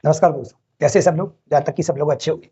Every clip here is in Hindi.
नमस्कार दोस्तों, कैसे सब लोग? जहाँ तक कि सब लोग अच्छे होंगे।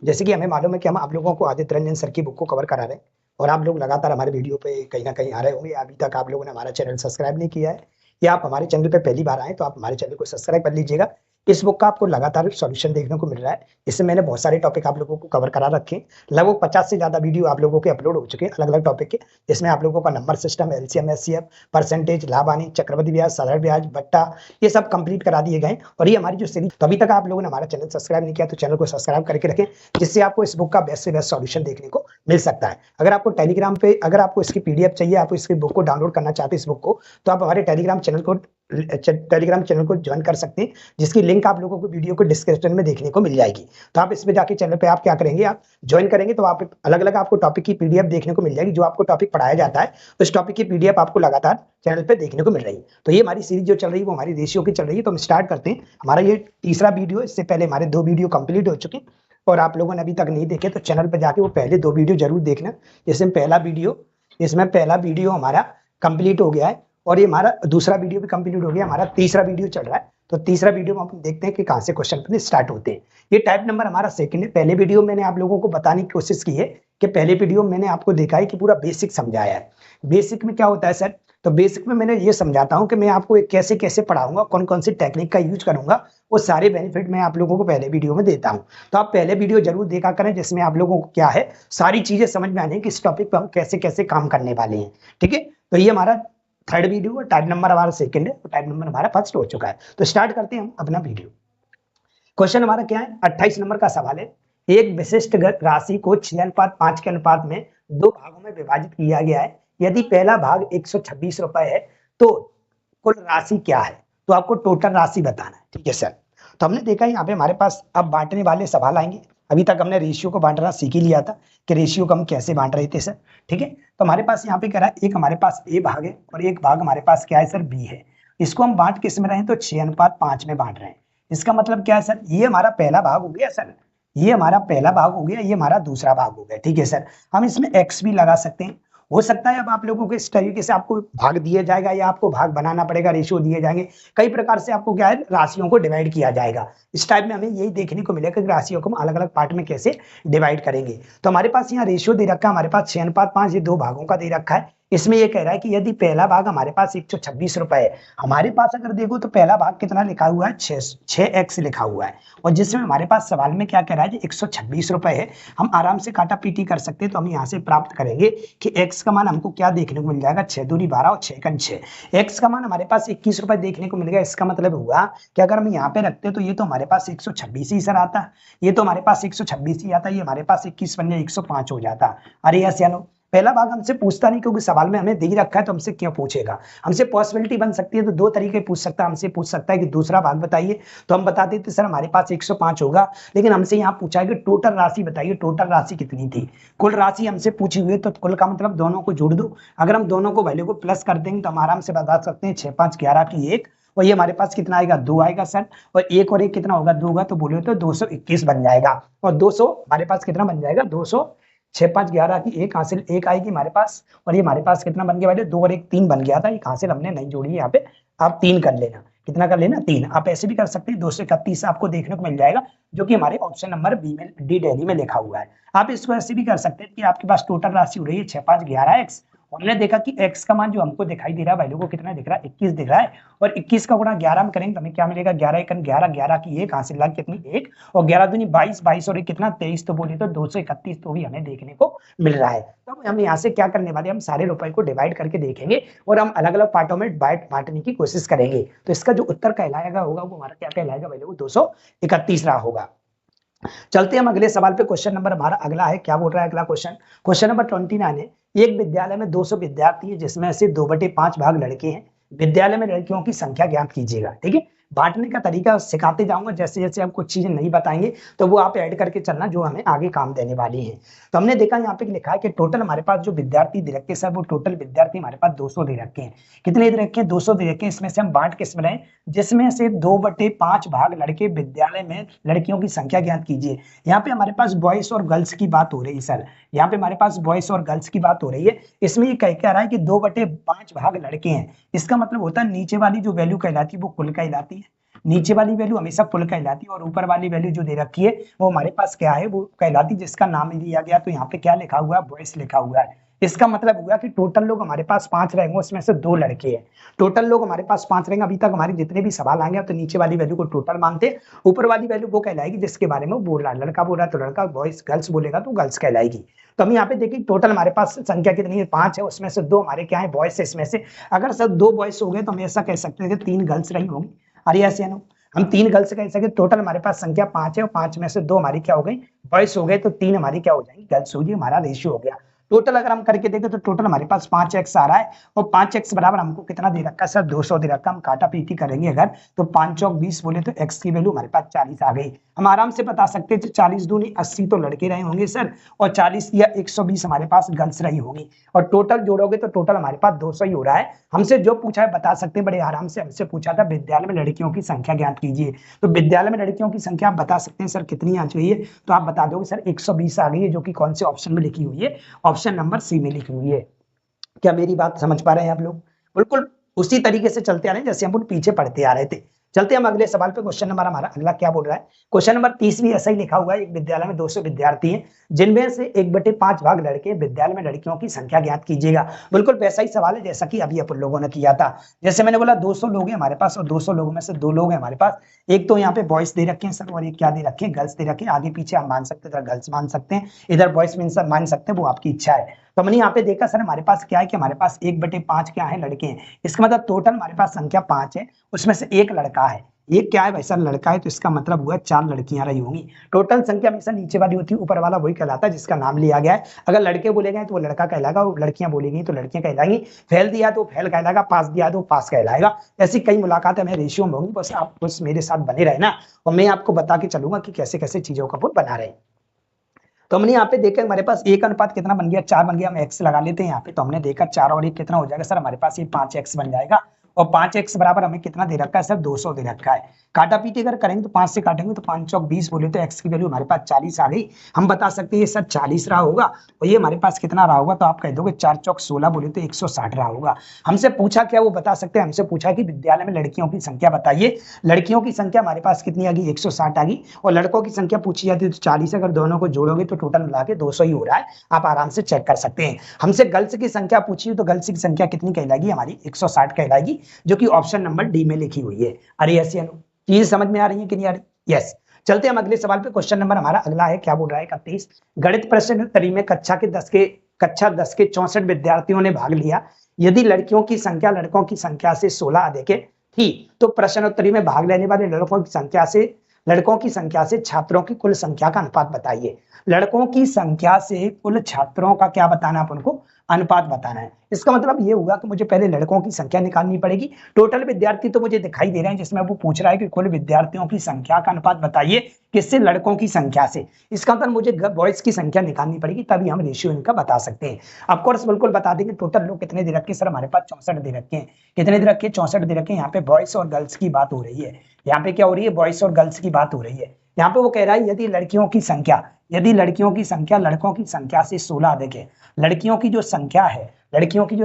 जैसे कि हमें मालूम है कि हम आप लोगों को आदित्य रंजन सर की बुक को कवर करा रहे हैं और आप लोग लगातार हमारे वीडियो पे कहीं ना कहीं आ रहे होंगे। अभी तक आप लोगों ने हमारा चैनल सब्सक्राइब नहीं किया है या आप हमारे चैनल पे पहली बार आए तो आप हमारे चैनल को सब्सक्राइब कर लीजिएगा। इस बुक का आपको लगातार सॉल्यूशन देखने को मिल रहा है। इससे मैंने बहुत सारे टॉपिक आप लोगों को कवर करा रखे हैं। लगभग 50 से ज्यादा वीडियो आप लोगों के अपलोड हो चुके हैं अलग अलग टॉपिक के, जिसमें आप लोगों का number system, LCM, HCF, percentage, लाभ हानि, चक्रवृद्धि ब्याज, साधारण ब्याज, बट्टा, ये सब कंप्लीट करा दिए गए। और ये हमारी जो सीरीज, तो अभी तक आप लोगों ने हमारा चैनल सब्सक्राइब नहीं किया तो चैनल को सब्सक्राइब करके रखें, जिससे आपको इस बुक का बेस्ट से बेस्ट सॉल्यूशन देखने को मिल सकता है। अगर आपको टेलीग्राम पे, अगर आपको इसकी पीडीएफ चाहिए, आप इसकी बुक को डाउनलोड करना चाहते हैं इस बुक को, तो आप हमारे टेलीग्राम चैनल को ज्वाइन कर सकते हैं, जिसकी लिंक आप लोगों को वीडियो को डिस्क्रिप्शन में देखने को मिल जाएगी। तो आप इसमें जाके चैनल पे आप क्या करेंगे, आप ज्वाइन करेंगे तो आप अलग अलग आपको टॉपिक की पीडीएफ देखने को मिल जाएगी। जो आपको टॉपिक पढ़ाया जाता है उस टॉपिक की पीडीएफ आपको लगातार चैनल पे देखने को मिल रही है। तो ये हमारी सीरीज जो चल रही है वो हमारी रेशियो की चल रही है। तो हम स्टार्ट करते हैं। हमारा ये तीसरा वीडियो, इससे पहले हमारे 2 वीडियो कंप्लीट हो चुके हैं और आप लोगों ने अभी तक नहीं देखे तो चैनल पे जाके वो पहले 2 वीडियो जरूर देखना। इसमें पहला वीडियो हमारा कंप्लीट हो गया है और ये हमारा दूसरा वीडियो भी कंप्लीट हो गया, हमारा तीसरा वीडियो चल रहा है। तो तीसरा वीडियो में हम देखते हैं कि कहां से क्वेश्चन स्टार्ट होते हैं। ये टाइप नंबर हमारा सेकंड है। पहले वीडियो मैंने आप लोगों को बताने की कोशिश की है कि पहले वीडियो में मैंने आपको देखा है कि पूरा बेसिक समझाया है। बेसिक में क्या होता है सर? तो बेसिक में मैंने ये समझाता हूं कि मैं आपको कैसे कैसे पढ़ाऊंगा, कौन कौन सी टेक्निक का यूज करूंगा, वो सारे बेनिफिट मैं आप लोगों को पहले वीडियो में देता हूं। तो आप पहले वीडियो जरूर देखा करें, जिसमें आप लोगों को क्या है, सारी चीजें समझ में आने कि इस टॉपिक पर हम कैसे कैसे काम करने वाले हैं। ठीक है, तो ये हमारा थर्ड वीडियो है। टाइप नंबर हमारा सेकंड है, तो टाइप नंबर हमारा फर्स्ट हो चुका है। तो स्टार्ट करते हैं हम अपना वीडियो। क्वेश्चन हमारा क्या है? 28 नंबर का सवाल है। एक विशिष्ट राशि को 6:5 के अनुपात में 2 भागों में विभाजित किया गया है। यदि पहला भाग 126 रुपए है तो कुल राशि क्या है? तो आपको टोटल राशि बताना है। ठीक है सर। तो हमने देखा यहाँ पे हमारे पास अब बांटने वाले सवाल आएंगे। अभी तक हमने रेशियो को बांटना सीख ही लिया था कि रेशियो को हम कैसे बांट रहे थे सर। ठीक है, तो हमारे पास यहाँ पे कह रहा है एक हमारे पास ए भाग है और एक भाग हमारे पास क्या है सर? बी है। इसको हम बांट किस में रहे हैं? तो 6:5 में बांट रहे हैं। इसका मतलब क्या है सर? ये हमारा पहला भाग हो गया सर, ये हमारा पहला भाग हो गया, ये हमारा दूसरा भाग हो गया। ठीक है सर। हम इसमें एक्स भी लगा सकते हैं। हो सकता है अब आप लोगों को इस तरीके से आपको भाग दिया जाएगा या आपको भाग बनाना पड़ेगा, रेशियो दिए जाएंगे, कई प्रकार से आपको क्या है, राशियों को डिवाइड किया जाएगा। इस टाइप में हमें यही देखने को मिलेगा कि राशियों को हम अलग अलग पार्ट में कैसे डिवाइड करेंगे। तो हमारे पास यहाँ रेशियो दे रखा है, हमारे पास 6:5, ये 2 भागों का दे रखा है। इसमें ये कह रहा है कि यदि पहला भाग हमारे पास 126 रुपए है, हमारे पास अगर देखो तो पहला भाग कितना लिखा हुआ है? 6x लिखा हुआ है। और जिसमें हमारे पास सवाल में क्या कह रहा है? 126 रुपए है। हम आराम से काटा पीटी कर सकते हैं। तो हम यहाँ से प्राप्त करेंगे कि x का मान हमको क्या देखने को मिल जाएगा? 6 दूनी 12 और 6 6। x का मान हमारे पास 21 रुपए देखने को मिल गया। इसका मतलब हुआ कि अगर हम यहाँ पे रखते तो ये तो हमारे पास 126 ही सर आता, ये तो हमारे पास 126 ही आता, ये हमारे पास 21 बन जाए 105 हो जाता। अरे यस या नो? पहला भाग हमसे पूछता नहीं, क्योंकि सवाल में हमें दे ही रखा है तो हमसे क्यों पूछेगा। हमसे पॉसिबिलिटी बन सकती है तो 2 तरीके पूछ सकता है। हमसे पूछ सकता है कि दूसरा भाग बताइए, तो हम बता देते सर हमारे पास 105 होगा। लेकिन हमसे यहाँ पूछा है कि टोटल राशि बताइए, टोटल राशि कितनी थी। कुल राशि हमसे पूछी हुई है, तो कुल का मतलब दोनों को जोड़ दो। अगर हम दोनों को वैल्यू को प्लस कर देंगे तो हम आराम से बता सकते हैं 6 5 11 की 1, और ये हमारे पास कितना आएगा? 2 आएगा सर। और 1 और 1 कितना होगा? 2 होगा, तो बोले तो 221 बन जाएगा। और 200 हमारे पास कितना बन जाएगा? 200। 6 5 11 की 1 हासिल 1 आएगी हमारे पास। और ये हमारे पास कितना बन गया भाई? 2 और 1 3 बन गया था। एक हासिल हमने नहीं जोड़ी, यहाँ पे आप 3 कर लेना। कितना कर लेना? 3। आप ऐसे भी कर सकते हैं, 231 आपको देखने को मिल जाएगा, जो कि हमारे ऑप्शन नंबर बी में, डी डेली में लिखा हुआ है। आप इसको ऐसे भी कर सकते हैं कि आपके पास टोटल राशि हो रही है 6 5 11 x। हमने देखा कि x का मान जो हमको दिखाई दे रहा है, वैल्यू को कितना दिख रहा है? 21 दिख रहा है। और 21 का गुणा 11 में करेंगे तो हमें क्या मिलेगा? 11 1 11, 11 की 1 हासिल लाख कितनी? 1। और 11 दूनी 22, 22 और 1 कितना? 23। तो बोले तो 231 तो भी हमें देखने को मिल रहा है। तो हम यहाँ से क्या करने वाले, हम सारे रुपए को डिवाइड करके देखेंगे और हम अलग अलग पार्टों में बांटने की कोशिश करेंगे। तो इसका जो उत्तर कहलाएगा होगा वो हमारा क्या कहलाएगा? वैल्यू 231 रहा होगा। चलते हम अगले सवाल पे। क्वेश्चन नंबर हमारा अगला है, क्या बोल रहा है अगला क्वेश्चन? क्वेश्चन नंबर 29 है। एक विद्यालय में 200 विद्यार्थी है, जिसमें से 2/5 भाग लड़के हैं। विद्यालय में लड़कियों की संख्या ज्ञात कीजिएगा। ठीक है, बांटने का तरीका सिखाते जाऊंगा, जैसे जैसे हम कुछ चीजें नहीं बताएंगे तो वो आप ऐड करके चलना, जो हमें आगे काम देने वाली है। तो हमने देखा यहाँ पे लिखा है कि टोटल हमारे पास जो विद्यार्थी दे रखे सर, वो टोटल विद्यार्थी हमारे पास 200 दे रखे हैं। कितने दे रखे हैं? 200 दे रखे हैं। इसमें से हम बांट किस में रहे? जिसमें से 2/5 भाग लड़के, विद्यालय में लड़कियों की संख्या ज्ञात कीजिए। यहाँ पे हमारे पास बॉयज और गर्ल्स की बात हो रही है सर। यहाँ पे हमारे पास बॉयज और गर्ल्स की बात हो रही है। इसमें ये कह रहा है कि 2/5 भाग लड़के हैं। इसका मतलब होता है नीचे वाली जो वैल्यू कहलाती है वो कुल कहलाती है। नीचे वाली वैल्यू हमेशा फुल कहलाती है और ऊपर वाली वैल्यू जो दे रखी है वो हमारे पास क्या है, वो कहलाती है जिसका नाम ही दिया गया। तो यहाँ पे क्या लिखा हुआ है, बॉयज लिखा हुआ है। इसका मतलब हुआ कि टोटल लोग हमारे पास 5 रहेंगे, उसमें से 2 लड़के हैं। टोटल लोग हमारे पास 5 रहेंगे। अभी तक हमारे जितने भी सवाल आएंगे तो नीचे वाली वैल्यू को टोटल मानते, ऊपर वाली वैल्यू वो कहलाएगी जिसके बारे में वो बोल रहा है। लड़का बोल रहा है तो लड़का, बॉयज गर्ल्स बोलेगा तो गर्ल्स कहलाएगी। तो हम यहाँ पे देखिए टोटल हमारे पास संख्या कितनी है, 5 है। उसमें से 2 हमारे क्या है, बॉयज। इसमें से अगर सर 2 बॉयज हो गए तो हम ऐसा कह सकते हैं कि 3 गर्ल्स रही होंगी। अरे ऐसे है ना, हम 3 गर्ल्स कह सकते। टोटल हमारे पास संख्या 5 है और 5 में से 2 हमारी क्या हो गई, बॉयज हो गए, तो 3 हमारी क्या हो जाएंगी, गर्ल्स होगी। हमारा रेशियो हो गया। टोटल अगर हम करके देखें तो टोटल हमारे पास 5x आ रहा है और 5x बराबर हमको कितना दे रखा है सर, 200 दे रखा है। हम काटा पीटी करेंगे अगर तो 5 चौक 20 बोले तो x की वैल्यू हमारे पास 40 आ गई। हम आराम से बता सकते हैं 40 दूनी 80 तो लड़के रहे होंगे सर, और 40 या 120 हमारे पास गर्ल्स रही होंगी। और टोटल जोड़ोगे तो टोटल हमारे पास 200 ही हो रहा है। हमसे जो पूछा है बता सकते हैं बड़े आराम से। हमसे पूछा था विद्यालय में लड़कियों की संख्या ज्ञात कीजिए, तो विद्यालय में लड़कियों की संख्या आप बता सकते हैं सर कितनी आ चाहिए, तो आप बता दोगे सर 120 आ गई है, जो कि कौन से ऑप्शन में लिखी हुई है, ऑप्शन नंबर सी में लिखी हुई है। क्या मेरी बात समझ पा रहे हैं आप लोग? बिल्कुल उसी तरीके से चलते आ रहे हैं जैसे हम पीछे पढ़ते आ रहे थे। चलते हम अगले सवाल पे। क्वेश्चन नंबर हमारा अगला क्या बोल रहा है, क्वेश्चन नंबर 30 भी ऐसा ही लिखा हुआ है। एक विद्यालय में 200 विद्यार्थी हैं, जिनमें से 1/5 भाग लड़के। विद्यालय में लड़कियों की संख्या ज्ञात कीजिएगा। बिल्कुल वैसा ही सवाल है जैसा कि अभी अपन लोगों ने किया था। जैसे मैंने बोला 200 लोग हैं हमारे पास और 200 लोगों में से 2 लोग हैं हमारे पास। एक तो यहाँ पे बॉयज दे रखे हैं सर और एक क्या दे रखे हैं, गर्ल्स दे रखे हैं। आगे पीछे हम मान सकते हैं, गर्ल्स मान सकते हैं, इधर बॉयज मान सकते हैं, वो आपकी इच्छा है। तो हमने यहाँ पे देखा सर हमारे पास क्या है कि हमारे पास 1/5 क्या है, लड़के हैं। इसका मतलब टोटल हमारे पास संख्या 5 है, उसमें से 1 लड़का है। एक क्या है भाई सर, लड़का है, तो इसका मतलब हुआ 4 लड़कियां रही होंगी। टोटल संख्या हमेशा नीचे वाली होती है, ऊपर वाला वही कहलाता है जिसका नाम लिया गया है। अगर लड़के बोले गए तो वो लड़का कहलाएगा, और लड़कियां बोली गई तो लड़कियां कहलाएंगी। फेल दिया तो फेल कहलाएगा, पास दिया तो पास कहलाएगा। ऐसी कई मुलाकातें हमें रेशियो में होंगी। बस आप बस मेरे साथ बने रहे ना, और मैं आपको बता के चलूंगा कि कैसे कैसे चीजों का वो बना रहे। तो हमने यहाँ पे देखा हमारे पास एक अनुपात कितना बन गया, 4 बन गया। हम x लगा लेते हैं यहाँ पे। तो हमने देखा 4 और 1 कितना हो जाएगा सर, हमारे पास ये 5x बन जाएगा। और 5x बराबर हमें कितना दे रखा है सर, 200 दे रखा है। काटा पीटी अगर करेंगे तो 5 से काटेंगे तो 5 चौक 20 बोले तो x की वैल्यू हमारे पास 40 आ गई। हम बता सकते हैं ये सर 40 रहा होगा और ये हमारे पास कितना रहा होगा, तो आप कह दोगे 4 चौक 16 बोले तो 160 रहा होगा। हमसे पूछा क्या, वो बता सकते हैं। हमसे पूछा कि विद्यालय में लड़कियों की संख्या बताइए। लड़कियों की संख्या हमारे पास कितनी आ गई, 160 आ गई। और लड़कों की संख्या पूछी जाती है तो 40। अगर दोनों को जोड़ोगे तो टोटल मिला के 200 ही हो रहा है। आप आराम से चेक कर सकते हैं। हमसे गर्ल्स की संख्या पूछी तो गर्ल्स की संख्या कितनी कहलाएगी, हमारी 160 कहलाएगी, जो कि ऑप्शन नंबर डी में लिखी हुई है। अरे ऐसे चीज समझ में आ रही है कि नहीं आ रही? यस। चलते हम अगले सवाल पे। क्वेश्चन नंबर हमारा अगला है, क्या बोल रहा है 31। गणित प्रश्नोत्तरी में कक्षा 10 के 64 विद्यार्थियों ने भाग लिया। यदि लड़कियों की संख्या लड़कों की संख्या से 16 अधिक थी तो प्रश्नोत्तरी में भाग लेने वाले लड़कों की संख्या से छात्रों की कुल संख्या का अनुपात बताइए। लड़कों की संख्या से कुल छात्रों का क्या बताना है अपन को, अनुपात बताना है। इसका मतलब ये हुआ कि मुझे पहले लड़कों की संख्या निकालनी पड़ेगी। टोटल विद्यार्थी तो मुझे दिखाई दे रहे हैं, जिसमें वो पूछ रहा है कि कुल विद्यार्थियों की संख्या का अनुपात बताइए, किससे, लड़कों की संख्या से। इसका मतलब मुझे बॉयज की संख्या निकालनी पड़ेगी, तभी हम रेशियो इनका बता सकते हैं। ऑफकोर्स बिल्कुल बता देंगे। टोटल लोग कितने दे रखे सर, हमारे पास 64 दे रखे हैं। कितने दे रखे, 64 दे रखे हैं। यहाँ पे बॉयज और गर्ल्स की बात हो रही है। यहाँ पे क्या हो रही है, बॉयज और गर्ल्स की बात हो रही है। यहाँ पे वो कह रहा है यदि लड़कियों की संख्या लड़कों की संख्या से 16 अधिक है। लड़कियों की जो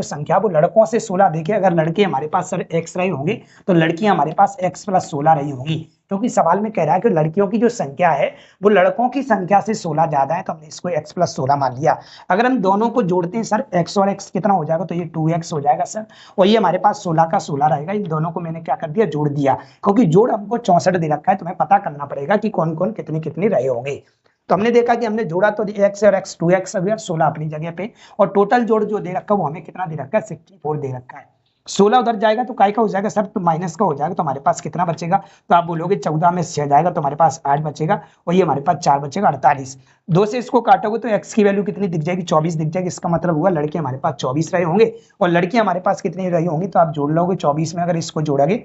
संख्या वो लड़कों से 16 अधिक है। अगर लड़के हमारे पास सर x रहे होंगे तो लड़कियां हमारे पास x + 16 रही होंगी, क्योंकि सवाल में कह रहा है कि लड़कियों की जो संख्या है वो लड़कों की संख्या से 16 ज्यादा है, तो हमने इसको x + 16 मान लिया। अगर हम दोनों को जोड़ते हैं सर, x और x कितना हो जाएगा, तो ये 2x हो जाएगा सर, और ये हमारे पास 16 का 16 रहेगा। इन दोनों को मैंने क्या कर दिया, जोड़ दिया, क्योंकि जोड़ हमको 64 दे रखा है। तुम्हें पता करना पड़ेगा कि कौन कौन कितने कितने रहे होंगे। तो हमने देखा कि हमने जोड़ा तो x और x 2x हो गया, 16 अपनी जगह पे, और टोटल जोड़ जो दे रखा है वो हमें कितना दे रखा है, 64 दे रखा है। 16 उधर जाएगा तो काय का हो जाएगा सर, तो माइनस का हो जाएगा। तो हमारे पास कितना बचेगा, तो आप बोलोगे 14 में 6 जाएगा तो हमारे पास 8 बचेगा, और ये हमारे पास 4 बचेगा, 48। 2 से इसको काटोगे तो x की वैल्यू कितनी दिख जाएगी, 24 दिख जाएगी। इसका मतलब हुआ लड़के हमारे पास 24 रहे होंगे और लड़कियां हमारे पास कितनी रही होंगी, तो आप जोड़ लोगे 24 में अगर इसको जोड़ोगे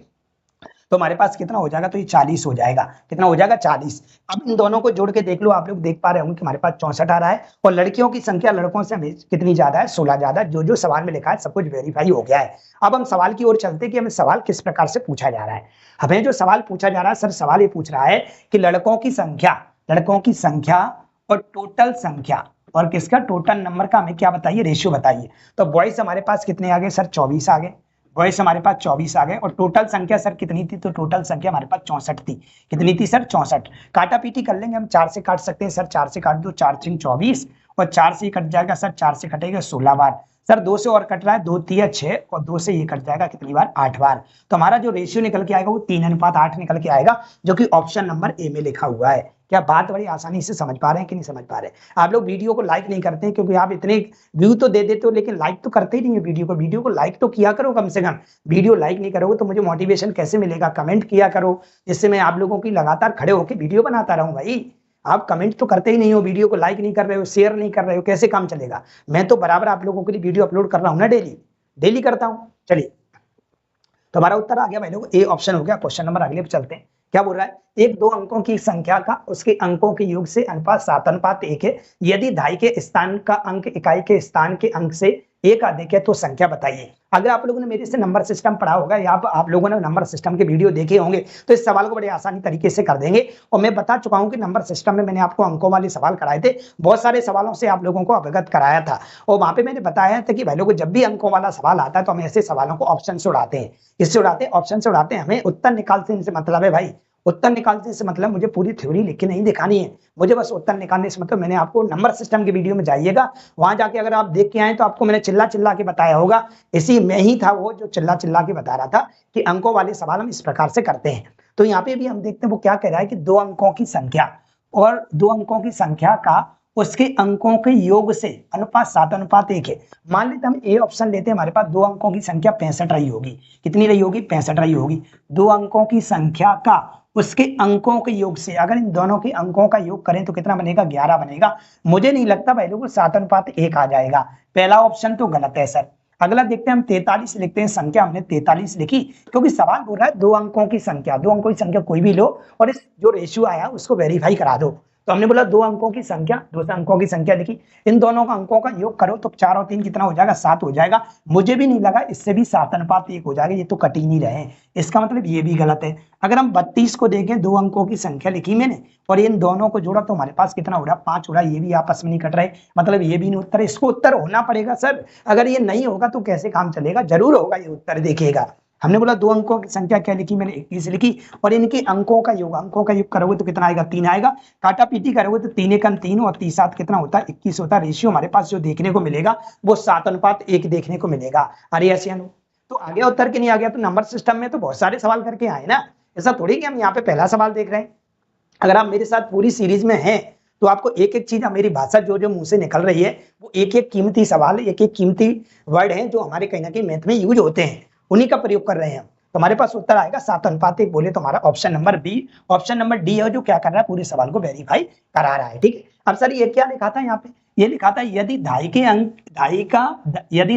तो हमारे पास कितना हो जाएगा, तो ये 40 हो जाएगा। कितना हो जाएगा, 40। अब इन दोनों को जोड़ के देख लो, आप लोग देख पा रहे होंगे कि हमारे पास 64 आ रहा है, और लड़कियों की संख्या लड़कों से कितनी ज्यादा है, 16 ज्यादा। जो सवाल में लिखा है सब कुछ वेरीफाई हो गया है। अब हम सवाल की ओर चलते हैं कि हमें सवाल किस प्रकार से पूछा जा रहा है। हमें जो सवाल पूछा जा रहा है सर, सवाल ये पूछ रहा है कि लड़कों की संख्या और टोटल संख्या और किसका, टोटल नंबर का हमें क्या बताइए, रेशियो बताइए। तो बॉयज हमारे पास कितने आ गए सर, 24 आ गए। वॉइस हमारे पास 24 आ गए और टोटल संख्या सर कितनी थी, तो टोटल संख्या हमारे पास 64 थी। कितनी थी सर, 64। काटा पीटी कर लेंगे हम, 4 से काट सकते हैं सर, 4 से काट दो, 4 3 24 और 4 से कट जाएगा सर, 4 से कटेगा 16 बार सर, 2 से और कट रहा है, 2 3 6 और 2 से ये कट जाएगा कितनी बार, 8 बार। तो हमारा जो रेशियो निकल के आएगा वो 3:8 निकल के आएगा, जो कि ऑप्शन नंबर ए में लिखा हुआ है। क्या बात बड़ी आसानी से समझ पा रहे हैं कि नहीं समझ पा रहे? आप लोग वीडियो को लाइक नहीं करते हैं, क्योंकि आप इतने व्यू तो दे देते हो लेकिन लाइक तो करते ही नहीं है वीडियो को लाइक तो किया करो कम से कम। वीडियो लाइक नहीं करोगे तो मुझे मोटिवेशन कैसे मिलेगा? कमेंट किया करो, जिससे मैं आप लोगों की लगातार खड़े होकर वीडियो बनाता रहूं भाई। आप कमेंट तो करते ही नहीं हो, वीडियो को लाइक नहीं कर रहे हो, शेयर नहीं कर रहे हो, कैसे काम चलेगा? मैं तो बराबर आप लोगों के लिए वीडियो अपलोड कर रहा हूं ना, डेली करता हूं। चलिए, तो हमारा उत्तर आ गया भाई लोग, ए ऑप्शन हो गया। क्वेश्चन नंबर अगले पे चलते हैं। क्या बोल रहा है, एक दो अंकों की संख्या का उसके अंकों के योग से अनुपात 7:1 है, यदि ढाई के स्थान का अंक इकाई के स्थान के अंक से एक अधिक है तो संख्या बताइए। अगर आप लोगों ने मेरे से नंबर सिस्टम पढ़ा होगा या आप लोगों ने नंबर सिस्टम के वीडियो देखे होंगे तो इस सवाल को बड़े आसानी तरीके से कर देंगे। और मैं बता चुका हूं कि नंबर सिस्टम में मैंने आपको अंकों वाले सवाल कराए थे, बहुत सारे सवालों से आप लोगों को अवगत कराया था और वहां पे मैंने बताया था कि भाई लोगों जब भी अंकों वाला सवाल आता है तो हम ऐसे सवालों को ऑप्शन से उड़ाते हैं। इससे उड़ाते हैं, ऑप्शन से उड़ाते हैं, हमें उत्तर निकालते हैं, इनसे मतलब है भाई, उत्तर निकालने से मतलब मुझे पूरी थ्योरी लिख के नहीं दिखानी है, मुझे बस उत्तर निकालने से मतलब मैंने आपको नंबर सिस्टम की वीडियो में जाइएगा, वहां जाके अगर आप देख के आए तो आपको मैंने चिल्ला चिल्ला के बताया होगा। इसी में ही था वो जो चिल्ला चिल्ला के बता रहा था कि अंकों वाले सवाल हम इस प्रकार से करते हैं। तो यहाँ पे भी हम देखते हैं वो क्या कह रहा है कि दो अंकों की संख्या और दो अंकों की संख्या का उसके अंकों के योग से अनुपात 7:1 है। मान लेते हम ए ऑप्शन लेते हैं, हमारे पास दो अंकों की संख्या 65 रही होगी। कितनी रही होगी? 65 रही होगी। दो अंकों की संख्या का उसके अंकों के योग से, अगर इन दोनों के अंकों का योग करें तो कितना बनेगा? 11 बनेगा। मुझे नहीं लगता भाई लोगों 7:1 आ जाएगा। पहला ऑप्शन तो गलत है सर। अगला देखते हैं हम, 43 लिखते हैं, संख्या हमने 43 लिखी क्योंकि सवाल बोल रहा है दो अंकों की संख्या, दो अंकों की संख्या कोई भी लो और इस जो रेशियो आया उसको वेरीफाई करा दो। तो हमने बोला दो अंकों की संख्या, दो अंकों की संख्या लिखी, इन दोनों का अंकों का योग करो तो 4 और 3 कितना हो जाएगा? 7 हो जाएगा। मुझे भी नहीं लगा इससे भी 7:1 हो जाएगा, ये तो कट ही नहीं रहे, इसका मतलब ये भी गलत है। अगर हम 32 को देखें, दो अंकों की संख्या लिखी मैंने और इन दोनों को जोड़ा तो हमारे पास कितना हो रहा है? 5 हो रहा है। ये भी आपस में नहीं कट रहे, मतलब ये भी नहीं उत्तर है। इसको उत्तर होना पड़ेगा सर, अगर ये नहीं होगा तो कैसे काम चलेगा? जरूर होगा ये उत्तर, देखिएगा। हमने बोला दो अंकों की संख्या क्या लिखी मैंने? 21 लिखी और इनके अंकों का योग करोगे तो कितना आएगा? 3 आएगा। काटा पीटी करोगे तो 3 एकम 3 और 3 7 कितना होता है? 21 होता है। रेशियो हमारे पास जो देखने को मिलेगा वो 7:1 देखने को मिलेगा। अरे ऐसे तो आ गया उत्तर कि नहीं आ गया? तो नंबर सिस्टम में तो बहुत सारे सवाल करके आए ना, ऐसा थोड़ी कि हम यहाँ पे पहला सवाल देख रहे हैं। अगर आप मेरे साथ पूरी सीरीज में हैं तो आपको एक एक चीज, मेरी भाषा जो जो मुंह से निकल रही है वो एक एक कीमती सवाल, एक एक कीमती वर्ड है जो हमारे कहीं ना कहीं मैथ में यूज होते हैं, उन्हीं का प्रयोग कर रहे हैं हम। तो हमारे पास उत्तर आएगा 7:1 बोले तो हमारा option number B, option number D है जो क्या कर रहा है? पूरे सवाल को वेरीफाई करा रहा है। ठीक है, अब सर ये क्या लिखा था यहाँ पे? ये लिखा था यदि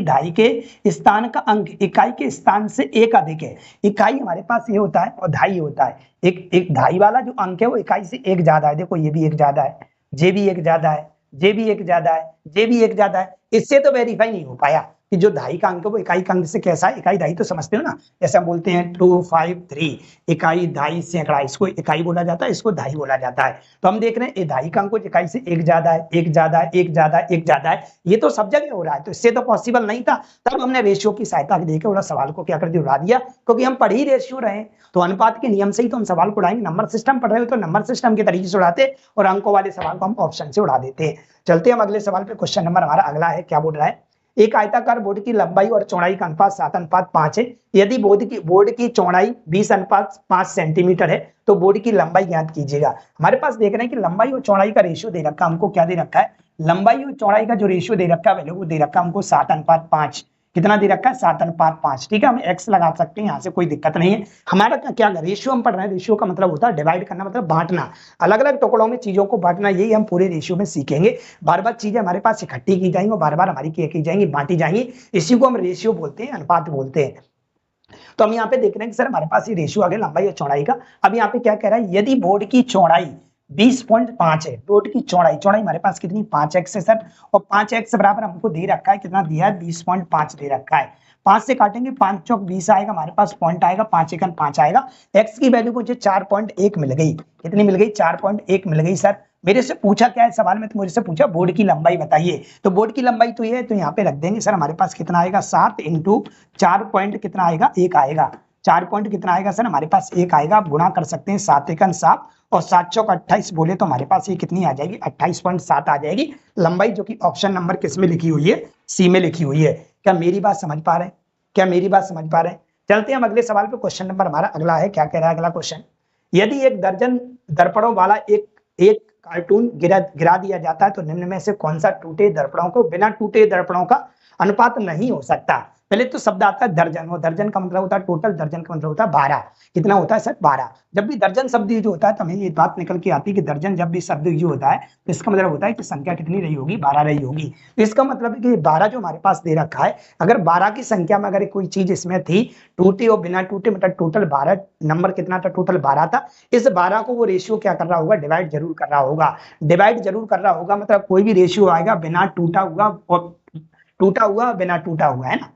ढाई के स्थान का अंक इकाई के स्थान से एक अधिक है। इकाई हमारे पास ये होता है और ढाई होता है। एक ढाई वाला जो अंक है वो इकाई से एक ज्यादा है। देखो ये भी एक ज्यादा है, जे भी एक ज्यादा है, जे भी एक ज्यादा है, जे भी एक ज्यादा है। इससे तो वेरीफाई नहीं हो पाया कि जो ढाई का अंक है वो इकाई का अंक से कैसा है। इकाई ढाई तो समझते हो ना, जैसे हम बोलते हैं 2 5 3, इकाई ढाई सैकड़ा, इसको इकाई बोला जाता है, इसको ढाई बोला जाता है। तो हम देख रहे हैं ढाई का अंक इकाई से एक ज्यादा है, एक ज्यादा है, एक ज्यादा है, एक ज्यादा है। ये तो सब जगह हो रहा है, तो इससे तो पॉसिबल नहीं था। तब हमने रेशियो की सहायता देकर उड़ा सवाल को क्या कर दिया? उड़ा दिया, क्योंकि हम पढ़ ही रेशियो रहे। तो अनुपात के नियम से ही तो हम सवाल को उड़ाएंगे। नंबर सिस्टम पढ़ रहे हो तो नंबर सिस्टम के तरीके से उड़ाते और अंकों वाले सवाल को हम ऑप्शन से उड़ा देते हैं। चलते हम अगले सवाल पे। क्वेश्चन नंबर हमारा अगला है, क्या बोल रहा है? एक आयताकार बोर्ड की लंबाई और चौड़ाई का अनुपात 7:5 है। यदि बोर्ड की चौड़ाई 20:5 सेंटीमीटर है तो बोर्ड की लंबाई ज्ञात कीजिएगा। हमारे पास देख रहे हैं कि लंबाई और चौड़ाई का रेशियो दे रखा है हमको। क्या दे रखा है? लंबाई और चौड़ाई का जो रेशियो दे रखा है वो दे रखा है हमको 7:5। कितना दे रखा है? 7:5। ठीक है, हम एक्स लगा सकते हैं, यहाँ से कोई दिक्कत नहीं है। हमारा क्या रेशियो हम पढ़ रहे हैं, रेशियो का मतलब होता है डिवाइड करना, मतलब बांटना, अलग अलग टुकड़ों में चीजों को बांटना। यही हम पूरे रेशियो में सीखेंगे। बार बार चीजें हमारे पास इकट्ठी की जाएंगी और बार बार हमारी क्या की जाएंगी? बांटी जाएंगी। इसी को हम रेशियो बोलते हैं, अनुपात बोलते हैं। तो हम यहाँ पे देख रहे हैं कि सर हमारे पास ये रेशियो आ गया लंबाई और चौड़ाई का। अब यहाँ पे क्या कह रहा है? यदि बोर्ड की चौड़ाई 20.5 है, बोर्ड की चौड़ाई हमारे पास कितनी? 5x है सर, और 5x बराबर हमको दे रखा है, कितना दिया है? 20.5 दे रखा है। 5 से काटेंगे, 5 चौक 20 आएगा, हमारे पास पॉइंट आएगा, 5 एकम 5 आएगा। x की वैल्यू मुझे 4.1 मिल गई। कितनी मिल गई? 4.1 मिल गई सर। मेरे से पूछा क्या है सवाल में, तो मुझे से पूछा बोर्ड की लंबाई बताइए। तो बोर्ड की लंबाई तो ये है, तो यहाँ पे रख देंगे सर हमारे पास कितना आएगा 7 इंटू 4 पॉइंट कितना आएगा 1 आएगा। 4 पॉइंट कितना आएगा सर हमारे पास 1 आएगा। आप गुणा कर सकते हैं 7 एकम 7 और 7 चौक 28 बोले तो हमारे पास ये कितनी आ जाएगी 28.7 आ जाएगी लंबाई, जो कि ऑप्शन नंबर किस में लिखी हुई है, सी में लिखी हुई है। क्या मेरी बात समझ पा रहे हैं? क्या मेरी बात समझ पा रहे हैं? चलते हैं हम अगले सवाल पे। क्वेश्चन नंबर हमारा अगला है, क्या कह रहा है अगला क्वेश्चन। यदि 1 दर्जन दर्पणों वाला एक कार्टून गिरा दिया जाता है तो निम्न में से कौन सा टूटे दर्पणों को बिना टूटे दर्पणों का अनुपात नहीं हो सकता। पहले तो शब्द आता है दर्जन, और दर्जन का मतलब होता है टोटल, दर्जन का मतलब होता है 12। कितना होता है सर 12। जब भी दर्जन शब्द यूज होता है तो हमें ये बात निकल के आती है कि दर्जन जब भी शब्द यूज होता है तो इसका मतलब होता है कि संख्या कितनी रही होगी 12 रही होगी। तो इसका मतलब है कि 12 जो हमारे पास दे रखा है, अगर 12 की संख्या में अगर कोई चीज इसमें थी टूटी और बिना टूटे, मतलब टोटल 12 नंबर कितना था, टोटल 12 था। इस 12 को वो रेशियो क्या कर रहा होगा, डिवाइड जरूर कर रहा होगा। डिवाइड जरूर कर रहा होगा मतलब कोई भी रेशियो आएगा बिना टूटा हुआ और टूटा हुआ बिना टूटा हुआ, है ना।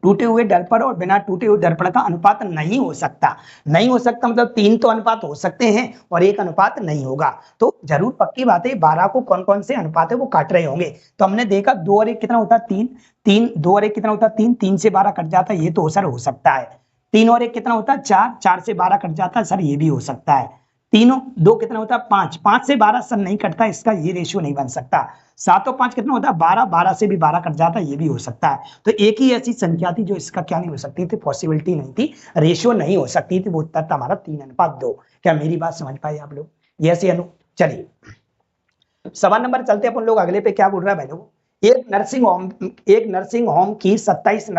टूटे हुए दर्पण और बिना टूटे हुए दर्पण का अनुपात नहीं हो सकता। नहीं हो सकता मतलब 3 तो अनुपात हो सकते हैं और 1 अनुपात नहीं होगा। तो जरूर पक्की बात है 12 को कौन कौन से अनुपात है वो काट रहे होंगे। तो हमने देखा 2 और 1 कितना होता है 3, 3 2 और 1 कितना होता है 3, 3 से 12 कट जाता है, ये तो सर हो सकता है। 3 और 1 कितना होता है 4, 4 से 12 कट जाता है, सर ये भी हो सकता है। तीनों 2 कितना होता है 5, 5 से 12 सर नहीं कटता, इसका ये रेशियो नहीं बन सकता। 7 और 5 कितना होता है 12, 12 से भी 12 कट जाता है, ये भी हो सकता है। तो एक ही ऐसी संख्या थी जो इसका क्या नहीं हो सकती थी, पॉसिबिलिटी नहीं थी, रेशियो नहीं हो सकती थी, वो उत्तर था हमारा 3:2। क्या मेरी बात समझ पाए आप लोग? यस या नो? चलिए सवाल नंबर चलते अपन लोग अगले पे। क्या बोल रहा है भाई लोग, एक नर्सिंग होम की 27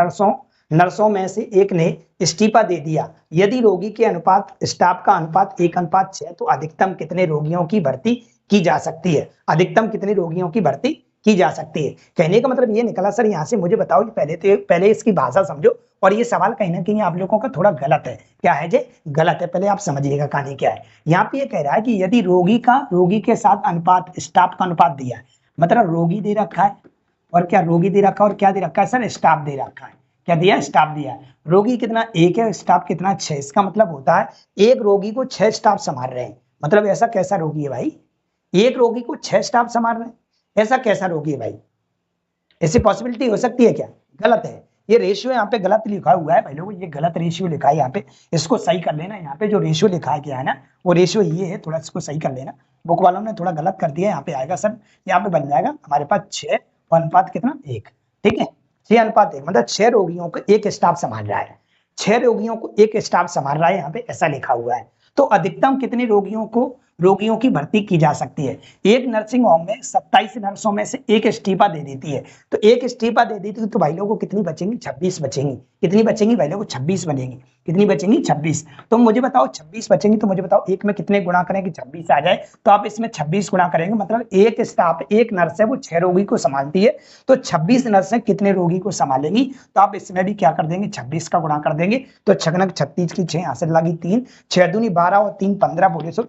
नर्सों में से एक ने इस्तीफा दे दिया। यदि रोगी के अनुपात स्टाफ का अनुपात 1:6 तो अधिकतम कितने रोगियों की भर्ती की जा सकती है। अधिकतम कितने रोगियों की भर्ती की जा सकती है। कहने का मतलब ये निकला सर यहाँ से मुझे बताओ कि पहले इसकी भाषा समझो, और ये सवाल कहीं ना कहीं आप लोगों का थोड़ा गलत है। क्या है जे गलत है, पहले आप समझिएगा कहानी क्या है। यहाँ पे ये कह रहा है कि यदि रोगी के साथ अनुपात स्टाफ का अनुपात दिया है, मतलब रोगी दे रखा है और क्या रोगी दे रखा है और क्या दे रखा है सर स्टाफ दे रखा है। क्या दिया स्टाफ दिया है। रोगी कितना 1 है, स्टाफ कितना 6। इसका मतलब होता है एक रोगी को 6 स्टाफ संभाल रहे हैं। मतलब ऐसा कैसा रोगी है भाई, एक रोगी को 6 स्टाफ संभाल रहे हैं, ऐसा कैसा रोगी है भाई। ऐसी पॉसिबिलिटी हो सकती है क्या? गलत है। ये रेशियो यहाँ पे गलत लिखा हुआ है भाई लोगों, ये गलत रेशियो लिखा है यहाँ पे, इसको सही कर लेना। यहाँ पे जो रेशियो लिखा है क्या है ना, वो रेशियो ये है, थोड़ा इसको सही कर लेना। बुक वालों ने थोड़ा गलत कर दिया। यहाँ पे आएगा सर, यहाँ पे बन जाएगा हमारे पास 6 अनुपात कितना 1। ठीक है 6:1, मतलब 6 रोगियों को एक स्टाफ संभाल रहा है। 6 रोगियों को एक स्टाफ संभाल रहा है, यहाँ पे ऐसा लिखा हुआ है। तो अधिकतम कितने रोगियों की भर्ती की जा सकती है। एक नर्सिंग होम में 27 नर्सों में से एक इस्तीफा दे देती है। तो एक इस्तीफा दे देती है तो भाई लोगों को कितनी बचेंगी 26 बचेंगी। कितनी बचेंगी भाई लोगों को 26 बनेंगी। कितनी बचेंगी 26। तो मुझे बताओ 26 बचेंगी, तो मुझे बताओ एक में कितने गुणा करें कि 26 आ जाए। तो आप इसमें 26 गुणा करेंगे, मतलब एक स्टाफ एक नर्स है वो 6 रोगी को संभालती है, तो 26 नर्सें कितने रोगी को संभालेंगी। तो आप इसमें भी क्या कर देंगे 26 का गुणा कर देंगे। तो 6 36 की 6 हासिल लगी 3, 6 दूनी 12 और 3 15 बोले सो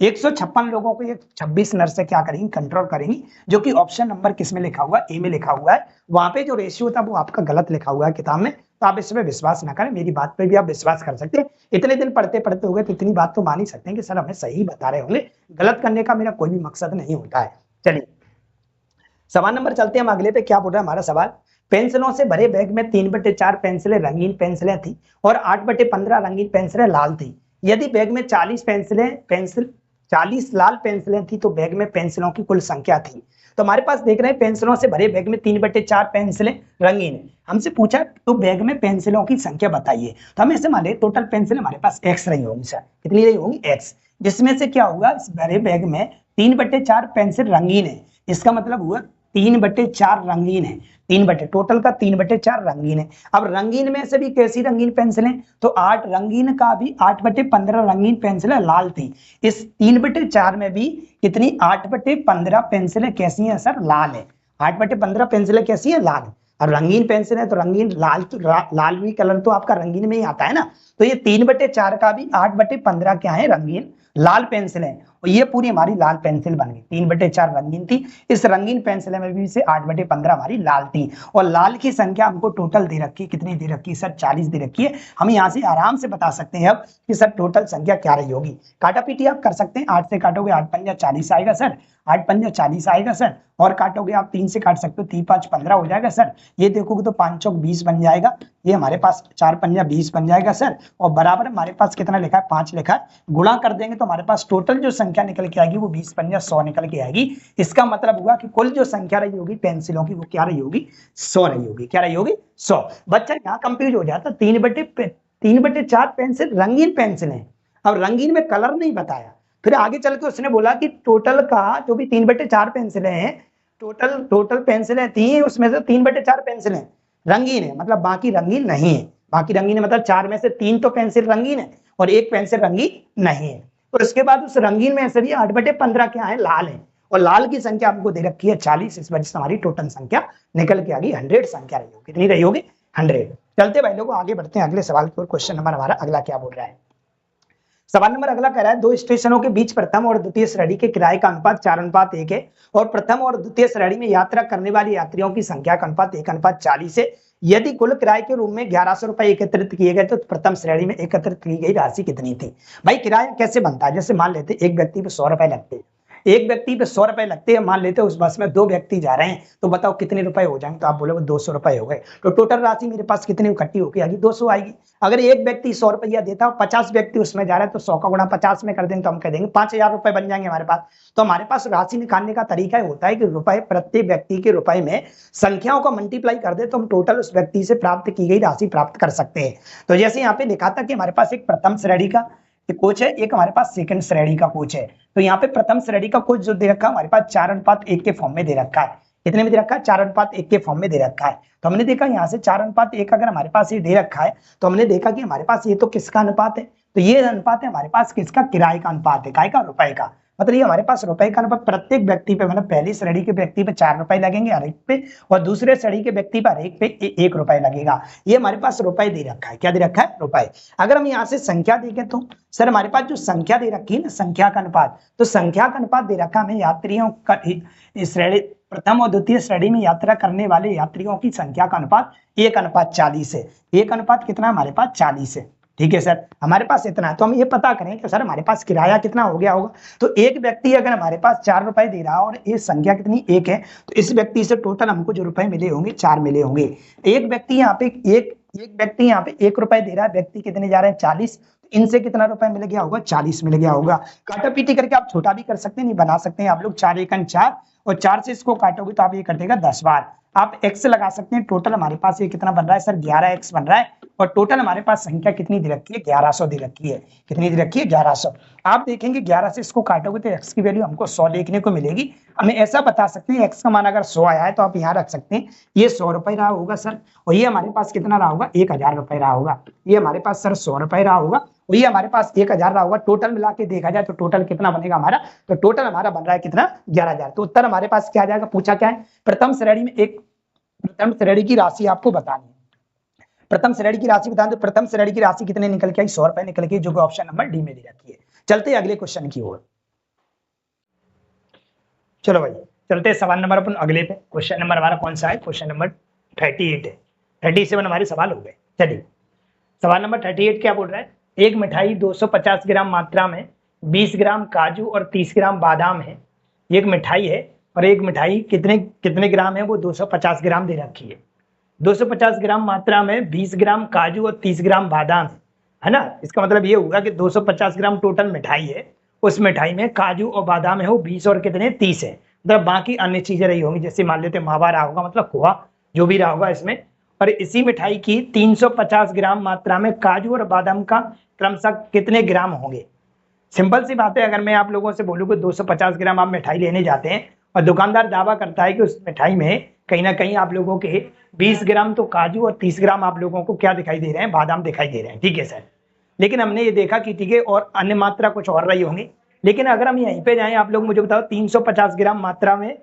156 लोगों को ये 26 नर्सें क्या करेंगी कंट्रोल करेंगी, जो कि ऑप्शन नंबर किस में लिखा हुआ है, ए में लिखा हुआ है। वहां पे जो रेशियो था वो आपका गलत लिखा हुआ है किताब में, तो आप इसमें विश्वास ना करें, मेरी बात पे भी आप विश्वास कर सकते हैं। इतने दिन पढ़ते पढ़ते हो गए तो इतनी बात तो मान ही सकते हैं कि सर हमें सही बता रहे होंगे, गलत करने का मेरा कोई भी मकसद नहीं होता है। चलिए सवाल नंबर चलते हैं हम अगले पे। क्या बोल रहा है हमारा सवाल, पेंसिलों से भरे बैग में 3/4 पेंसिलें रंगीन पेंसिलें थी और 8/15 रंगीन पेंसिलें लाल थी। यदि बैग में 40 लाल पेंसिलें थी तो बैग में पेंसिलों की कुल संख्या थी। तो हमारे पास देख रहे हैं पेंसिलों से भरे बैग में 3/4 पेंसिलें रंगीन है। हमसे पूछा तो बैग में पेंसिलों की संख्या बताइए। तो हम ऐसे मान ले टोटल पेंसिल हमारे पास x रही होंगी सर। कितनी रही होंगी x, जिसमें से क्या होगा इस भरे बैग में 3/4 पेंसिल रंगीन है। इसका मतलब हुआ 3/4 रंगीन है। टोटल का 3/4 रंगीन है। अब रंगीन में से भी कैसी रंगीन पेंसिलें, तो 8 रंगीन का भी 8/15 रंगीन पेंसिलें लाल थी। इस 3/4 में भी कितनी 8/15 पेंसिलें कैसी हैं सर, लाल है। 8/15 पेंसिलें कैसी है, लाल है। और रंगीन पेंसिल है तो रंगीन लाल भी कलर तो आपका रंगीन में ही आता है ना। तो ये 3/4 का भी 8/15 क्या है, रंगीन लाल पेंसिल है। और ये पूरी हमारी लाल पेंसिल बन गई। 3/4 रंगीन थी, इस रंगीन पेंसिल में भी से 8/15 हमारी लाल थी। और लाल की संख्या हमको टोटल दे रखी है, कितनी दे रखी है सर, 40 दे रखी है। हम यहाँ से आराम से बता सकते हैं अब कि सर टोटल संख्या क्या रही होगी। काटा पीटी आप कर सकते हैं, 8 से काटोगे 8 पंजा 40 आएगा सर, 8 पंजा 40 आएगा सर। और काटोगे आप 3 से काट सकते हो, 3 5 15 हो जाएगा सर। ये देखोगे तो 5 चौक 20 बन जाएगा। ये हमारे पास 4 पंजा 20 बन जाएगा सर। और बराबर हमारे पास कितना लिखा है, 5 लिखा है। गुणा कर देंगे तो हमारे पास टोटल जो संख्या निकल के आएगी वो 20 पंजा 100 निकल के आएगी। इसका मतलब हुआ कि कुल जो संख्या रही होगी पेंसिलों की वो क्या रही होगी, 100 रही होगी। क्या रही होगी, 100। बच्चा यहाँ कंफ्यूज हो जाता, 3/4 पेंसिल रंगीन पेंसिल है। अब रंगीन में कलर नहीं बताया, फिर आगे चल के उसने बोला कि टोटल का जो भी 3/4 पेंसिलें हैं, टोटल पेंसिलें थी उसमें से 3/4 पेंसिलें रंगीन है, मतलब बाकी रंगीन नहीं है। बाकी रंगीन है मतलब 4 में से 3 तो पेंसिल रंगीन है और 1 पेंसिल रंगीन नहीं है। और उसके बाद उस रंगीन में से भी 8/15 क्या है, लाल है। और लाल की संख्या हमको दे रखी है 40। इस वजह से हमारी टोटल संख्या निकल के आ गई 100 संख्या रही होगी। कितनी रही होगी, 100। चलते भाई लोगों आगे बढ़ते हैं अगले सवाल की ओर। क्वेश्चन नंबर हमारा अगला क्या बोल रहा है, सवाल नंबर अगला कह रहा है, 2 स्टेशनों के बीच प्रथम और द्वितीय श्रेणी के किराए का अनुपात 4:1 है और प्रथम और द्वितीय श्रेणी में यात्रा करने वाले यात्रियों की संख्या का अनुपात 1:40 है। यदि कुल किराए के रूप में 1100 रुपए एकत्रित किए गए तो प्रथम श्रेणी में एकत्रित की गई राशि कितनी थी। भाई किराया कैसे बनता है, जैसे मान लेते एक व्यक्ति पे 100 रुपए लगते हैं, एक व्यक्ति पे 100 रुपए लगते हैं, मान लेते हैं उस बस में 2 व्यक्ति जा रहे हैं, तो बताओ कितने रुपए हो जाएंगे। तो आप बोलोगे 200 रुपए हो गए, तो टोटल राशि मेरे पास कितनी इकट्ठी होगी आएगी, 200 आएगी। अगर एक व्यक्ति 100 रुपया देता है, 50 व्यक्ति उसमें जा रहे हैं, तो 100 का गुणा 50 में कर देंगे तो हम कह देंगे 5000 रुपए बन जाएंगे हमारे पास। तो हमारे पास राशि निकालने का तरीका होता है कि रुपए, प्रत्येक व्यक्ति के रुपए में संख्याओं को मल्टीप्लाई कर दे तो हम टोटल उस व्यक्ति से प्राप्त की गई राशि प्राप्त कर सकते हैं। तो जैसे यहाँ पे लिखा था कि हमारे पास एक प्रथम श्रेणी का कोच है, एक हमारे पास सेकंड श्रेणी का कोच है। तो यहाँ पे प्रथम श्रेणी का कोच जो दे रखा है हमारे पास 4:1 के फॉर्म में दे रखा है। कितने में दे रखा है, 4:1 के फॉर्म में दे रखा है। तो हमने देखा यहाँ से 4:1 अगर हमारे पास ये दे रखा है तो हमने देखा कि हमारे पास ये तो किसका अनुपात है, तो ये अनुपात है हमारे पास किसका, किराए का अनुपात है, काय का, रुपए का। मतलब ये हमारे पास रुपए का अनुपात प्रत्येक व्यक्ति पे, मतलब पहली श्रेणी के व्यक्ति पे 4 रुपए लगेंगे हर एक पे, और दूसरे श्रेणी के व्यक्ति पर हर एक पे 1 रुपए लगेगा। ये हमारे पास रुपए दे रखा है। क्या दे रखा है, रुपए। अगर हम यहाँ से संख्या देखें तो सर हमारे पास जो संख्या दे रखी है ना, संख्या का अनुपात, तो संख्या का अनुपात दे रखा हमें यात्रियों का श्रेणी, प्रथम और द्वितीय श्रेणी में यात्रा करने वाले यात्रियों की संख्या का अनुपात 1:40 है। 1 अनुपात कितना है हमारे पास, 40 है। ठीक है सर, हमारे पास इतना है। तो हम ये पता करें कि सर हमारे पास किराया कितना हो गया होगा। तो एक व्यक्ति अगर हमारे पास 4 रुपए दे रहा है और ये संख्या कितनी, 1 है, तो इस व्यक्ति से टोटल हमको जो रुपए मिले होंगे 4 मिले होंगे। एक व्यक्ति यहाँ पे एक व्यक्ति यहाँ पे 1 रुपए दे रहा है, व्यक्ति कितने जा रहे हैं, 40। इनसे कितना रुपए मिल गया होगा, 40 मिल गया होगा। काटा पीटी करके आप छोटा भी कर सकते हैं, नहीं बना सकते हैं आप लोग। 4 एकन 4 और 4 से इसको काटोगे तो आप ये कर देगा 10 बार। आप x लगा सकते हैं। टोटल हमारे पास ये कितना बन रहा है सर, 11x बन रहा है। और टोटल हमारे पास संख्या कितनी दे रखी है, 1100 दे रखी है। कितनी दे रखी है, 1100। आप देखेंगे 11 से इसको काटोगे तो x की वैल्यू हमको 100 देखने को मिलेगी। हमें ऐसा बता सकते हैं x का मान अगर 100 आया है तो आप यहाँ रख सकते हैं ये 100 रुपए रहा होगा सर, और ये हमारे पास कितना रहा होगा, 1000 रुपए रहा होगा। ये हमारे पास सर 100 रुपए रहा होगा और ये हमारे पास 1000 रहा होगा। टोटल मिला के देखा जाए तो टोटल कितना बनेगा हमारा, तो टोटल हमारा बन रहा है कितना, 11000। तो उत्तर हमारे पास क्या आ जाएगा, पूछा क्या है, प्रथम श्रेणी में एक प्रथम श्रेणी की राशि आपको बतानी है। प्रथम श्रेणी की राशि बताएं तो प्रथम श्रेणी की राशि कितने निकल के आई, 100 रुपए निकल के, जो कि ऑप्शन नंबर डी में दे रखी है। चलते अगले क्वेश्चन की ओर। चलो भाई चलते सवाल नंबर अपन अगले पे। क्वेश्चन नंबर हमारा कौन सा है, क्वेश्चन नंबर 38 है। 37 हमारे सवाल हो गए। चलिए सवाल नंबर 38 क्या बोल रहा है, एक मिठाई 250 ग्राम मात्रा में 20 ग्राम काजू और 30 ग्राम बादाम है। एक मिठाई है और एक मिठाई कितने ग्राम है, वो 250 ग्राम दे रखी है। 250 ग्राम मात्रा में 20 ग्राम काजू और 30 ग्राम बादाम है ना। इसका मतलब ये होगा कि 250 ग्राम टोटल मिठाई है, उस मिठाई में काजू और बादाम है वो 20 और कितने 30 है। मतलब बाकी अन्य चीजें रही होंगी, जैसे मान लेते मावा रहा होगा, मतलब खोआ जो भी रहा होगा इसमें। और इसी मिठाई की 350 ग्राम मात्रा में काजू और बादाम का क्रमशः कितने ग्राम होंगे। सिंपल सी बात है, अगर मैं आप लोगों से बोलूँ कि 250 ग्राम आप मिठाई लेने जाते हैं और दुकानदार दावा करता है कि उस मिठाई में कहीं ना कहीं आप लोगों के 20 ग्राम तो काजू और 30 ग्राम आप लोगों को क्या दिखाई दे रहे हैं, बादाम दिखाई दे रहे हैं। ठीक है सर, लेकिन हमने ये देखा कि ठीक है और अन्य मात्रा कुछ और रही होंगी। लेकिन अगर हम यहीं पे जाएं, आप लोग मुझे बताओ 350 ग्राम मात्रा में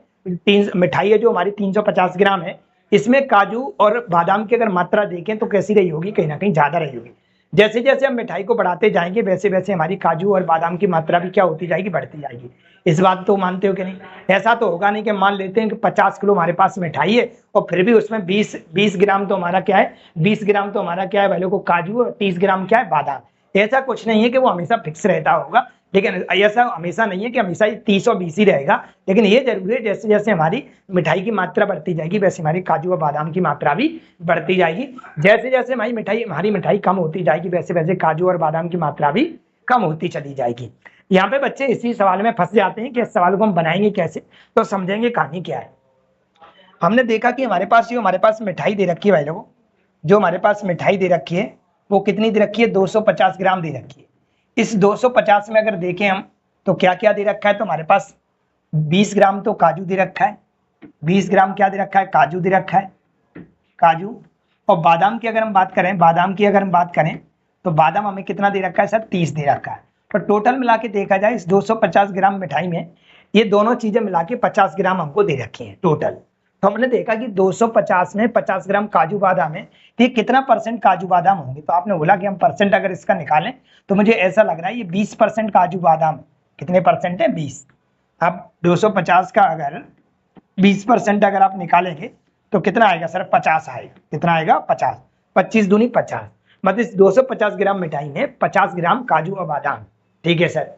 मिठाई है जो हमारी 350 ग्राम है, इसमें काजू और बादाम की अगर मात्रा देखें तो कैसी रही होगी, कहीं ना कहीं ज्यादा रही होगी। जैसे जैसे हम मिठाई को बढ़ाते जाएंगे वैसे वैसे हमारी काजू और बादाम की मात्रा भी क्या होती जाएगी, बढ़ती जाएगी। इस बात तो मानते हो कि नहीं? ऐसा तो होगा नहीं कि मान लेते हैं कि 50 किलो हमारे पास मिठाई है और फिर भी उसमें 20 ग्राम तो हमारा क्या है, 20 ग्राम तो हमारा क्या है वालों को काजू और 30 ग्राम क्या है बादाम। ऐसा कुछ नहीं है कि वो हमेशा फिक्स रहता होगा, लेकिन ऐसा हमेशा नहीं है कि हमेशा 30 और 20 ही रहेगा। लेकिन ये जरूर है जैसे जैसे हमारी मिठाई की मात्रा बढ़ती जाएगी वैसे हमारी काजू और बादाम की मात्रा भी बढ़ती जाएगी। जैसे जैसे हमारी मिठाई कम होती जाएगी वैसे वैसे काजू और बादाम की मात्रा भी कम होती चली जाएगी। यहाँ पे बच्चे इसी सवाल में फंस जाते हैं कि इस सवाल को हम बनाएंगे कैसे, तो समझेंगे कहानी क्या है। हमने देखा कि हमारे पास मिठाई दे रखी है भाई लोगों, जो हमारे पास मिठाई दे रखी है वो कितनी दे रखी है, 250 ग्राम दे रखी है। इस 250 में अगर देखें हम तो क्या क्या दे रखा है, तो हमारे पास 20 ग्राम तो काजू दे रखा है, 20 ग्राम क्या दे रखा है, काजू दे रखा है, काजू। और बादाम की अगर हम बात करें तो बादाम हमें कितना दे रखा है सर, 30 दे रखा है। तो टोटल मिला के देखा जाए इस 250 ग्राम मिठाई में ये दोनों चीजें मिला के 50 ग्राम हमको दे रखी है टोटल। तो हमने देखा कि 250 में 50 ग्राम काजू बादाम है, तो ये कितना परसेंट काजू बादाम होंगे। तो आपने बोला कि हम परसेंट अगर इसका निकालें तो मुझे ऐसा लग रहा है ये 20% काजू बादाम, कितने परसेंट है, 20। अब 250 का अगर 20% अगर आप निकालेंगे तो कितना आएगा सर, 50 आएगा। कितना आएगा, 50। 25 दूनी 50, मतलब इस 250 ग्राम मिठाई में 50 ग्राम काजू और बादाम। ठीक है सर।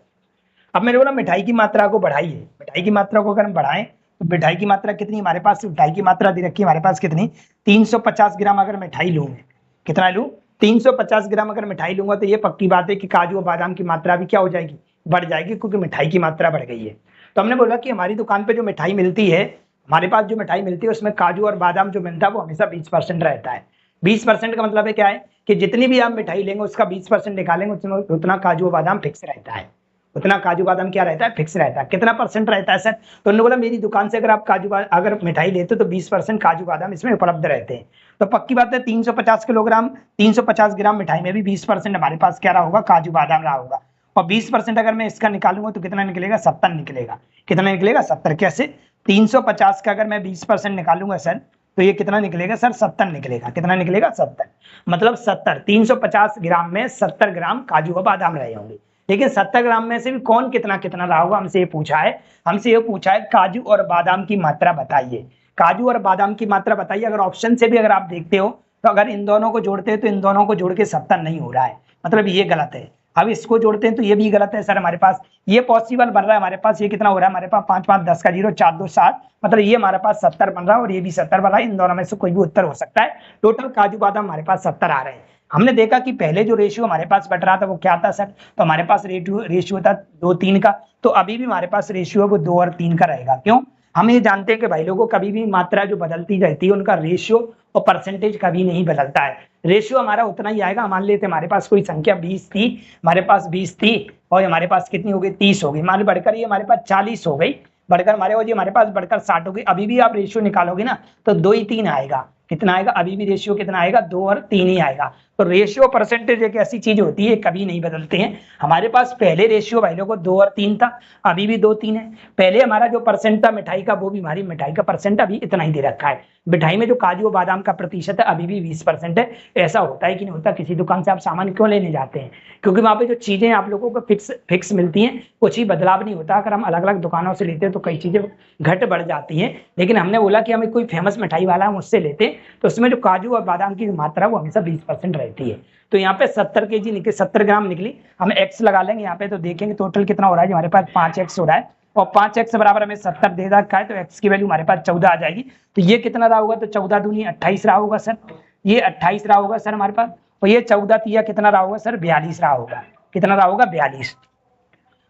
अब मैंने बोला मिठाई की मात्रा को बढ़ाइए, मिठाई की मात्रा को अगर हम बढ़ाएं तो मिठाई की मात्रा कितनी हमारे पास, मिठाई की मात्रा दे रखी है हमारे पास कितनी, 350 ग्राम अगर मिठाई लूँ मैं, कितना लूँ, 350 ग्राम अगर मिठाई लूंगा तो ये पक्की बात है कि काजू और बादाम की मात्रा भी क्या हो जाएगी, बढ़ जाएगी, क्योंकि मिठाई की मात्रा बढ़ गई है। तो हमने बोला कि हमारी दुकान पे जो मिठाई मिलती है, हमारे पास जो मिठाई मिलती है उसमें काजू और बादाम जो मिलता है वो हमेशा 20% रहता है। 20% का मतलब है क्या है कि जितनी भी आप मिठाई लेंगे उसका 20% निकालेंगे, उतना काजू और बादाम फिक्स रहता है। उतना काजू बादाम क्या रहता है, फिक्स रहता है। कितना परसेंट रहता है सर, तो उन्होंने बोला मेरी दुकान से अगर आप अगर मिठाई लेते हो तो 20% काजू बादाम इसमें उपलब्ध रहते हैं। तो पक्की बात है 350 ग्राम मिठाई में भी 20% हमारे पास क्या रहा होगा, काजू बादाम रहा होगा। और 20% अगर मैं इसका निकालूंगा तो कितना निकलेगा, 70 निकलेगा। कितना निकलेगा, 70। कैसे, 350 का अगर मैं 20% निकालूंगा सर तो ये कितना निकलेगा सर, 70 निकलेगा। कितना निकलेगा, 70। मतलब 70, 350 ग्राम में 70 ग्राम काजू और बादाम रहे होंगे। लेकिन 70 ग्राम में से भी कौन कितना कितना रहा होगा, हमसे ये पूछा है काजू और बादाम की मात्रा बताइए। काजू और बादाम की मात्रा बताइए। अगर ऑप्शन से भी अगर आप देखते हो तो अगर इन दोनों को जोड़ते हैं तो इन दोनों को जोड़ के 70 नहीं हो रहा है, मतलब ये गलत है। अब इसको जोड़ते हैं तो ये भी गलत है सर। हमारे पास ये पॉसिबल बन रहा है, हमारे पास ये कितना हो रहा है, हमारे पास 5 5 10 का 0 4 2 7, मतलब ये हमारे पास 70 बन रहा है और ये भी 70 बन रहा है। इन दोनों में से कोई भी उत्तर हो सकता है। टोटल काजू बादाम हमारे पास 70 आ रहे हैं। हमने देखा कि पहले जो रेशियो हमारे पास बट रहा था वो क्या था सर, तो हमारे पास रेशियो था 2-3 का। तो अभी भी हमारे पास रेशियो है वो 2 और 3 का रहेगा। क्यों, हम ये जानते हैं कि भाई लोगों कभी भी मात्रा जो बदलती रहती है उनका रेशियो और परसेंटेज कभी नहीं बदलता है। रेशियो हमारा उतना ही आएगा। मान लेते हमारे पास कोई संख्या 20 थी, हमारे पास 20 थी और हमारे पास कितनी हो गई, 30 हो गई। मान बढ़कर ये हमारे पास 40 हो गई, बढ़कर हमारे पास बढ़कर 60 हो गई। अभी भी आप रेशियो निकालोगे ना तो 2 ही 3 आएगा। कितना आएगा, अभी भी रेशियो कितना आएगा, 2 और 3 ही आएगा। तो रेशियो परसेंटेज एक ऐसी चीज होती है कभी नहीं बदलते हैं। हमारे पास पहले रेशियो भाई लोगों को 2 और 3 था, अभी भी 2 3 है। पहले हमारा जो परसेंट था मिठाई का वो भी हमारी मिठाई का परसेंट अभी इतना ही दे रखा है। मिठाई में जो काजू और बादाम का प्रतिशत है अभी भी 20% है। ऐसा होता है कि नहीं होता, किसी दुकान से आप सामान क्यों लेने जाते हैं, क्योंकि वहां पे जो चीजें आप लोगों को फिक्स मिलती हैं, कुछ ही बदलाव नहीं होता। अगर हम अलग अलग दुकानों से लेते हैं तो कई चीजें घट बढ़ जाती हैं। लेकिन हमने बोला कि हमें कोई फेमस मिठाई वाला हम उससे लेते हैं तो उसमें जो काजू और बादाम की मात्रा वो हमेशा 20% रहती है। तो यहाँ पे 70 kg निकली, 70 ग्राम निकली। हम x लगा लेंगे यहाँ पे तो देखेंगे टोटल कितना हो रहा है। हमारे पास 5x हो रहा है और 5x बराबर हमें 70 दे रखा है, तो x की वैल्यू हमारे पास 14 आ जाएगी। तो ये कितना रहा होगा, तो 14 दूनी 28 रहा होगा सर। ये 28 रहा होगा सर हमारे पास। और ये 14 तिया कितना रहा होगा सर, 42 रहा होगा। कितना रहा होगा, 42।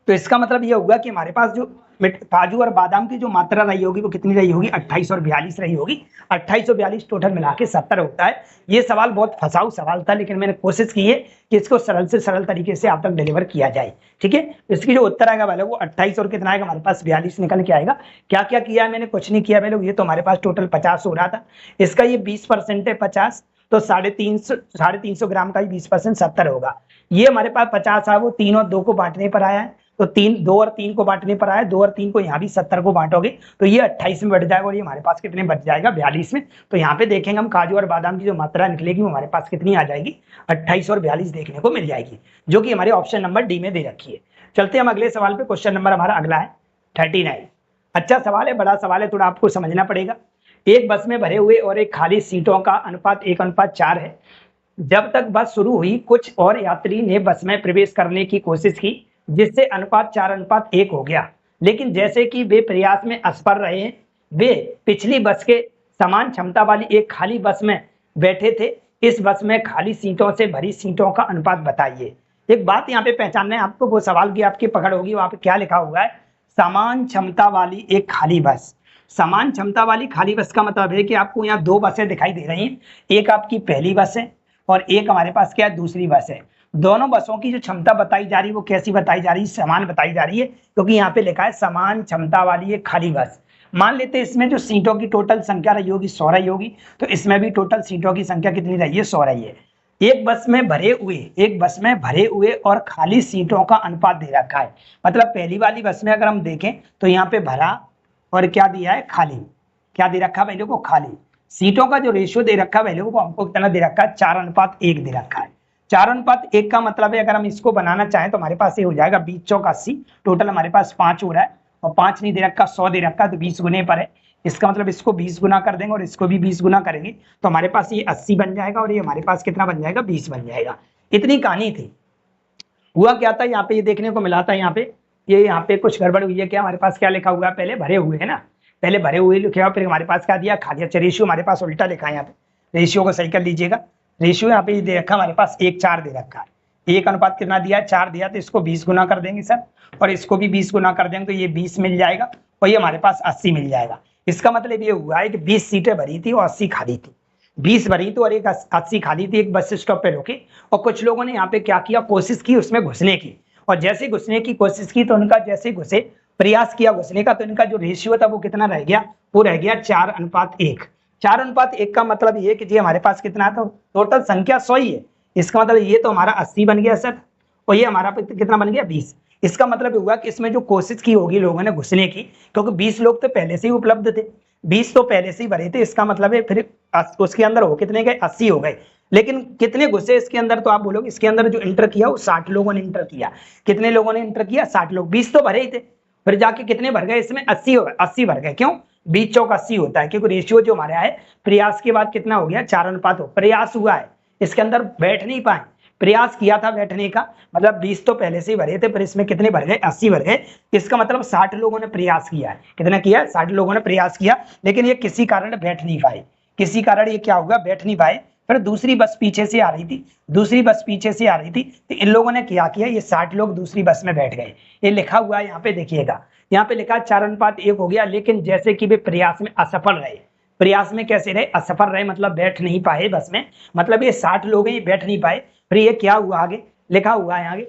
तो इसका मतलब ये होगा कि हमारे पास जो काजू और बादाम की जो मात्रा रही होगी वो कितनी रही होगी, 28 और 42 रही होगी। 28 और 42 टोटल मिला के 70 होता है। ये सवाल बहुत फंसाऊ सवाल था, लेकिन मैंने कोशिश की है कि इसको सरल से सरल तरीके से आप तक डिलीवर किया जाए। ठीक है, इसकी जो उत्तर आएगा वाले वो 28 और कितना आएगा, हमारे पास 42 निकल के आएगा। क्या क्या किया है मैंने, कुछ नहीं किया मैंने। ये तो हमारे पास टोटल 50 हो रहा था, इसका ये 20% है 50, तो 350 ग्राम का ही 20% 70 होगा। ये हमारे पास 50 है वो 3 और 2 को बांटने पर आया है। तो 2 और 3 को बांटने पर आया, 2 और 3 को यहाँ भी 70 को बांटोगे तो ये 28 में बढ़ जाएगा और ये हमारे पास कितने बच जाएगा 42 में। तो यहाँ पे देखेंगे हम काजू और बादाम की जो मात्रा निकलेगी वो हमारे पास कितनी आ जाएगी 28 और 42 देखने को मिल जाएगी, जो कि हमारे ऑप्शन नंबर डी में दे रखी है। चलते हम अगले सवाल पे। क्वेश्चन नंबर हमारा अगला है 39। अच्छा सवाल है, बड़ा सवाल है, थोड़ा आपको समझना पड़ेगा। एक बस में भरे हुए और एक खाली सीटों का अनुपात 1:4 है। जब तक बस शुरू हुई कुछ और यात्री ने बस में प्रवेश करने की कोशिश की जिससे अनुपात 4:1 हो गया, लेकिन जैसे कि वे प्रयास में असफल रहे हैं, वे पिछली बस के समान क्षमता वाली एक खाली बस में बैठे थे। इस बस में खाली सीटों से भरी सीटों का अनुपात बताइए। एक बात यहाँ पे पहचानना है आपको, वो सवाल की आपकी पकड़ होगी, वहां पे क्या लिखा हुआ है, समान क्षमता वाली एक खाली बस। समान क्षमता वाली खाली बस का मतलब है कि आपको यहाँ 2 बसें दिखाई दे रही हैं, एक आपकी पहली बस है और एक हमारे पास क्या है दूसरी बस है। दोनों बसों की जो क्षमता बताई जा रही है वो कैसी बताई जा रही है, समान बताई जा रही है, क्योंकि यहाँ पे लिखा है समान क्षमता वाली एक खाली बस। मान लेते हैं इसमें जो सीटों की टोटल संख्या रही होगी 100 रही होगी, तो इसमें भी टोटल सीटों की संख्या कितनी रही है 100 रही है। एक बस में भरे हुए और खाली सीटों का अनुपात दे रखा है। मतलब पहली वाली बस में अगर हम देखें तो यहाँ पे भरा और क्या दिया है खाली, क्या दे रखा है भाई लोगों को खाली। सीटों का जो रेशियो दे रखा है भाई लोगों को हमको कितना दे रखा है 4:1 दे रखा है। 4:1 का मतलब है अगर हम इसको बनाना चाहें तो हमारे पास ये हो जाएगा 20 चौक 80, टोटल हमारे पास 5 हो रहा है और 5 नहीं दे रखा 100 दे रखा है, तो 20 गुने पर है। इसका मतलब इसको 20 गुना कर देंगे और इसको भी 20 गुना करेंगे तो हमारे पास ये 80 बन जाएगा और ये हमारे पास कितना बन जाएगा 20 बन जाएगा। इतनी कहानी थी। हुआ क्या था यहाँ पे, ये देखने को मिला था यहाँ पे कुछ गड़बड़ हुई है। क्या हमारे पास क्या लिखा हुआ है, पहले भरे हुए है ना, पहले भरे हुए लिखा हुआ, फिर हमारे पास क्या दिया खाली। अच्छा रेशियो हमारे पास उल्टा लिखा है, यहाँ पे रेशियो को सही कर लीजिएगा। रेशियो यहाँ पे दे रखा हमारे पास 1:4 दे रखा है। एक अनुपात कितना दिया 4 दिया, तो इसको 20 गुना कर देंगे सर और इसको भी 20 गुना कर देंगे तो ये 20 मिल जाएगा और ये हमारे पास 80 मिल जाएगा। इसका मतलब ये हुआ है कि 20 सीटें भरी थी और 80 खाली थी। 20 भरी थी और एक 80 खाली थी। एक बस स्टॉप पे रुके और कुछ लोगों ने यहाँ पे क्या किया, कोशिश की उसमें घुसने की, और जैसे घुसने की कोशिश की तो उनका जैसे घुसे प्रयास किया घुसने का, तो इनका जो रेशियो था वो कितना रह गया, वो रह गया 4:1। 4:1 का मतलब ये कि जी हमारे पास कितना था, टोटल संख्या 100 ही है। इसका मतलब ये तो हमारा 80 बन गया सर और ये हमारा कितना बन गया 20। इसका मतलब हुआ कि इसमें जो कोशिश की होगी लोगों ने घुसने की, क्योंकि 20 लोग तो पहले से ही उपलब्ध थे, 20 तो पहले से ही भरे थे। इसका मतलब है फिर उसके अंदर हो कितने गए 80 हो गए, लेकिन कितने घुसे इसके अंदर, तो आप बोलोगे इसके अंदर जो इंटर किया वो 60 लोगों ने इंटर किया। कितने लोगों ने इंटर किया 60 लोग, 20 तो भरे ही थे, फिर जाके कितने भर गए इसमें 80 भर गए। क्यों 20 चौक 80 होता है, क्योंकि रेशियो जो हमारे है प्रयास के बाद कितना हो गया 4:1 प्रयास हुआ है, इसके अंदर बैठ नहीं पाए, प्रयास किया था बैठने का, मतलब 20 तो पहले से ही भरे थे, पर इसमें कितने भर गए 80 भर गए। इसका मतलब 60 लोगों ने प्रयास किया है। कितना किया 60 लोगों ने प्रयास किया, लेकिन ये किसी कारण बैठ नहीं पाए। किसी कारण ये क्या होगा बैठ नहीं पाए। फिर दूसरी बस पीछे से आ रही थी, तो इन लोगों ने क्या किया, ये 60 लोग दूसरी बस में बैठ गए। ये लिखा हुआ है यहाँ पे देखिएगा, यहाँ पे लिखा 4:1 हो गया, लेकिन जैसे कि वे प्रयास में असफल रहे। प्रयास में कैसे रहे, असफल रहे मतलब बैठ नहीं पाए बस में, मतलब ये 60 लोग हैं ये बैठ नहीं पाए। फिर ये क्या हुआ, आगे लिखा हुआ है,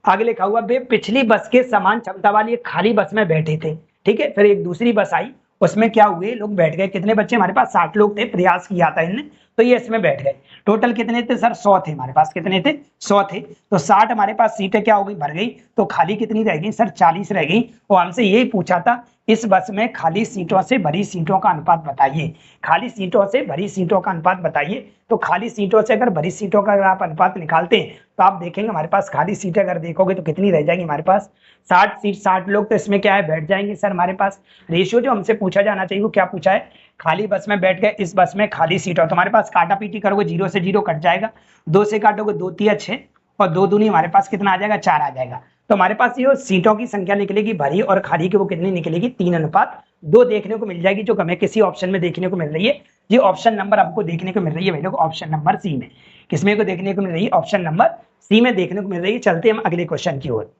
आगे लिखा हुआ वे पिछली बस के समान क्षमता वाली एक खाली बस में बैठे थे। ठीक है, फिर एक दूसरी बस आई, उसमें क्या हुए लोग बैठ गए। कितने बच्चे हमारे पास 60 लोग थे, प्रयास किया था इनने, तो ये इसमें बैठ गए। टोटल कितने थे सर 100 थे हमारे पास, कितने थे 100 थे। तो 60 हमारे पास सीटें क्या हो गई भर गई, तो खाली कितनी रह गई सर 40 रह गई। और हमसे यही पूछा था इस बस में खाली सीटों से भरी सीटों का अनुपात बताइए। खाली सीटों से भरी सीटों का अनुपात बताइए। तो खाली सीटों से अगर भरी सीटों का अगर आप अनुपात निकालते हैं तो आप देखेंगे हमारे पास खाली सीटें अगर देखोगे तो कितनी रह जाएंगी हमारे पास 60 सीट, 60 लोग तो इसमें क्या है बैठ जाएंगे सर हमारे पास। रेशियो जो हमसे पूछा जाना चाहिए वो क्या पूछा है, खाली बस में बैठ गए, इस बस में खाली सीट हो। तो हमारे पास काटा पीटी करोगे 0 से 0 कट जाएगा, 2 से काटोगे 2 तिया 6 और 2 दूनी हमारे पास कितना आ जाएगा 4 आ जाएगा। तो हमारे पास ये सीटों की संख्या निकलेगी भरी और खाली की, वो कितनी निकलेगी 3:2 देखने को मिल जाएगी, जो हमें किसी ऑप्शन में देखने को मिल रही है। ये ऑप्शन नंबर आपको देखने को मिल रही है भाई लोग, ऑप्शन नंबर सी में। किसमें को देखने को मिल रही है, ऑप्शन नंबर सी में देखने को मिल रही है। चलते हम अगले क्वेश्चन की ओर।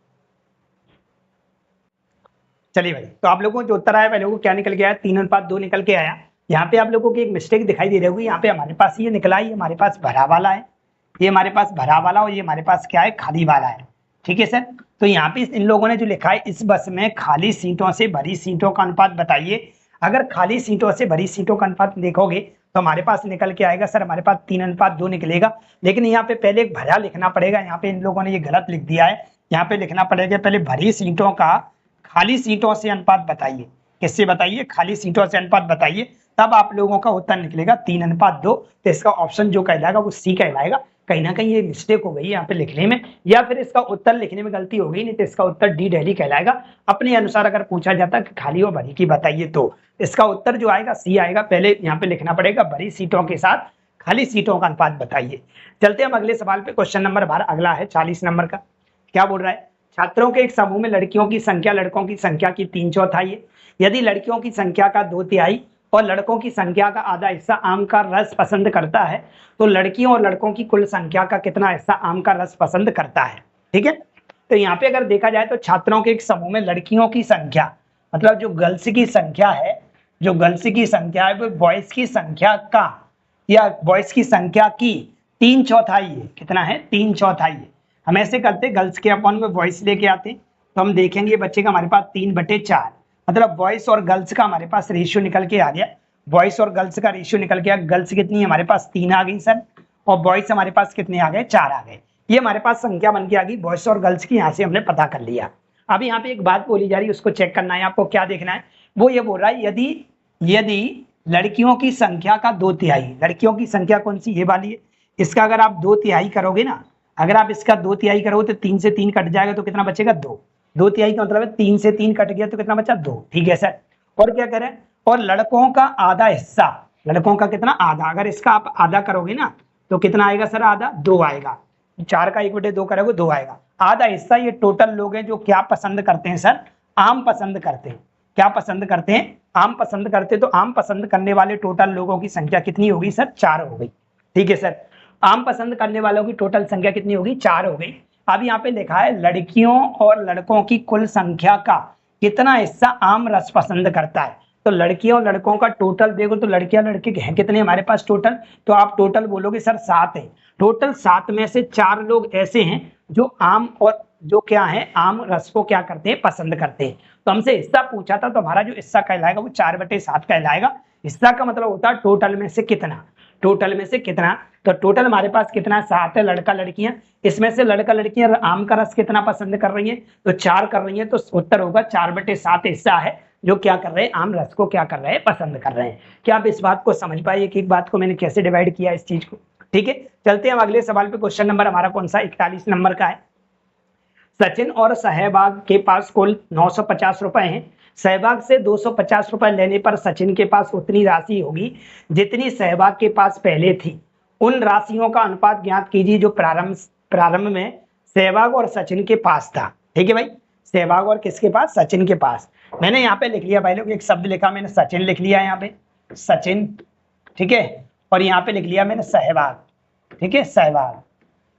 चलिए भाई, तो आप लोगों को जो उत्तर आया भाई लोगों को क्या निकल के आया 3:2 निकल के आया। यहाँ पे आप लोगों को एक मिस्टेक दिखाई दे रही होगी, यहाँ पे हमारे पास ये निकला है, हमारे पास भरा वाला है, ये हमारे पास भरा वाला और ये हमारे पास क्या है खाली वाला है। ठीक है सर, तो यहाँ पे इन लोगों ने जो लिखा है इस बस में खाली सीटों से भरी सीटों का अनुपात बताइए। अगर खाली सीटों से भरी सीटों का अनुपात देखोगे तो हमारे पास निकल के आएगा सर हमारे पास 3:2 निकलेगा। लेकिन यहाँ पे पहले एक भरा लिखना पड़ेगा, यहाँ पे इन लोगों ने ये गलत लिख दिया है, यहाँ पे लिखना पड़ेगा पहले भरी सीटों का खाली सीटों से अनुपात बताइए। किससे बताइए? खाली सीटों से अनुपात बताइए, तब आप लोगों का उत्तर निकलेगा 3:2। तो इसका ऑप्शन जो कहलाएगा वो सी कहलाएगा। कहीं ना कहीं ये मिस्टेक हो गई यहाँ पे लिखने में, या फिर इसका उत्तर लिखने में गलती हो गई, नहीं तो इसका उत्तर डी दिल्ली कहलाएगा। अपने अनुसार अगर पूछा जाता कि खाली और भरी की बताइए तो इसका उत्तर जो आएगा सी आएगा। पहले यहाँ पे लिखना पड़ेगा भरी सीटों के साथ खाली सीटों का अनुपात बताइए। चलते हम अगले सवाल पे। क्वेश्चन नंबर 12 अगला है 40 नंबर का। क्या बोल रहा है? छात्रों के एक समूह में लड़कियों की संख्या लड़कों की संख्या की 3/4 है। यदि लड़कियों की संख्या का 2/3 और लड़कों की संख्या का आधा हिस्सा आम का रस पसंद करता है, तो लड़कियों और लड़कों की कुल संख्या का कितना हिस्सा आम का रस पसंद करता है? ठीक है, तो यहाँ पे अगर देखा जाए तो छात्रों के एक समूह में लड़कियों की संख्या, मतलब जो गर्ल्स की संख्या है, जो गर्ल्स की संख्या है वो बॉयज की संख्या का या बॉयज की संख्या की 3/4 है। कितना है? 3/4 है। हम ऐसे करते गर्ल्स के अपॉन में बॉयज लेके आते, तो हम देखेंगे बच्चे का हमारे पास 3/4, मतलब बॉयज और गर्ल्स का हमारे पास रेशियो निकल के आ गया। बॉयज और गर्ल्स का रेशियो निकल के आ गया। गर्ल्स कितनी हमारे पास 3 आ गई सर, और बॉयज हमारे पास कितने आ गए? 4 आ गए। ये हमारे पास संख्या बन के आ गई बॉयज और गर्ल्स की। यहाँ से हमने पता कर लिया। अब यहाँ पे एक बात बोली जा रही है, उसको चेक करना है आपको। क्या देखना है? वो ये बोल रहा है यदि लड़कियों की संख्या का 2/3, लड़कियों की संख्या कौन सी? ये वाली है। इसका अगर आप 2/3 करोगे ना, अगर आप इसका 2/3 करोगे तो 3 से 3 कट जाएगा, तो कितना बचेगा? 2। 2/3 का मतलब है 3 से 3 कट गया तो कितना बचा? 2। ठीक है सर। और क्या करें? और लड़कों का आधा हिस्सा, लड़कों का कितना? आधा। अगर इसका आप आधा करोगे ना तो कितना आएगा सर? आधा 2 आएगा। 4 का 1/2 करोगे 2 आएगा। आधा हिस्सा ये टोटल लोग हैं जो क्या पसंद करते हैं सर? आम पसंद करते हैं। क्या पसंद करते हैं? आम पसंद करते। तो आम पसंद करने वाले टोटल लोगों की संख्या कितनी होगी सर? 4 हो गई। ठीक है सर, आम पसंद करने वालों की टोटल संख्या कितनी होगी? 4 हो गई। अब यहाँ पे लिखा है लड़कियों और लड़कों की कुल संख्या का कितना हिस्सा आम रस पसंद करता है। तो लड़कियों और लड़कों का टोटल देखो तो लड़कियां लड़के हैं कितने हमारे पास टोटल? तो आप टोटल बोलोगे सर 7 है। टोटल 7 में से 4 लोग ऐसे हैं जो आम और जो क्या है आम रस को क्या करते हैं? पसंद करते हैं। तो हमसे हिस्सा पूछा था, तो हमारा जो हिस्सा कहलाएगा वो 4/7 कहलाएगा। हिस्सा का मतलब होता है टोटल में से कितना, टोटल में से कितना। तो टोटल हमारे पास कितना? 7 है लड़का लड़कियां। इसमें से लड़का लड़कियां आम का रस कितना पसंद कर रही है? तो 4 कर रही है। तो उत्तर होगा 4/7 हिस्सा है जो क्या कर रहे हैं? आम रस को क्या कर रहे हैं? पसंद कर रहे हैं। क्या आप इस बात को समझ पाए? एक एक बात को मैंने कैसे डिवाइड किया इस चीज को। ठीक है, चलते हैं हम अगले सवाल पे। क्वेश्चन नंबर हमारा कौन सा? 41 नंबर का है। सचिन और सहवाग के पास कुल 950 रुपए हैं। सहवाग से 250 रुपए लेने पर सचिन के पास उतनी राशि होगी जितनी सहवाग के पास पहले थी। उन राशियों का अनुपात ज्ञात कीजिए जो प्रारंभ में सहवाग और सचिन के पास था। ठीक है भाई, सहवाग और किसके पास? सचिन के पास। मैंने यहाँ पे लिख लिया भाई लोग, एक शब्द लिखा मैंने, सचिन लिख लिया यहाँ पे, सचिन। ठीक है, और यहाँ पे लिख लिया मैंने सहवाग। ठीक है, सहवाग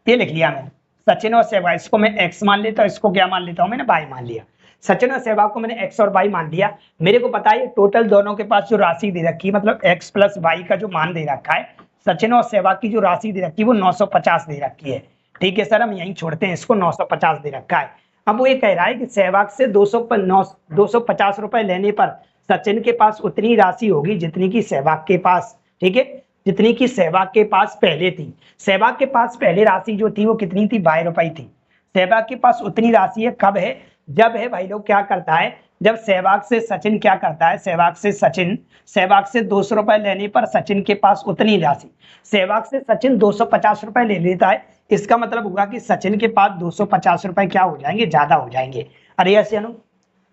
ये लिख लिया मैंने। सचिन और सहवाग, इसको मैं एक्स मान लेता हूँ, इसको क्या मान लेता हूँ? मैंने वाई मान लिया। सचिन और सहवाग को मैंने एक्स और वाई मान लिया। मेरे को पता है टोटल दोनों के पास जो राशि दे रखी है, मतलब एक्स प्लस वाई का जो मान दे रखा है, सचिन और सहवाग की जो राशि दे रखी है वो 950 दे रखी है। ठीक है सर, हम यहीं छोड़ते हैं इसको, 950 दे रखा है। अब वो ये कह रहा है कि सहवाग से 250 रुपए लेने पर सचिन के पास उतनी राशि होगी जितनी की सहवाग के पास, ठीक है, जितनी की सहवाग के पास पहले थी। सहवाग के पास पहले राशि जो थी वो कितनी थी? 22 रुपए थी। सहवाग के पास उतनी राशि है कब है? जब है भाई लोग क्या करता है, जब सहवाग से सचिन क्या करता है, सहवाग से 200 रुपए लेने पर सचिन के पास उतनी राशि, सहवाग से सचिन 250 रुपए ले लेता है। इसका मतलब होगा कि सचिन के पास 250 रुपए क्या हो जाएंगे? ज्यादा हो जाएंगे। अरे ऐसे अनु,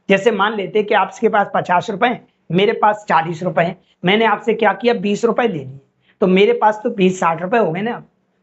जैसे मान लेते कि आपके पास 50 रुपए, मेरे पास 40 रुपए हैं, मैंने आपसे क्या किया? 20 रुपए ले लिए, तो मेरे पास तो 60 रुपए हो गए ना।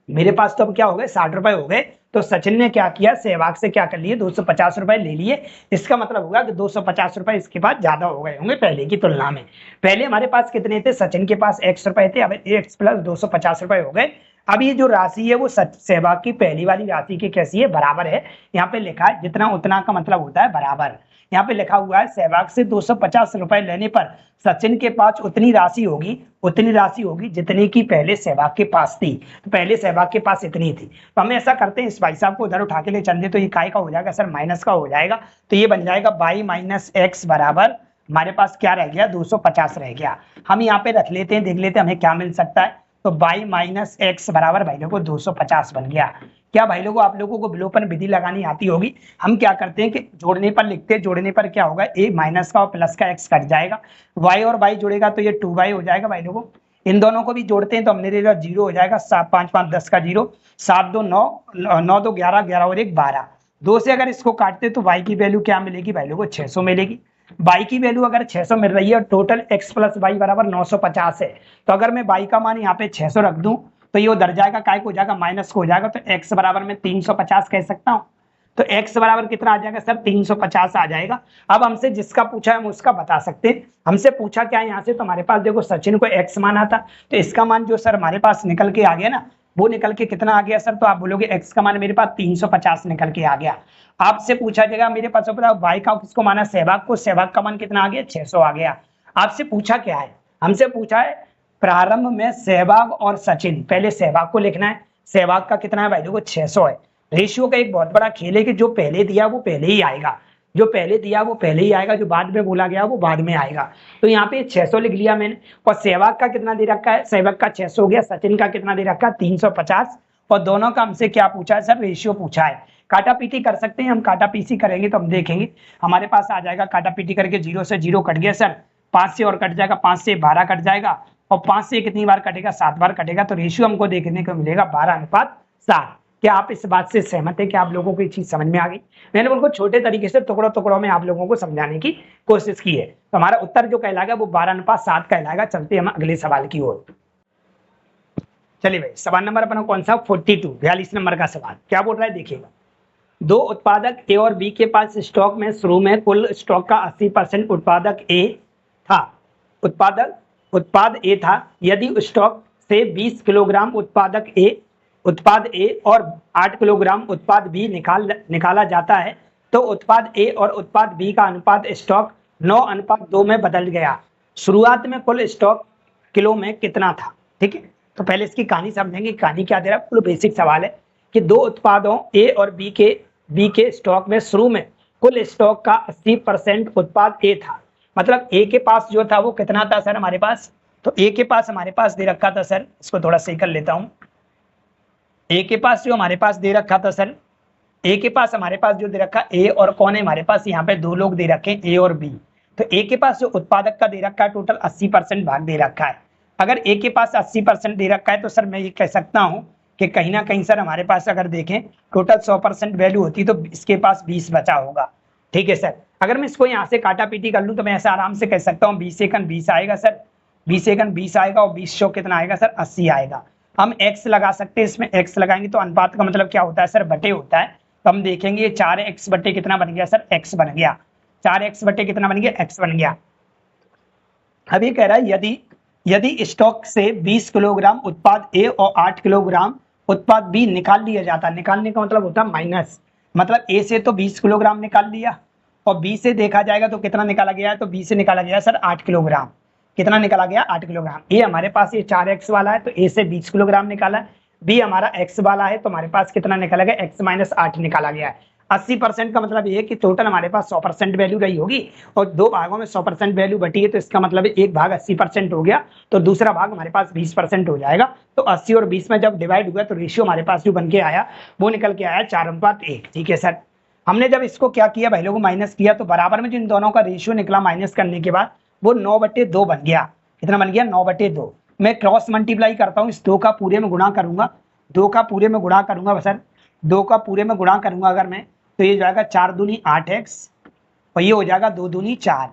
मेरे पास तो अब क्या हो गए? 60 रुपए हो गए। तो सचिन ने क्या किया? सहवाग से क्या कर लिए? 250 रुपए ले लिए। इसका मतलब होगा कि 250 रुपए इसके पास ज्यादा हो गए होंगे पहले की तुलना में। पहले हमारे पास कितने थे? सचिन के पास x रुपए थे, अब x प्लस 250 रुपए हो गए। अब ये जो राशि है वो सहवाग की पहली वाली राशि की कैसी है? बराबर है। यहाँ पे लिखा है जितना उतना का मतलब होता है बराबर। यहाँ पे लिखा हुआ है सहवाग से 250 रुपए लेने पर सचिन के पास उतनी राशि होगी जितनी की पहले सहवाग के पास थी। तो पहले सहवाग के पास इतनी थी। तो हम ऐसा करते हैं, इस भाई साहब को उधर उठा के ले चल दे, तो ये काय का हो जाएगा सर? माइनस का हो जाएगा। तो ये बन जाएगा y माइनस एक्स बराबर हमारे पास क्या रह गया? 250 रह गया। हम यहाँ पे रख लेते हैं, देख लेते हैं हमें क्या मिल सकता है। तो y माइनस एक्स बराबर भाई लोगों 250 बन गया। क्या भाई लोगों आप लोगों को विलोपन विधि लगानी आती होगी। हम क्या करते हैं कि जोड़ने पर लिखते हैं, जोड़ने पर क्या होगा, a माइनस का और प्लस का x कट जाएगा, y और y जुड़ेगा तो ये 2y हो जाएगा भाई लोगों। इन दोनों को भी जोड़ते हैं तो हमने देखा 0 हो जाएगा, 7 5 5 10 का 0, 7 2 9, 9 2 11, 11 और 1 12। 2 से अगर इसको काटते तो y की वैल्यू क्या मिलेगी भाई लोगों 600 मिलेगी। y की वैल्यू अगर 600 मिल रही है और टोटल x प्लस y बराबर 950 है, तो अगर मैं y का मान यहाँ पे 600 रख दूं तो ये उधर जाएगा, काय को हो जाएगा, माइनस को हो जाएगा, तो x बराबर में 350 कह सकता हूं। तो x बराबर कितना आ जाएगा सर 350 आ जाएगा। अब हमसे जिसका पूछा है हम उसका बता सकते हैं। हमसे पूछा क्या है यहाँ से, तो हमारे पास देखो सचिन को x माना था, तो इसका मान जो सर हमारे पास निकल के आ गया ना, वो निकल के कितना आ गया सर, तो आप बोलोगे x का मान मेरे पास 350 निकल के आ गया। आपसे पूछा जाएगा मेरे पास y का किसको माना, सहवाग को, सहवाग का मान कितना आ गया 600 आ गया। आपसे पूछा क्या है, हमसे पूछा है प्रारंभ में सहवाग और सचिन, पहले सहवाग को लिखना है, सहवाग का कितना है भाई देखो 600 है। रेशियो का एक बहुत बड़ा खेल है कि जो पहले दिया वो पहले ही आएगा, जो पहले दिया वो पहले ही आएगा, जो बाद में बोला गया वो बाद में आएगा। तो यहाँ पे 600 लिख लिया मैंने, और सहवाग का कितना दे रखा है, सहवाग का 600 हो गया, सचिन का कितना दे रखा है 350, और दोनों का हमसे क्या पूछा है सर, रेशियो पूछा है। काटा पीटी कर सकते हैं हम, काटा पीसी करेंगे तो हम देखेंगे हमारे पास आ जाएगा, काटा पीटी करके 0 से 0 कट गया सर, 5 से और कट जाएगा, 5 से 12 कट जाएगा, और 5 से कितनी बार कटेगा 7 बार कटेगा, तो रेशियो हमको देखने को मिलेगा 12:7। क्या आप इस बात से सहमत है कि आप लोगों को ये चीज समझ में आ गई। मैंने उनको छोटे तरीके से टुकड़ों टुकड़ों में आप लोगों को समझाने की कोशिश की है। तो हमारा उत्तर जो कहलाएगा वो 12:7 कहलाएगा। चलते हम अगले सवाल की ओर। चलिए भाई सवाल नंबर अपना कौन सा 42, 42 नंबर का सवाल क्या बोल रहा है देखिएगा। दो उत्पादक ए और बी के पास स्टॉक में शुरू में कुल स्टॉक का 80% उत्पाद ए था। यदि स्टॉक से 20 किलोग्राम उत्पाद ए और 8 किलोग्राम उत्पाद बी निकाला जाता है, तो उत्पाद ए और उत्पाद बी का अनुपात स्टॉक 9:2 में बदल गया। शुरुआत में कुल स्टॉक किलो में कितना था। ठीक है, तो पहले इसकी कहानी समझेंगे। कहानी क्या दे रहा है, पूरा बेसिक सवाल है कि दो उत्पादों ए और बी के स्टॉक में शुरू में कुल स्टॉक का 80% उत्पाद ए था। मतलब ए के पास जो था वो कितना था सर हमारे पास, तो ए के पास हमारे पास दे रखा था सर, इसको थोड़ा सही कर लेता हूं। ए के पास जो हमारे पास दे रखा था सर, ए के पास हमारे पास जो दे रखा ए और कौन है हमारे पास, यहाँ पे दो लोग दे रखे ए और बी। तो ए के पास जो उत्पादक का दे रखा है टोटल 80% भाग दे रखा है। अगर ए के पास 80% दे रखा है तो सर मैं ये कह सकता हूँ कि कहीं ना कहीं सर हमारे पास अगर देखें टोटल 100% वैल्यू होती तो इसके पास 20 बचा होगा। ठीक है सर, अगर मैं इसको यहाँ से काटा पीटी कर लूँ तो मैं ऐसा आराम से कह सकता हूँ 20 एकन 20 आएगा सर, 20 एकन 20 आएगा, और 20 चौक कितना आएगा सर 80 आएगा। हम x लगा सकते हैं, इसमें x लगाएंगे तो अनुपात का मतलब क्या होता है सर, बटे होता है। तो हम देखेंगे 4x बटे कितना बन गया सर, x बन गया। 4x बटे कितना बन गया, x बन गया। अब ये कह रहा है यदि स्टॉक से 20 किलोग्राम उत्पाद ए और 8 किलोग्राम उत्पाद बी निकाल लिया जाता। निकालने का मतलब होता है माइनस, मतलब ए से तो 20 किलोग्राम निकाल लिया और बी से देखा जाएगा तो कितना निकाला गया है, तो बी से निकाला गया सर 8 किलोग्राम। कितना निकाला गया 8 किलोग्राम। ए हमारे पास ये 4x वाला है तो ए से 20 किलोग्राम निकाला है, बी हमारा x वाला है तो हमारे पास कितना निकाला गया, x माइनस 8 निकाला गया है। 80% का मतलब ये है कि टोटल हमारे पास 100% वैल्यू रही होगी और दो भागों में 100% वैल्यू बटी है, तो इसका मतलब एक भाग 80% हो गया तो दूसरा भाग हमारे पास 20% हो जाएगा। तो 80 और 20 में जब डिवाइड हुआ तो रेशियो हमारे पास जो बन के आया वो निकल के आया 4:1। ठीक है सर, हमने जब इसको क्या किया भाई लोगों माइनस किया तो बराबर में जिन दोनों का रेशियो निकला माइनस करने के बाद वो 9/2 बन गया। कितना बन गया 9/2। मैं क्रॉस मल्टीप्लाई करता हूँ, इस 2 का पूरे में गुणा करूंगा, 2 का पूरे में गुणा करूंगा सर, 2 का पूरे में गुणा करूंगा अगर मैं तो ये जाएगा 4 दूनी 8x और ये हो जाएगा 2 दूनी 4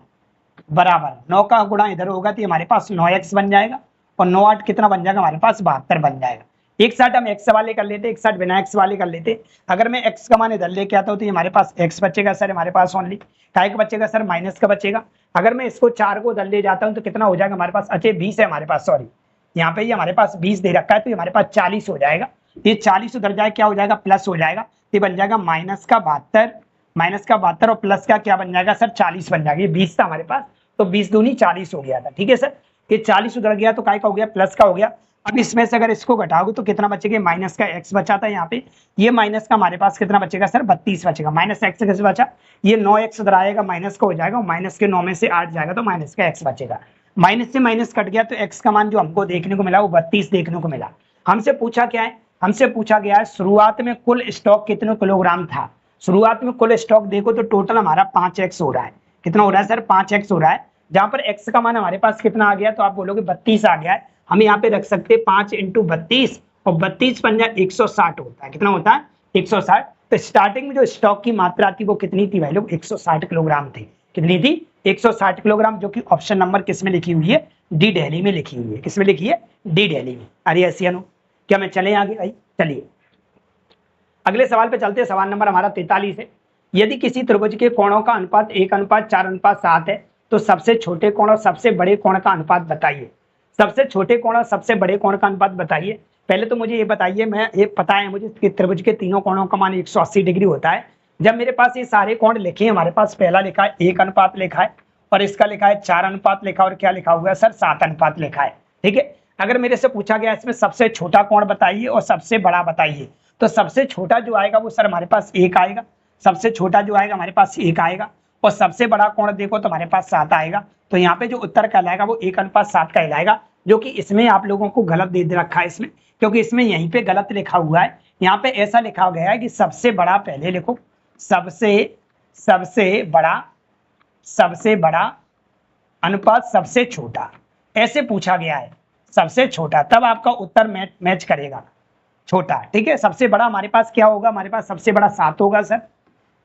बराबर 9 का गुणा इधर होगा तो हमारे पास 9x बन जाएगा और 9 8 कितना बन जाएगा हमारे पास 72 बन जाएगा। एक साथ हम x वाले कर लेते, एक साथ बिना x वाले कर लेते। अगर मैं x का मान इधर लेके आता हूँ तो हमारे पास x बचेगा सर, हमारे पास ओनली काय का बचेगा सर, माइनस का बचेगा। अगर मैं इसको 4 को उधर ले जाता हूँ तो कितना हो जाएगा हमारे पास, अच्छा 20 है हमारे पास, सॉरी यहाँ पे ये हमारे पास 20 दे रखा है तो हमारे पास 40 हो जाएगा। ये 40 उधर जाए क्या हो जाएगा प्लस हो जाएगा, ये बन जाएगा माइनस का 72 और प्लस का क्या बन जाएगा सर 40 बन जाएगा। ये 20 था हमारे पास तो 20 दूनी 40 हो गया था। ठीक है सर, ये 40 उधर गया तो काय का हो गया प्लस का हो गया। अब इसमें से अगर इसको घटाओगे तो कितना बचेगा, माइनस का x बचा था यहाँ पे, ये माइनस का हमारे पास कितना बचेगा सर 32 बचेगा। माइनस x कैसे बचा, ये 9x उधर आएगा माइनस का हो जाएगा और माइनस के 9 में से 8 जाएगा तो माइनस का x बचेगा। माइनस से माइनस कट गया तो x का मान जो हमको देखने को मिला वो 32 देखने को मिला। हमसे पूछा क्या है, हमसे पूछा गया है शुरुआत में कुल स्टॉक कितने किलोग्राम था। शुरुआत में कुल स्टॉक देखो तो टोटल हमारा 5x हो रहा है। कितना हो रहा है सर, 5x हो रहा है। जहां पर x का मान हमारे पास कितना आ गया तो आप बोलोगे 32 आ गया है। हम यहाँ पे रख सकते हैं 5 × 32 और 32 पंजा 160 होता है। कितना होता है, 160। तो स्टार्टिंग में जो स्टॉक की मात्रा थी वो कितनी थी भाई लोग, 160 किलोग्राम थी। कितनी थी, 160 किलोग्राम, जो कि ऑप्शन नंबर किस में लिखी हुई है, डी दिल्ली में लिखी हुई है। किस में लिखी है, डी दिल्ली में। अरे एशियनो, क्या मैं चले आगे भाई, चलिए अगले सवाल पे चलते हैं। सवाल नंबर हमारा 43 है। यदि किसी त्रिभुज के कोणों का अनुपात 1:4:7 है तो सबसे छोटे कोण और सबसे बड़े कोण का अनुपात बताइए। सबसे छोटे कोण और सबसे बड़े कोण का अनुपात बताइए। पहले तो मुझे ये बताइए, मैं ये पता है मुझे कि त्रिभुज के तीनों कोणों का मान 180 डिग्री होता है। जब मेरे पास ये सारे कोण लिखे हैं, हमारे पास पहला लिखा है 1 अनुपात लिखा है, और इसका लिखा है 4 अनुपात लिखा है, और क्या लिखा हुआ है सर, 7 अनुपात लिखा है। ठीक है, अगर मेरे से पूछा गया इसमें सबसे छोटा कोण बताइए और सबसे बड़ा बताइए, तो सबसे छोटा जो आएगा वो सर हमारे पास 1 आएगा। सबसे छोटा जो आएगा हमारे पास 1 आएगा, और सबसे बड़ा कोण देखो तो हमारे पास 7 आएगा। तो यहाँ पे जो उत्तर कहलाएगा वो 1:7 कहलाएगा, जो कि इसमें आप लोगों को गलत दे रखा है इसमें, क्योंकि इसमें यहीं पे गलत लिखा हुआ है। यहाँ पे ऐसा लिखा गया है कि सबसे बड़ा पहले लिखो, सबसे बड़ा अनुपात सबसे छोटा, ऐसे पूछा गया है। सबसे छोटा, तब आपका उत्तर मैच करेगा छोटा। ठीक है, सबसे बड़ा हमारे पास क्या होगा, हमारे पास सबसे बड़ा 7 होगा सर,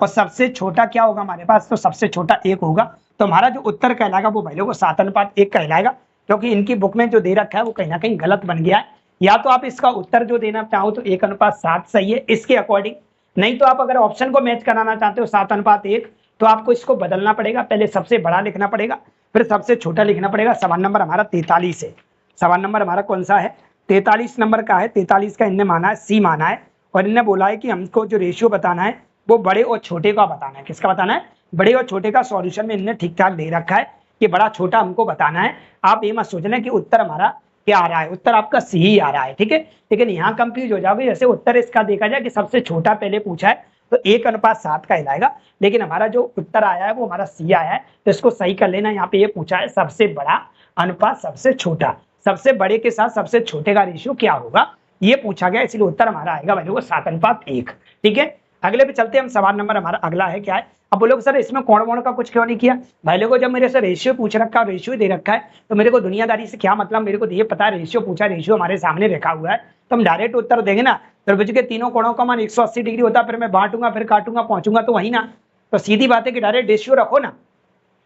और सबसे छोटा क्या होगा हमारे पास, तो सबसे छोटा 1 होगा। तो हमारा जो उत्तर कहलाएगा वो भाई लोगों 7:1 कहलाएगा, क्योंकि इनकी बुक में जो दे रखा है वो कहीं ना कहीं गलत बन गया है। या तो आप इसका उत्तर जो देना चाहो तो 1:7 सही है इसके अकॉर्डिंग, नहीं तो आप अगर ऑप्शन को मैच कराना चाहते हो 7:1, तो आपको इसको बदलना पड़ेगा। पहले सबसे बड़ा लिखना पड़ेगा, फिर सबसे छोटा लिखना पड़ेगा। सवाल नंबर हमारा 43 है। सवाल नंबर हमारा कौन सा है, 43 नंबर का है। 43 का इनने माना है, सी माना है, और इनने बोला है कि हमको जो रेशियो बताना है वो बड़े और छोटे का बताना है। किसका बताना है, बड़े और छोटे का। सॉल्यूशन में इनने ठीक ठाक दे रखा है कि बड़ा छोटा हमको बताना है। आप ये मत सोचना कि उत्तर हमारा क्या आ रहा है, उत्तर आपका सी ही आ रहा है। ठीक है, लेकिन यहाँ कंफ्यूज हो जाओगे। जैसे उत्तर इसका देखा जाए कि सबसे छोटा पहले पूछा है तो 1:7 कहलाएगा, लेकिन हमारा जो उत्तर आया है वो हमारा सी आया है, तो इसको सही कर लेना। यहाँ पे ये पूछा है सबसे बड़ा अनुपात सबसे छोटा, सबसे बड़े के साथ सबसे छोटे का रेशियो क्या होगा, ये पूछा गया, इसलिए उत्तर हमारा आएगा भाई लोगों 7:1। ठीक है, अगले पे चलते हैं हम। सवाल नंबर हमारा अगला है, क्या है, अब बोलोगे सर इसमें कोण वोण का कुछ क्यों नहीं किया। भाई लोगों जब मेरे से रेशियो पूछ रखा है, रेशियो दे रखा है, तो मेरे को दुनियादारी से क्या मतलब, मेरे को ये पता है रेशियो पूछा, रेशियो हमारे सामने रखा हुआ है, तो हम डायरेक्ट उत्तर देंगे ना। त्रिभुज के तीनों कोणों का मान 180 डिग्री होता है, फिर मैं बांटूंगा, फिर काटूंगा, पहुंचूंगा तो वही ना। तो सीधी बात है कि डायरेक्ट रेशियो रखो ना,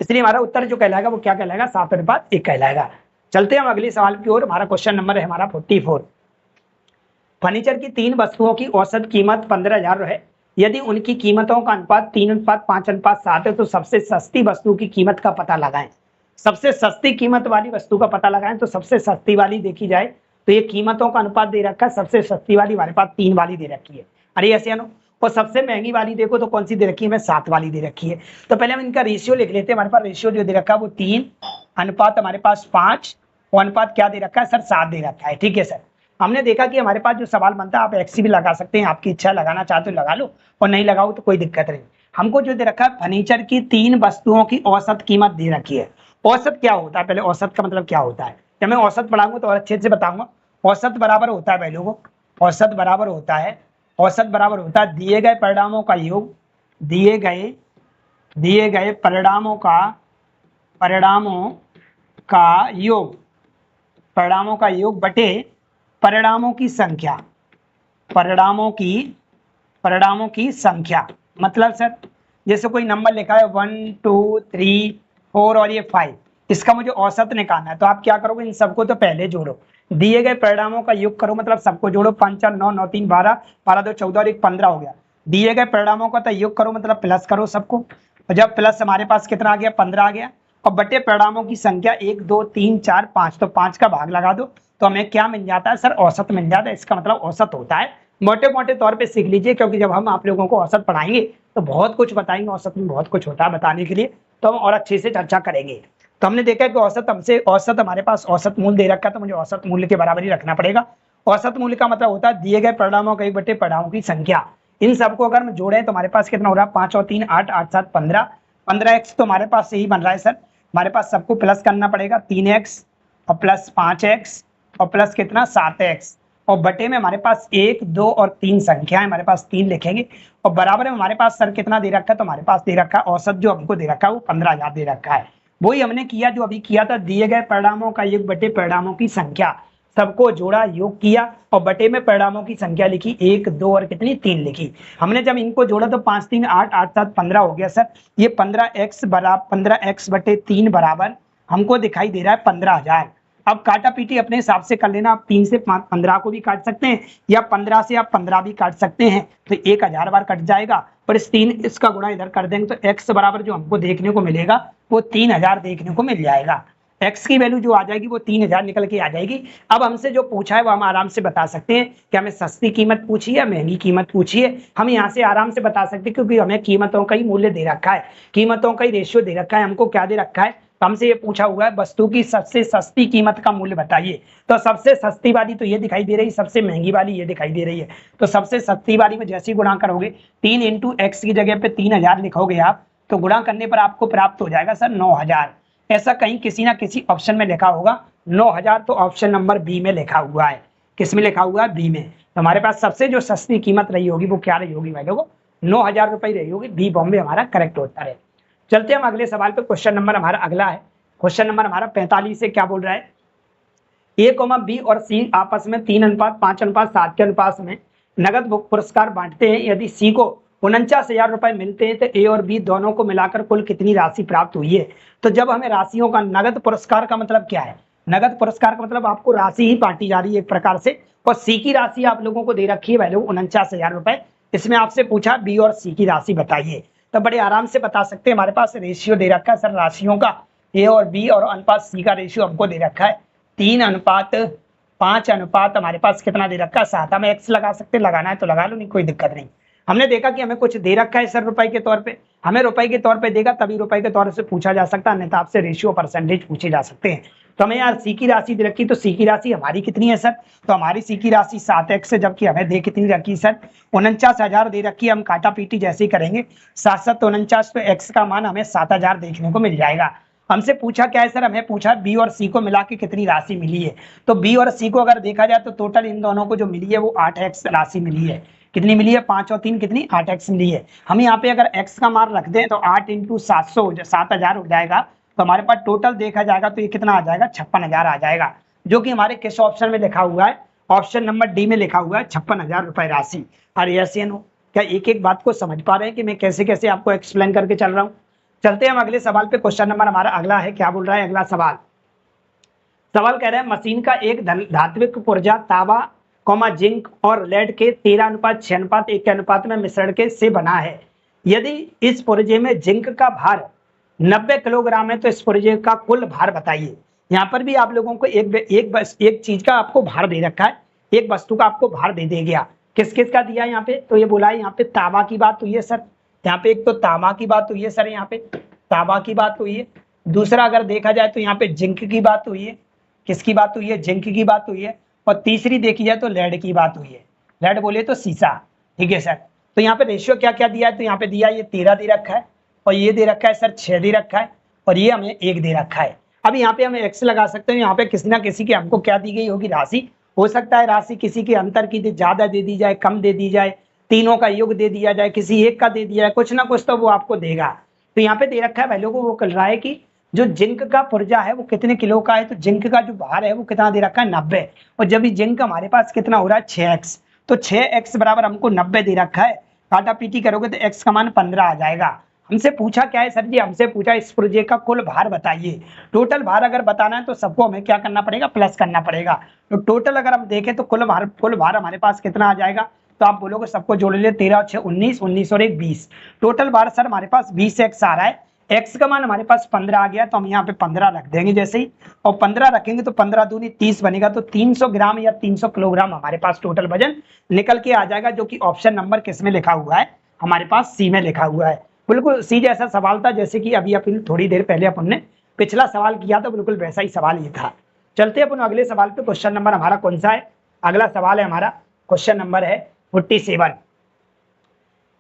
इसलिए हमारा उत्तर जो कहलाएगा वो क्या कहलाएगा, 7:1 कहलाएगा। चलते हैं हम अगले सवाल की ओर। हमारा क्वेश्चन नंबर है हमारा 44। फर्नीचर की 3 वस्तुओं की औसत कीमत 15,000 है। यदि उनकी कीमतों का अनुपात 3:5:7 है तो सबसे सस्ती वस्तु की कीमत का पता लगाएं। सबसे सस्ती कीमत वाली वस्तु का पता लगाएं, तो सबसे सस्ती वाली देखी जाए तो ये कीमतों का अनुपात दे रखा है, सबसे सस्ती वाली हमारे पास 3 वाली दे रखी है। अरे ऐसे नो, और सबसे महंगी वाली देखो तो कौन सी दे रखी है, मैं 7 वाली दे रखी है। तो पहले हम इनका रेशियो लिख लेते हैं। हमारे पास रेशियो जो दे रखा है वो 3 अनुपात हमारे पास 5 और अनुपात क्या दे रखा है सर, 7 दे रखा है। ठीक है सर, हमने देखा कि हमारे पास जो सवाल बनता है, आप एक्सी भी लगा सकते हैं, आपकी इच्छा, लगाना चाहते हो लगा लो, और नहीं लगाओ तो कोई दिक्कत नहीं। हमको जो दे रखा है फर्नीचर की 3 वस्तुओं की औसत कीमत दे रखी है। औसत क्या होता है, पहले औसत का मतलब क्या होता है, जब मैं औसत पढ़ाऊंगा तो और अच्छे से बताऊंगा। औसत बराबर होता है भाई लोगों, औसत बराबर होता है, औसत बराबर होता है दिए गए परिणामों का योग, दिए गए परिणामों का योग, परिणामों का योग बटे परिणामों की संख्या। मतलब सर जैसे कोई नंबर लिखा है 1 2 3 4 और ये 5, इसका मुझे औसत निकालना है, तो आप क्या करोगे, इन सबको तो पहले जोड़ो, दिए गए परिणामों का योग करो, मतलब सबको जोड़ो। 5 4 9 9 3 12, 12 2 14 और 1 15 हो गया। दिए गए परिणामों का तो योग करो, मतलब प्लस करो सबको, और जब प्लस हमारे पास कितना आ गया, 15 आ गया, और बटे परिणामों की संख्या 1 2 3 4 5, तो 5 का भाग लगा दो, तो हमें क्या मिल जाता है सर, औसत मिल जाता है। इसका मतलब औसत होता है। मोटे मोटे तौर पे सीख लीजिए, क्योंकि जब हम आप लोगों को औसत पढ़ाएंगे तो बहुत कुछ बताएंगे, औसत में बहुत कुछ होता है बताने के लिए, तो हम और अच्छे से चर्चा करेंगे। तो हमने देखा कि औसत हमारे पास औसत मूल्य दे रखा है, तो मुझे औसत मूल्य के बराबर ही रखना पड़ेगा। औसत मूल्य का मतलब होता है दिए गए परिणामों का 1 बटे परिणामों की संख्या। इन सबको अगर हम जोड़ें तो हमारे पास कितना हो रहा है, 5 और 3 8, 8 7 15, 15x तो हमारे पास यही बन रहा है सर हमारे पास सबको प्लस करना पड़ेगा 3x और प्लस 5x और प्लस कितना 7x और बटे में हमारे पास 1, 2 और 3 संख्या है, हमारे पास 3 लिखेंगे और बराबर में हमारे पास सर कितना दे रखा है, तो हमारे पास दे रखा है औसत जो हमको दे रखा है वो 15,000 दे रखा है। वही हमने किया जो अभी किया था, दिए गए परिणामों का योग बटे परिणामों की संख्या, सबको जोड़ा योग किया और बटे में परिणामों की संख्या लिखी 1, 2 और कितनी 3 लिखी। हमने जब इनको जोड़ा तो 5, 3, 8, 8, 7, 15 हो गया सर। ये 15x बराबर 15x बटे 3 बराबर हमको दिखाई दे रहा है 15,000। अब काटा पीटी अपने हिसाब से कर लेना, आप 3 से 15 को भी काट सकते हैं या 15 से आप 15 भी काट सकते हैं, तो 1000 बार कट जाएगा और इस 3 इसका गुणा इधर कर देंगे तो x बराबर जो हमको देखने को मिलेगा वो 3000 देखने को मिल जाएगा। x की वैल्यू जो आ जाएगी वो 3000 निकल के आ जाएगी। अब हमसे जो पूछा है वो हम आराम से बता सकते हैं कि हमें सस्ती कीमत पूछी है, महंगी कीमत पूछी है, हम यहाँ से आराम से बता सकते हैं क्योंकि हमें कीमतों का ही मूल्य दे रखा है, कीमतों का ही रेशियो दे रखा है। हमको क्या दे रखा है, तो हमसे ये पूछा हुआ है वस्तु की सबसे सस्ती कीमत का मूल्य बताइए। तो सबसे सस्ती वाली तो ये दिखाई दे रही है, सबसे महंगी वाली ये दिखाई दे रही है। तो सबसे सस्ती वाली में जैसे ही गुणा करोगे 3 इंटू एक्स की जगह पे 3000 लिखोगे आप, तो गुणा करने पर आपको प्राप्त हो जाएगा सर 9000। ऐसा कहीं किसी ना किसी ऑप्शन में लिखा होगा 9000, तो ऑप्शन नंबर बी में लिखा हुआ है। किस में लिखा हुआ है, बी में। तो हमारे पास सबसे जो सस्ती कीमत रही होगी वो क्या रही होगी भाई लोगों, 9000 रुपये रही होगी। बी बॉम्बे हमारा करेक्ट होता है। चलते हम अगले सवाल पे। क्वेश्चन नंबर हमारा अगला है, क्वेश्चन नंबर हमारा 45 से क्या बोल रहा है, ए, बी और सी आपस में 3:5:7 के अनुपात में नगद पुरस्कार बांटते हैं। यदि सी को 49,000 रुपए मिलते हैं तो ए और बी दोनों को मिलाकर कुल कितनी राशि प्राप्त हुई है। तो जब हमें राशियों का, नगद पुरस्कार का मतलब क्या है, नगद पुरस्कार का मतलब आपको राशि ही बांटी जा रही है एक प्रकार से, और सी की राशि आप लोगों को दे रखी है वैल्यू 49,000 रुपए। इसमें आपसे पूछा बी और सी की राशि बताइए, तो बड़े आराम से बता सकते हैं। हमारे पास रेशियो दे रखा है सर राशियों का, ए और बी और अनुपात सी का रेशियो हमको दे रखा है 3:5 हमारे पास कितना दे रखा है 7। हमें एक्स लगा सकते, लगाना है तो लगा लो, नहीं कोई दिक्कत नहीं। हमने देखा कि हमें कुछ दे रखा है सर रुपए के तौर पे, हमें रुपए के तौर पे देगा तभी रुपए के तौर से पूछा जा सकता है, अन्यथा आपसे रेशियो परसेंटेज पूछे जा सकते हैं। तो हमें यार सी की राशि दे रखी, तो सी की राशि हमारी कितनी है सर, तो हमारी सी की राशि 7x है, जबकि हमें दे कितनी रखी सर 49,000 दे रखी है। हम काटा पीटी जैसे ही करेंगे 7 49, तो x का मान हमें 7000 देखने को मिल जाएगा। हमसे पूछा क्या है सर, हमें पूछा बी और सी को मिला के कितनी राशि मिली है। तो बी और सी को अगर देखा जाए तो टोटल इन दोनों को जो मिली है वो 8x राशि मिली है। कितनी मिली है, 5 और 3 कितनी 8x मिली है। हम यहाँ पे अगर x का मान रख दें तो 8 × 700 7000 हो जाएगा। तो हमारे पास टोटल देखा जाएगा तो ये कितना आ जाएगा 56,000 आ जाएगा, जो कि हमारे किस ऑप्शन में लिखा हुआ है, ऑप्शन नंबर डी में लिखा हुआ है 56,000 रुपए राशि। और यस या नो, क्या एक एक बात को समझ पा रहे हैं कि मैं कैसे कैसे आपको एक्सप्लेन करके चल रहा हूँ। चलते हैं हम अगले सवाल पे। क्वेश्चन नंबर हमारा अगला है, क्या बोल रहा है अगला सवाल, सवाल कह रहे हैं मशीन का एक धात्विक पुर्जा तांबा, जिंक और लेड के 13:6:1 के अनुपात में मिश्रण के से बना है। यदि इस पुर्जे में जिंक का भार 90 किलोग्राम है तो इस पुर्जे का कुल भार बताइए। यहाँ पर भी आप लोगों को एक चीज का आपको भार दे रखा है, एक वस्तु का आपको भार दे दिया। किस किस का दिया है यहाँ पे, तो ये बोला है यहाँ पे तांबा की बात हुई है सर, यहाँ पे एक तो तांबा की बात हुई है सर, यहाँ पे तांबा की बात हुई है। दूसरा अगर देखा जाए तो यहाँ पे जिंक की बात हुई है, किसकी बात हुई है, जिंक की बात हुई है। और तीसरी देखी जाए तो लेड की बात हुई है, लेड बोले तो सीसा, ठीक है सर। तो यहाँ पे रेशियो क्या क्या दिया है, तो यहाँ पे दिया ये 13 दे रखा है और ये दे रखा है सर 6 दे रखा है और ये हमें 1 दे रखा है। अब यहाँ पे हमें एक्स लगा सकते हैं, यहाँ पे किसी ना किसी की हमको क्या दी गई होगी राशि, हो सकता है राशि किसी के अंतर की ज्यादा दे दी जाए, कम दे दी जाए, तीनों का योग दे दिया जाए, किसी एक का दे दिया जाए, कुछ ना कुछ तो वो आपको देगा। तो यहाँ पे दे रखा है वैल्यू को, वो कर रहा है कि जो जिंक का पुर्जा है वो कितने किलो का है, तो जिंक का जो भार है वो कितना दे रखा है 90, और जब भी जिंक हमारे पास कितना हो रहा है 6x, तो 6x बराबर हमको 90 दे रखा है। काटा पीटी करोगे तो x का मान 15 आ जाएगा। हमसे पूछा क्या है सर जी, हमसे पूछा इस पुर्जे का कुल भार बताइए। टोटल भार अगर बताना है तो सबको हमें क्या करना पड़ेगा, प्लस करना पड़ेगा। तो टोटल अगर हम देखें तो कुल भार हमारे पास कितना आ जाएगा, तो आप बोलोगे सबको जोड़ लीजिए 13 और 6 19, 19 और 1 20। टोटल भार सर हमारे पास 20x आ रहा है। x का मान हमारे पास 15 आ गया, तो हम यहाँ पे 15 रख देंगे जैसे ही, और 15 रखेंगे तो 15 दूनी 30 बनेगा, तो 300 ग्राम या 300 किलोग्राम हमारे पास टोटल वजन निकल के आ जाएगा, जो कि ऑप्शन नंबर किस में लिखा हुआ है, हमारे पास सी में लिखा हुआ है। बिल्कुल सी जैसा सवाल था जैसे कि अभी अपन थोड़ी देर पहले अपन ने पिछला सवाल किया था, बिल्कुल वैसा ही सवाल ये था। चलते अपन अगले सवाल पे। क्वेश्चन नंबर हमारा कौन सा है, अगला सवाल है हमारा क्वेश्चन नंबर है 47।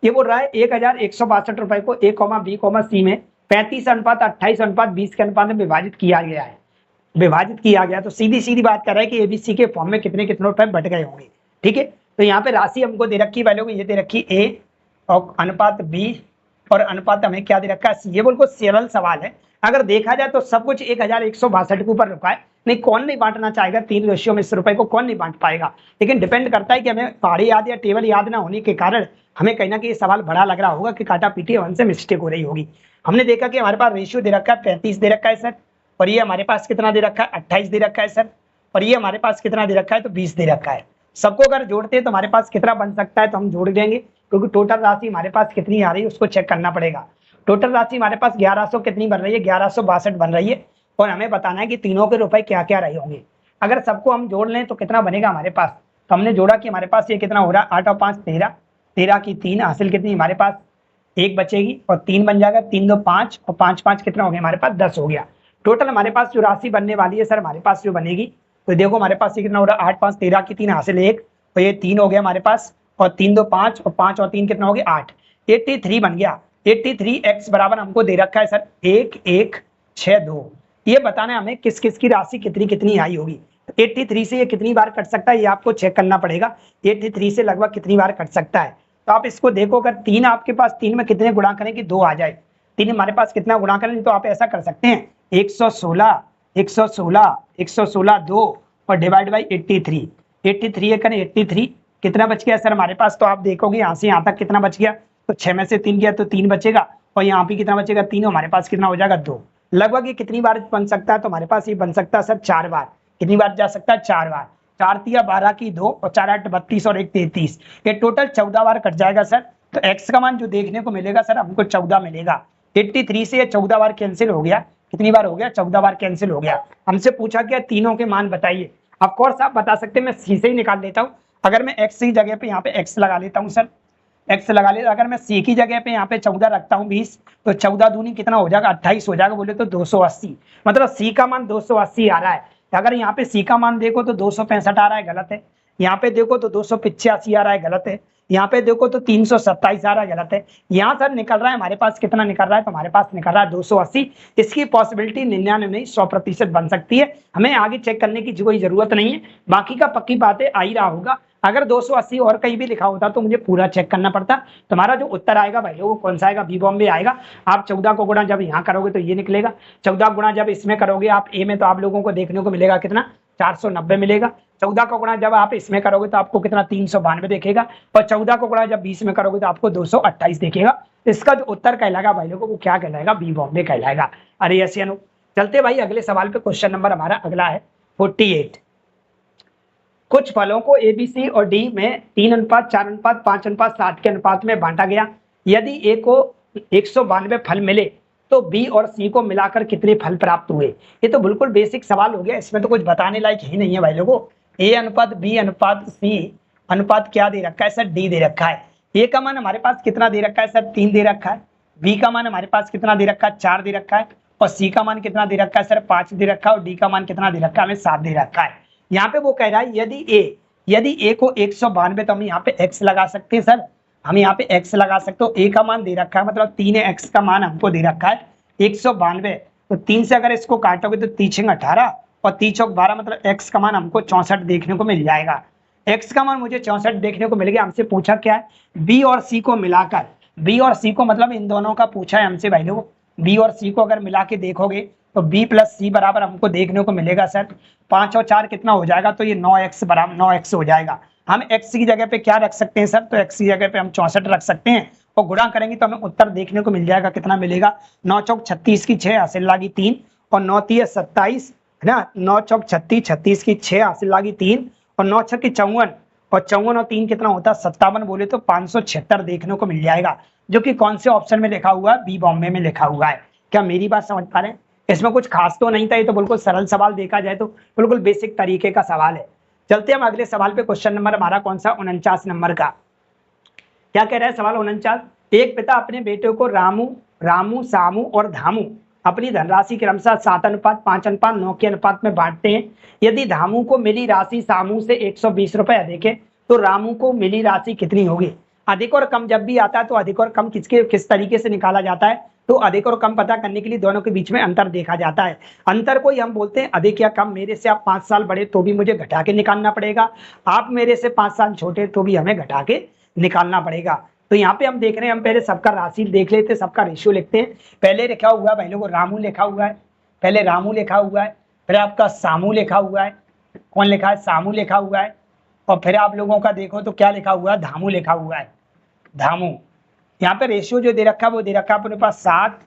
ये बोल रहा है 1162 रुपए को ए, बी, सी में 35 अनुपात 28 अनुपात 20 के अनुपात में विभाजित किया गया है, विभाजित किया गया। तो सीधी सीधी बात कर रहा है कि एबीसी के फॉर्म में कितने कितने रुपए बट गए होंगे। ठीक है, तो यहाँ पे राशि हमको दे रखी वालों को, ये दे रखी ए और अनुपात बी और अनुपात हमें क्या दे रखा है, ये बिल्कुल सरल सवाल है। अगर देखा जाए तो सब कुछ 1162 के ऊपर रुका है। नहीं, कौन नहीं बांटना चाहेगा 3 रेशियो में इस रुपए को, कौन नहीं बांट पाएगा। लेकिन डिपेंड करता है कि हमें पहाड़ी याद या टेबल याद ना होने के कारण हमें कहीं ना कहीं सवाल बड़ा लग रहा होगा कि काटा पीटी वन से मिस्टेक हो रही होगी। हमने देखा कि हमारे पास रेशियो दे रखा है 35 दे रखा है सर, और ये हमारे पास कितना दे रखा है 28 दे रखा है सर, और ये हमारे पास कितना दे रखा है तो 20 दे रखा है। सबको अगर जोड़ते हैं तो हमारे पास कितना बन सकता है, तो हम जोड़ देंगे, क्योंकि टोटल राशि हमारे पास कितनी आ रही है उसको चेक करना पड़ेगा। टोटल राशि हमारे पास 1100 कितनी बन रही है, 1162 बन रही है, और हमें बताना है कि तीनों के रुपए क्या क्या रहे होंगे। अगर सबको हम जोड़ लें तो कितना बनेगा हमारे पास, तो हमने जोड़ा कि हमारे पास ये कितना हो रहा है 8 और 5 13, 13 की 3 हासिल कितनी हमारे पास 1 बचेगी, और 3 बन जाएगा, 3 2 5 और 5 5 कितना हो गया हमारे पास 10 हो गया। टोटल हमारे पास जो राशि बनने वाली है सर हमारे पास जो बनेगी, तो देखो हमारे पास ये कितना हो रहा है 8 5 13 की 3 हासिल 1, तो ये 3 हो गया हमारे पास, और 3 2 5 और 5 और 3 कितना हो गया 8, 83 बन गया। 83x बराबर हमको दे रखा है सर 1162। ये बताना है हमें किस किस की राशि कितनी कितनी आई होगी। 83 से ये कितनी बार कट सकता है ये आपको चेक करना पड़ेगा। 83 से लगभग कितनी बार कट सकता है, तो आप इसको देखो, अगर 3 आपके पास 3 में कितने गुणा करें कि 2 आ जाए, 3 हमारे पास कितना गुणा करें, तो आप ऐसा कर सकते हैं 116 116 116 2 और डिवाइड बाई 83, 83 है करें 83 कितना बच गया सर हमारे पास, तो आप देखोगे यहाँ से यहाँ तक कितना बच गया, तो 6 में से 3 गया तो 3 बचेगा, और यहाँ पे कितना बचेगा 3, हमारे पास कितना हो जाएगा 2। लगभग ये कितनी बार बन सकता है, तो हमारे पास ये बन सकता है सर 4 बार। कितनी बार जा सकता है 4 बार, 4 तिया 12 की 2 और 4 8 32 और 1 33, ये टोटल 14 बार कट जाएगा सर। तो x का मान जो देखने को मिलेगा सर हमको 14 मिलेगा। 83 से ये 14 बार कैंसिल हो गया, कितनी बार हो गया 14 बार कैंसिल हो गया। हमसे पूछा गया तीनों के मान बताइए। ऑफ कोर्स आप बता सकते हैं, मैं सी से ही निकाल लेता हूँ। अगर मैं x की जगह पे यहाँ पे x लगा लेता हूँ सर, x लगा लेता, अगर मैं c की जगह पे यहाँ पे 14 रखता हूँ 20, तो 14 दूनी कितना हो जाएगा 28 हो जाएगा, बोले तो 280, मतलब c का मान 280 आ रहा है। अगर यहाँ पे c का मान देखो तो 265 आ रहा है, गलत है। यहाँ पे देखो तो 285 आ रहा है, गलत है। यहाँ पे देखो तो 327 आ रहा है, गलत है। यहाँ सर निकल रहा है हमारे पास कितना निकल रहा है, तो हमारे पास निकल रहा है 280। इसकी पॉसिबिलिटी 99 नहीं 100% बन सकती है। हमें आगे चेक करने की कोई जरूरत नहीं है, बाकी का पक्की बातें आ ही रहा होगा। अगर 280 और कहीं भी लिखा होता तो मुझे पूरा चेक करना पड़ता। तुम्हारा जो उत्तर आएगा भाई वो कौन सा आएगा, बी बॉम्बे आएगा। आप 14 को गुणा जब यहाँ करोगे तो ये निकलेगा, 14 गुणा जब इसमें करोगे आप ए में, तो आप लोगों को देखने को मिलेगा कितना 490 मिलेगा। 14 का गुणा जब आप इसमें करोगे तो आपको कितना 392 देखेगा, और 14 को गुणा जब 20 में करोगे तो आपको 228 देखेगा। इसका जो उत्तर कहलाएगा भाई लोगों को क्या कहलाएगा, बी बॉम्बे कहलाएगा। अरे ऐसे अनु चलते भाई अगले सवाल पे। क्वेश्चन नंबर हमारा अगला है 48। कुछ फलों को ए बी सी और डी में 3 अनुपात 4 अनुपात 5 अनुपात 7 के अनुपात में बांटा गया। यदि ए को 192 फल मिले तो बी और सी को मिलाकर कितने फल प्राप्त हुए। ये तो बिल्कुल बेसिक सवाल हो गया, इसमें तो कुछ बताने लायक ही नहीं है भाई लोगों। ए अनुपात बी अनुपात सी अनुपात क्या दे रखा है सर, डी दे रखा है। ए का मान हमारे पास कितना दे रखा है सर, 3 दे रखा है। बी का मान हमारे पास कितना दे रखा है, 4 दे रखा है। और सी का मान कितना दे रखा है सर, 5 दे रखा है। और डी का मान कितना दे रखा है, हमें 7 दे रखा है। यहाँ पे वो कह रहा है यदि ए को 192, तो हम यहाँ पे x लगा सकते हैं सर, हम यहाँ पे x लगा सकते हो। ए का मान दे रखा है, मतलब 3 x का मान हमको दे रखा है 192। तो 3 से अगर इसको काटोगे तो 3 6 18 और 3 चौक 12, मतलब x का मान हमको 64 देखने को मिल जाएगा। x का मान मुझे 64 देखने को मिल गया। हमसे पूछा क्या है, b और c को मिलाकर, b और c को मतलब इन दोनों का पूछा है हमसे भाई लोगों। b और c को अगर मिला के देखोगे तो b प्लस c बराबर हमको देखने को मिलेगा सर 5 और 4 कितना हो जाएगा, तो ये 9x बराबर 9x हो जाएगा। हम x की जगह पे क्या रख सकते हैं सर, तो x की जगह पे हम 64 रख सकते हैं, और गुणा करेंगे तो हमें उत्तर देखने को मिल जाएगा। कितना मिलेगा, 9 चौक 36 की 6 हासिल लागी 3 और 9 3 27 है ना, 9 चौक 36 36 की 6 हासिल लागी 3 और 9 6 की 54 और 54 और 3 कितना होता है 57, बोले तो 576 देखने को मिल जाएगा, जो कि कौन से ऑप्शन में लिखा हुआ है, बी बॉम्बे में लिखा हुआ है। क्या मेरी बात समझ पा रहे हैं, इसमें कुछ खास तो नहीं था, ये तो बिल्कुल सरल सवाल देखा जाए तो बिल्कुल बेसिक तरीके का सवाल है। चलते हम अगले सवाल पे। क्वेश्चन नंबर हमारा कौन सा, 49 नंबर का। क्या कह रहा है सवाल 49, एक पिता अपने बेटे को रामू सामू और धामू अपनी धनराशि क्रमशः 7 अनुपात 5 अनुपात 9 के अनुपात में बांटते हैं। यदि धामू को मिली राशि सामू से 120 रुपए अधिक है तो रामू को मिली राशि कितनी होगी। अधिक और कम जब भी आता है तो अधिक और कम किस तरीके से निकाला जाता है, तो अधिक और कम पता करने के लिए दोनों के बीच में अंतर देखा जाता है। अंतर को ही हम बोलते हैं अधिक या कम। मेरे से आप 5 साल बड़े तो भी मुझे घटा के निकालना पड़ेगा, आप मेरे से 5 साल छोटे तो भी हमें घटा के निकालना पड़ेगा। तो यहाँ पे हम देख रहे हैं, हम पहले सबका राशि देख लेते हैं, सबका रेशियो लिखते हैं। पहले लिखा हुआ है भाई लोगों रामू लिखा हुआ है, पहले रामू लिखा हुआ है, फिर आपका सामू लिखा हुआ है। कौन लिखा है? सामू लिखा हुआ है। और फिर आप लोगों का देखो तो क्या लिखा हुआ है? धामू लिखा हुआ है, धामू। यहाँ पे रेशियो जो दे रखा है वो दे रखा है अपने पास 7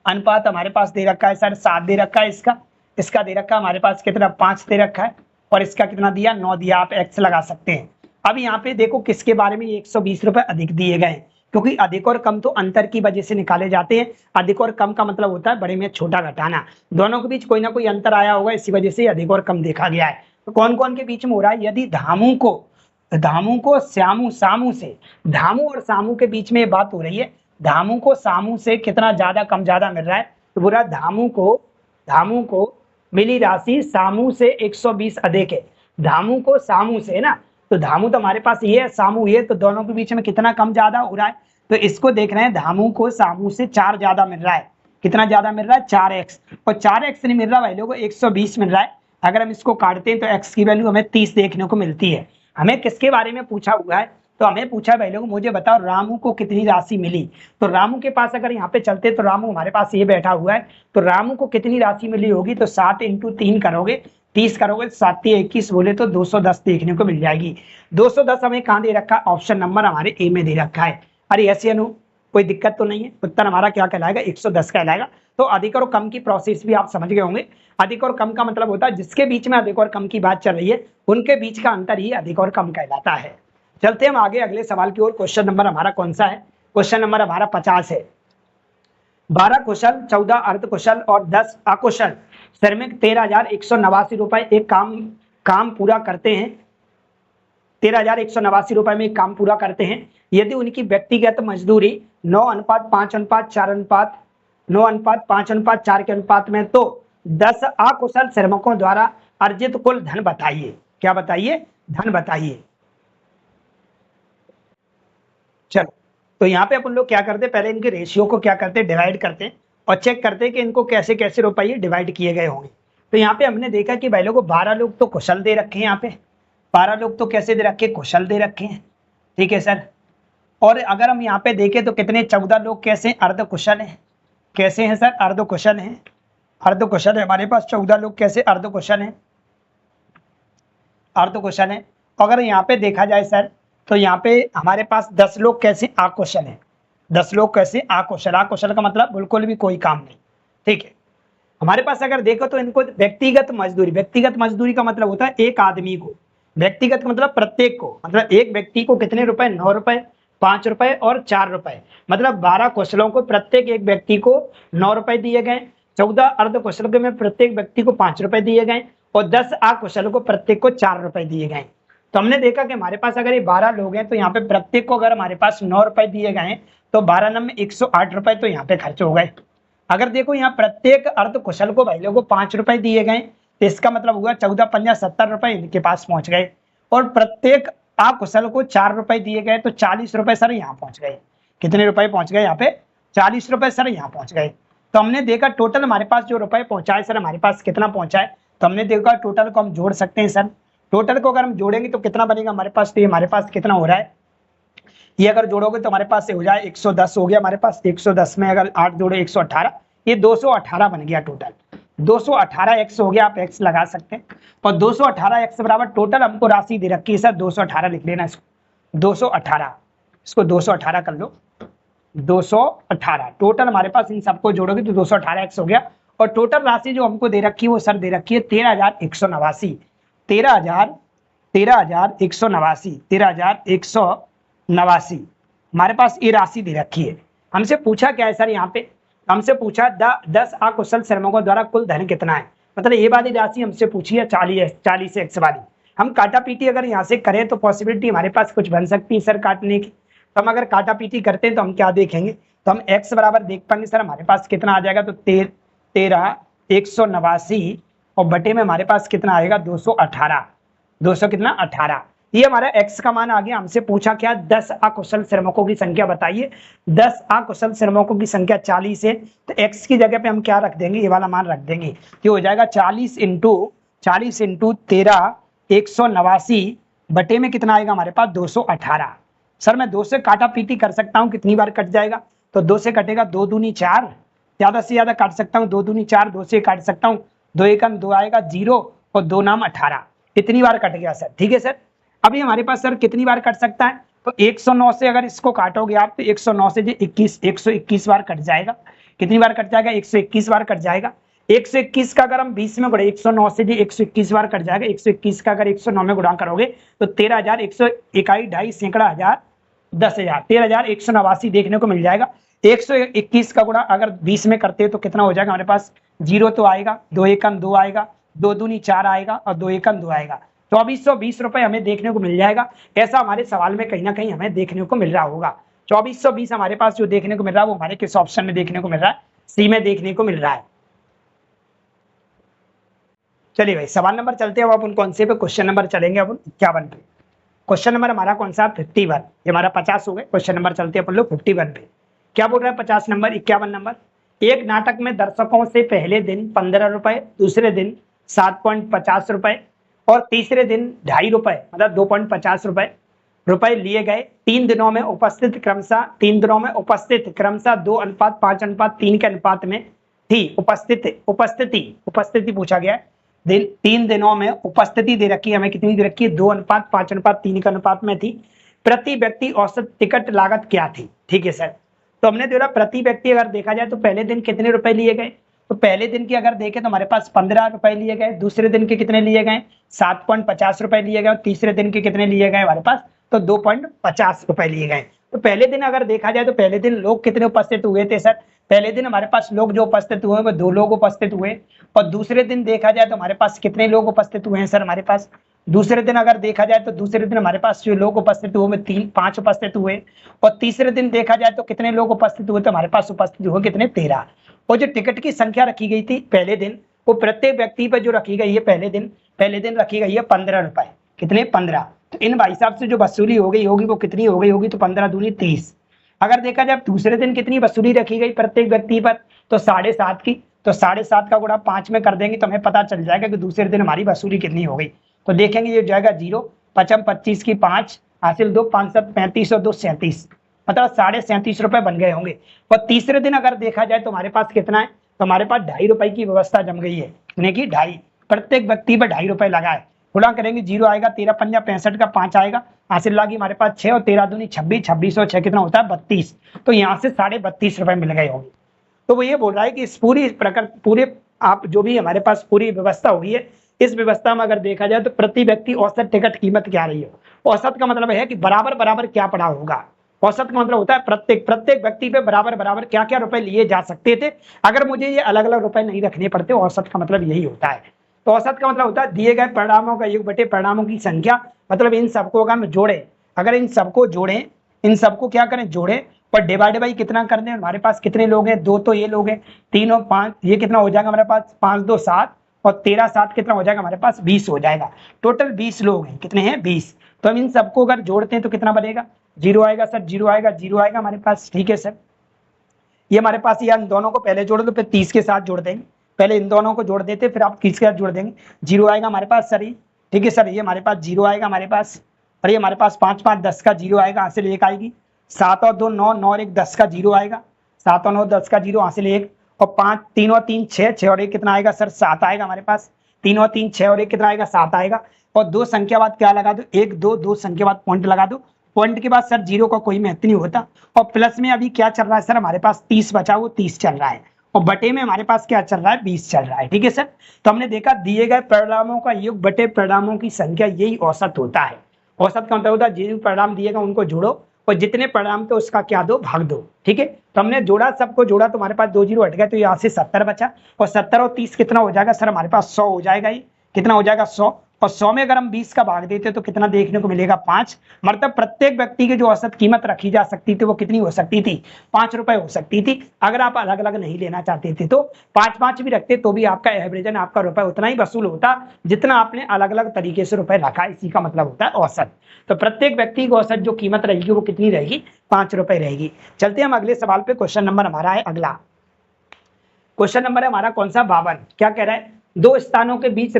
अनुपात हमारे पास दे रखा है सर, 7 दे रखा है इसका दे रखा है हमारे पास कितना? 5 दे रखा है। और इसका कितना दिया? 9 दिया। आप एक्स लगा सकते हैं। अब यहाँ पे देखो किसके बारे में 120 रुपए अधिक दिए गए, क्योंकि अधिक और कम तो अंतर की वजह से निकाले जाते हैं। अधिक और कम का मतलब होता है बड़े में छोटा घटाना। दोनों के बीच कोई ना कोई अंतर आया होगा, इसी वजह से अधिक और कम देखा गया है। तो कौन कौन के बीच में हो रहा है? यदि धामू को सामू से, धामू और सामू के बीच में ये बात हो रही है, धामू को सामू से कितना ज्यादा कम ज्यादा मिल रहा है, तो बोला धामू को मिली राशि सामू से 120 अधिक है। धामू को सामू से है ना, तो धामू तो हमारे पास ये है, सामू ये, तो दोनों के बीच में कितना कम ज्यादा हो रहा है? तो इसको देख रहे हैं, धामू को सामू से 4 ज्यादा मिल रहा है। कितना ज्यादा मिल रहा है? 4x। और 4x नहीं मिल रहा भाई लोगों, 120 मिल रहा है। अगर हम इसको काटते हैं तो x की वैल्यू हमें 30 देखने को मिलती है। हमें किसके बारे में पूछा हुआ है? तो हमें पूछा है भाई लोग, मुझे बताओ रामू को कितनी राशि मिली। तो रामू के पास अगर यहाँ पे चलते तो रामू हमारे पास ये बैठा हुआ है, तो रामू को कितनी राशि मिली होगी? तो 7 × 3 करोगे, 30 करोगे, 7 × 21 बोले तो 210 देखने को मिल जाएगी। 210 हमें कहाँ दे रखा है? ऑप्शन नंबर हमारे ए में दे रखा है। अरे ऐसे अनु कोई दिक्कत तो नहीं है? उत्तर हमारा क्या कहलाएगा? 110 कहलाएगा। तो अधिक और कम की प्रोसेस भी आप समझ गए होंगे। अधिक और कम का मतलब होता है जिसके बीच में अधिक और कम की बात चल रही है, उनके बीच का अंतर ही अधिक और कम कहलाता है। चलते हम आगे अगले सवाल की ओर। क्वेश्चन नंबर हमारा कौन सा है? क्वेश्चन नंबर हमारा 50 है। 12 कुशल, 14 अर्ध कुशल और 10 अकुशल श्रमिक 13,189 रुपए एक काम पूरा करते हैं। 13,189 रुपए में एक काम पूरा करते हैं। यदि उनकी व्यक्तिगत मजदूरी 9:5:4 के अनुपात में, तो 10 अकुशल श्रमिकों द्वारा अर्जित कुल धन बताइए। क्या बताइए? धन बताइए। चलो, तो यहाँ पे अपन लोग क्या करते हैं, पहले इनके रेशियो को क्या करते हैं? डिवाइड करते हैं और चेक करते हैं कि इनको कैसे कैसे रुपये डिवाइड किए गए होंगे। तो यहाँ पे हमने देखा कि भाई लोगों 12 लोग तो कुशल दे रखे हैं। यहाँ पे 12 लोग तो कैसे दे रखे? कुशल दे रखे हैं। ठीक है सर। और अगर हम यहाँ पे देखें तो कितने? 14 लोग कैसे? अर्ध कुशल हैं। कैसे हैं सर? अर्ध कुशल हैं। अर्ध कुशल है हमारे पास 14 लोग कैसे? अर्ध कुशल हैं, अर्ध कुशल हैं। अगर यहाँ पे देखा जाए सर, तो यहाँ पे हमारे पास 10 लोग कैसे? अकुशल हैं। 10 लोग कैसे? अकुशल। अकुशल का मतलब बिल्कुल भी कोई काम नहीं। ठीक है। हमारे पास अगर देखो तो इनको व्यक्तिगत मजदूरी का मतलब होता है एक आदमी को, व्यक्तिगत मतलब प्रत्येक को, मतलब एक व्यक्ति को कितने रुपए? 9 रुपए, 5 रुपए और 4 रुपए। मतलब 12 कुशलों को प्रत्येक एक व्यक्ति को 9 रुपए दिए गए, 14 अर्ध कुशल में प्रत्येक व्यक्ति को 5 रुपए दिए गए और 10 अकुशल को प्रत्येक को 4 रुपए दिए गए। तो हमने देखा कि हमारे पास अगर ये 12 लोग हैं तो यहाँ पे प्रत्येक को अगर हमारे पास 9 रुपए दिए गए तो 12 नम 108 रुपए तो यहाँ पे खर्च हो गए। अगर देखो यहाँ प्रत्येक अर्ध कुशल को भाई लोगों को 5 रुपए दिए गए, तो इसका मतलब हुआ 14 पंजा 70 रुपए इनके पास पहुंच गए। और प्रत्येक अकुशल को 4 रुपए दिए गए तो 40 रुपए सर यहाँ पहुंच गए। कितने रुपए पहुंच गए? यहाँ पे 40 रुपए सर यहाँ पहुंच गए। तो हमने देखा टोटल हमारे पास जो रुपए पहुंचाए सर, हमारे पास कितना पहुंचा है? तो हमने देखा टोटल को हम जोड़ सकते हैं सर। टोटल को अगर हम जोड़ेंगे तो कितना बनेगा हमारे पास? तो ये हमारे पास कितना हो रहा है? ये अगर जोड़ोगे तो हमारे पास से हो जाए 110 हो गया हमारे पास। 110 में अगर 8 जोड़े 118, ये 218 बन गया टोटल। 218x हो गया, आप x लगा सकते हैं। और 218x बराबर टोटल हमको राशि दे रखी है सर 218 लिख लेना इसको। 218, इसको 218 कर लो। 218 टोटल हमारे पास इन सबको जोड़ोगे तो 218x हो गया। और टोटल राशि जो हमको दे रखी है वो सर दे रखी है 13,189। 13,189 हमारे पास ये राशि दे रखी है। हमसे पूछा क्या है सर? यहाँ पे हमसे पूछा 10 अकुशल श्रमिकों द्वारा कुल धन कितना है। मतलब ये वाली राशि हमसे पूछी है 40 एक्स वाली। हम काटा पीटी अगर यहाँ से करें तो पॉसिबिलिटी हमारे पास कुछ बन सकती है सर काटने की। तो हम अगर काटा पीटी करते हैं तो हम क्या देखेंगे? तो हम x बराबर देख पाएंगे सर हमारे पास कितना आ जाएगा? तो 13,189 और बटे में हमारे पास कितना आएगा? 218। 200 कितना? 18। ये हमारा x का मान आ गया। हमसे पूछा क्या, 10 अकुशल श्रमिकों की संख्या बताइए। 10 अकुशल श्रमिकों की संख्या 40 है, तो x की जगह पे हम क्या रख देंगे, ये वाला मान रख देंगे। ये हो जाएगा 40 इंटू 13 189 बटे में कितना आएगा हमारे पास 218। सर मैं 2 से काटा पीटी कर सकता हूँ, कितनी बार कट जाएगा, तो 2 से कटेगा 2 दूनी 4, ज्यादा से ज्यादा काट सकता हूँ 2 दूनी 4, 2 से काट सकता हूँ, 2 एकम 2 आएगा 0 और 2 नाम 18, इतनी बार कट गया सर। ठीक है सर, अभी हमारे पास सर कितनी बार कट सकता है, तो 109 से अगर इसको काटोगे आप तो 109 से 121 बार कट जाएगा। कितनी बार कट जाएगा, 121 बार कट जाएगा। 121 का अगर हम 20 में गुणे, 109 से 121 बार कट जाएगा। 121 का अगर 109 में गुणा करोगे तो 13,100 इकाई ढाई सैकड़ा हजार 10,000 13,189 देखने को मिल जाएगा। 121 का गुणा अगर 20 में करते हैं तो कितना हो जाएगा हमारे पास, 0 तो आएगा, 2 एकम 2 आएगा, 2 दूनी 4 आएगा और 2 एकम 2 आएगा, 2420 रुपए हमें देखने को मिल जाएगा। ऐसा हमारे सवाल में कहीं ना कहीं हमें देखने को मिल रहा होगा। 2420 हमारे पास जो देखने को मिल रहा है वो हमारे किस ऑप्शन में देखने को मिल रहा है, सी में देखने को मिल रहा है। चलिए भाई सवाल नंबर चलते हैं, अब अपन कौन से पे क्वेश्चन नंबर चलेंगे, अपन 51 पे। क्वेश्चन नंबर हमारा कौन सा, 51, ये हमारा 50 हो गए। क्वेश्चन नंबर चलते हैं अपन लोग 51 पे। क्या बोल रहा है 50 नंबर, 51 नंबर, एक नाटक में दर्शकों से पहले दिन 15 रुपए, दूसरे दिन 7.50 रुपए और तीसरे दिन 2.5 रुपए, मतलब 2.50 रुपए लिए गए। 3 दिनों में उपस्थित क्रमशः 2:5:3 के अनुपात में थी। उपस्थिति पूछा गया है। 3 दिनों में उपस्थिति दे रखी है हमें, कितनी दे रखी है, 2:5:3 के अनुपात में थी। प्रति व्यक्ति औसत टिकट लागत क्या थी। ठीक है सर, तो हमने देखा प्रति व्यक्ति अगर देखा जाए तो पहले दिन कितने रुपए लिए गए, तो पहले दिन की अगर देखें तो हमारे पास 15 रुपए लिए गए, दूसरे दिन के कितने लिए गए 7.50 रुपए लिए गए और तीसरे दिन के कितने लिए गए हमारे पास, तो 2.50 रुपए लिए गए। तो पहले दिन अगर देखा जाए तो पहले दिन लोग कितने उपस्थित हुए थे सर, पहले दिन हमारे पास लोग जो उपस्थित हुए वो 2 लोग उपस्थित हुए। और दूसरे दिन देखा जाए तो हमारे पास कितने लोग उपस्थित हुए हैं सर, हमारे पास दूसरे दिन अगर देखा जाए तो दूसरे दिन हमारे पास जो लोग उपस्थित हुए 5 उपस्थित हुए। और तीसरे दिन देखा जाए तो कितने लोग उपस्थित हुए, तो हमारे पास उपस्थित हुए कितने 13। और जो टिकट की संख्या रखी गई थी पहले दिन, वो प्रत्येक व्यक्ति पर जो रखी गई है पहले दिन रखी गई है 15 रुपए, कितने 15। तो इन भाई साहब से जो वसूली हो गई होगी वो कितनी हो गई होगी, तो 15 दूनी 30। अगर देखा जाए दूसरे दिन कितनी वसूली रखी गई प्रत्येक व्यक्ति पर, तो 7.5 की, तो 7.5 का गुणा 5 में कर देंगे तो हमें पता चल जाएगा कि दूसरे दिन हमारी वसूली कितनी हो गई। तो देखेंगे ये जाएगा 0, 5 25 की 5 हासिल 2, 5 7 35 और 2 37, मतलब 37.5 रुपए बन गए होंगे। और तीसरे दिन अगर देखा जाए तो हमारे पास कितना है, तो हमारे पास 2.5 रुपए की व्यवस्था जम गई है, कितने की 2.5, प्रत्येक व्यक्ति पर 2.5 रुपए लगाए। गुणा करेंगे 0 आएगा, 13 पंजा 65 का 5 आएगा, हासिल लागी हमारे पास 6 और 13 दूनी 26, 26 और 6 कितना होता है 32। तो यहाँ से 32.5 रुपए मिल गए होंगे। तो वो ये बोल रहा है कि इस पूरे आप जो भी हमारे पास पूरी व्यवस्था हुई है, इस व्यवस्था में अगर देखा जाए तो प्रति व्यक्ति औसत टिकट कीमत क्या रही है। औसत का मतलब है कि बराबर क्या पड़ा होगा। औसत का मतलब होता है प्रत्येक व्यक्ति पे बराबर क्या क्या रुपए लिए जा सकते थे, अगर मुझे ये अलग अलग रुपए नहीं रखने पड़ते। औसत का मतलब यही होता है। तो औसत का मतलब होता है दिए गए परिणामों का योग बटे परिणामों की संख्या, मतलब इन सबको अगर हम जोड़े, अगर इन सबको जोड़ें, इन सबको क्या करें जोड़े और डिवाइड बाई कितना कर दें, हमारे पास कितने लोग हैं 2, तो ये लोग हैं 3 और 5, ये कितना हो जाएगा हमारे पास 5 2 7 और 13 7 कितना हो जाएगा हमारे पास 20 हो जाएगा। टोटल 20 लोग हैं, कितने हैं 20। तो हम इन सबको अगर जोड़ते हैं तो कितना बनेगा, 0 आएगा सर, 0 आएगा हमारे पास। ठीक है सर, ये हमारे पास, ये इन दोनों को पहले जोड़ दो फिर 30 के साथ जोड़ देंगे, पहले इन दोनों को जोड़ देते फिर आप 30 के साथ जोड़ देंगे। 0 आएगा हमारे पास सर, ठीक है सर, ये हमारे पास 0 आएगा हमारे पास, और ये हमारे पास 5 5 10 का 0 आएगा, हासिल 1 आएगी। 7 और 2 9, 9 और 1 10 का 0 आएगा, 7 और 9 10 का 0, हासिल 1। और 5 3 और 3 6, 6 और 1 कितना आएगा सर 7 आएगा हमारे पास। 3 और 3 6 और 1 कितना आएगा 7 आएगा। और 2 संख्या बाद क्या लगा दो, 1 2 2 संख्या बाद पॉइंट लगा दो। पॉइंट के बाद सर 0 का कोई महत्व नहीं होता। और प्लस में अभी क्या चल रहा है सर, हमारे पास 30 बचा, वो 30 चल रहा है। और बटे में हमारे पास क्या चल रहा है 20 चल रहा है। ठीक है सर, तो हमने देखा दिए गए परिणामों का योग बटे परिणामों की संख्या, यही औसत होता है। औसत का मतलब होता है जिन परिणाम दिएगा उनको जोड़ो और जितने परिणाम थे उसका क्या दो, भाग दो। ठीक है, तो हमने जोड़ा, सबको जोड़ा तो हमारे पास 2 0 हट गए, तो यहाँ से 70 बचा। और 70 और 30 कितना हो जाएगा सर हमारे पास 100 हो जाएगा। ये कितना हो जाएगा 100। और 100 में अगर हम 20 का भाग देते तो कितना देखने को मिलेगा 5। मतलब प्रत्येक व्यक्ति की जो औसत कीमत रखी जा सकती थी वो कितनी हो सकती थी 5 रुपए हो सकती थी। अगर आप अलग अलग नहीं लेना चाहते थे तो 5-5 भी रखते तो भी आपका एवरेजन आपका रुपए उतना ही वसूल होता जितना आपने अलग अलग तरीके से रुपए रखा। इसी का मतलब होता है औसत। तो प्रत्येक व्यक्ति की औसत जो कीमत रहेगी वो कितनी रहेगी 5 रुपए रहेगी। चलते हम अगले सवाल पे। क्वेश्चन नंबर हमारा है अगला। क्वेश्चन नंबर है हमारा कौन सा 52। क्या कह रहा है, दो स्थानों के बीच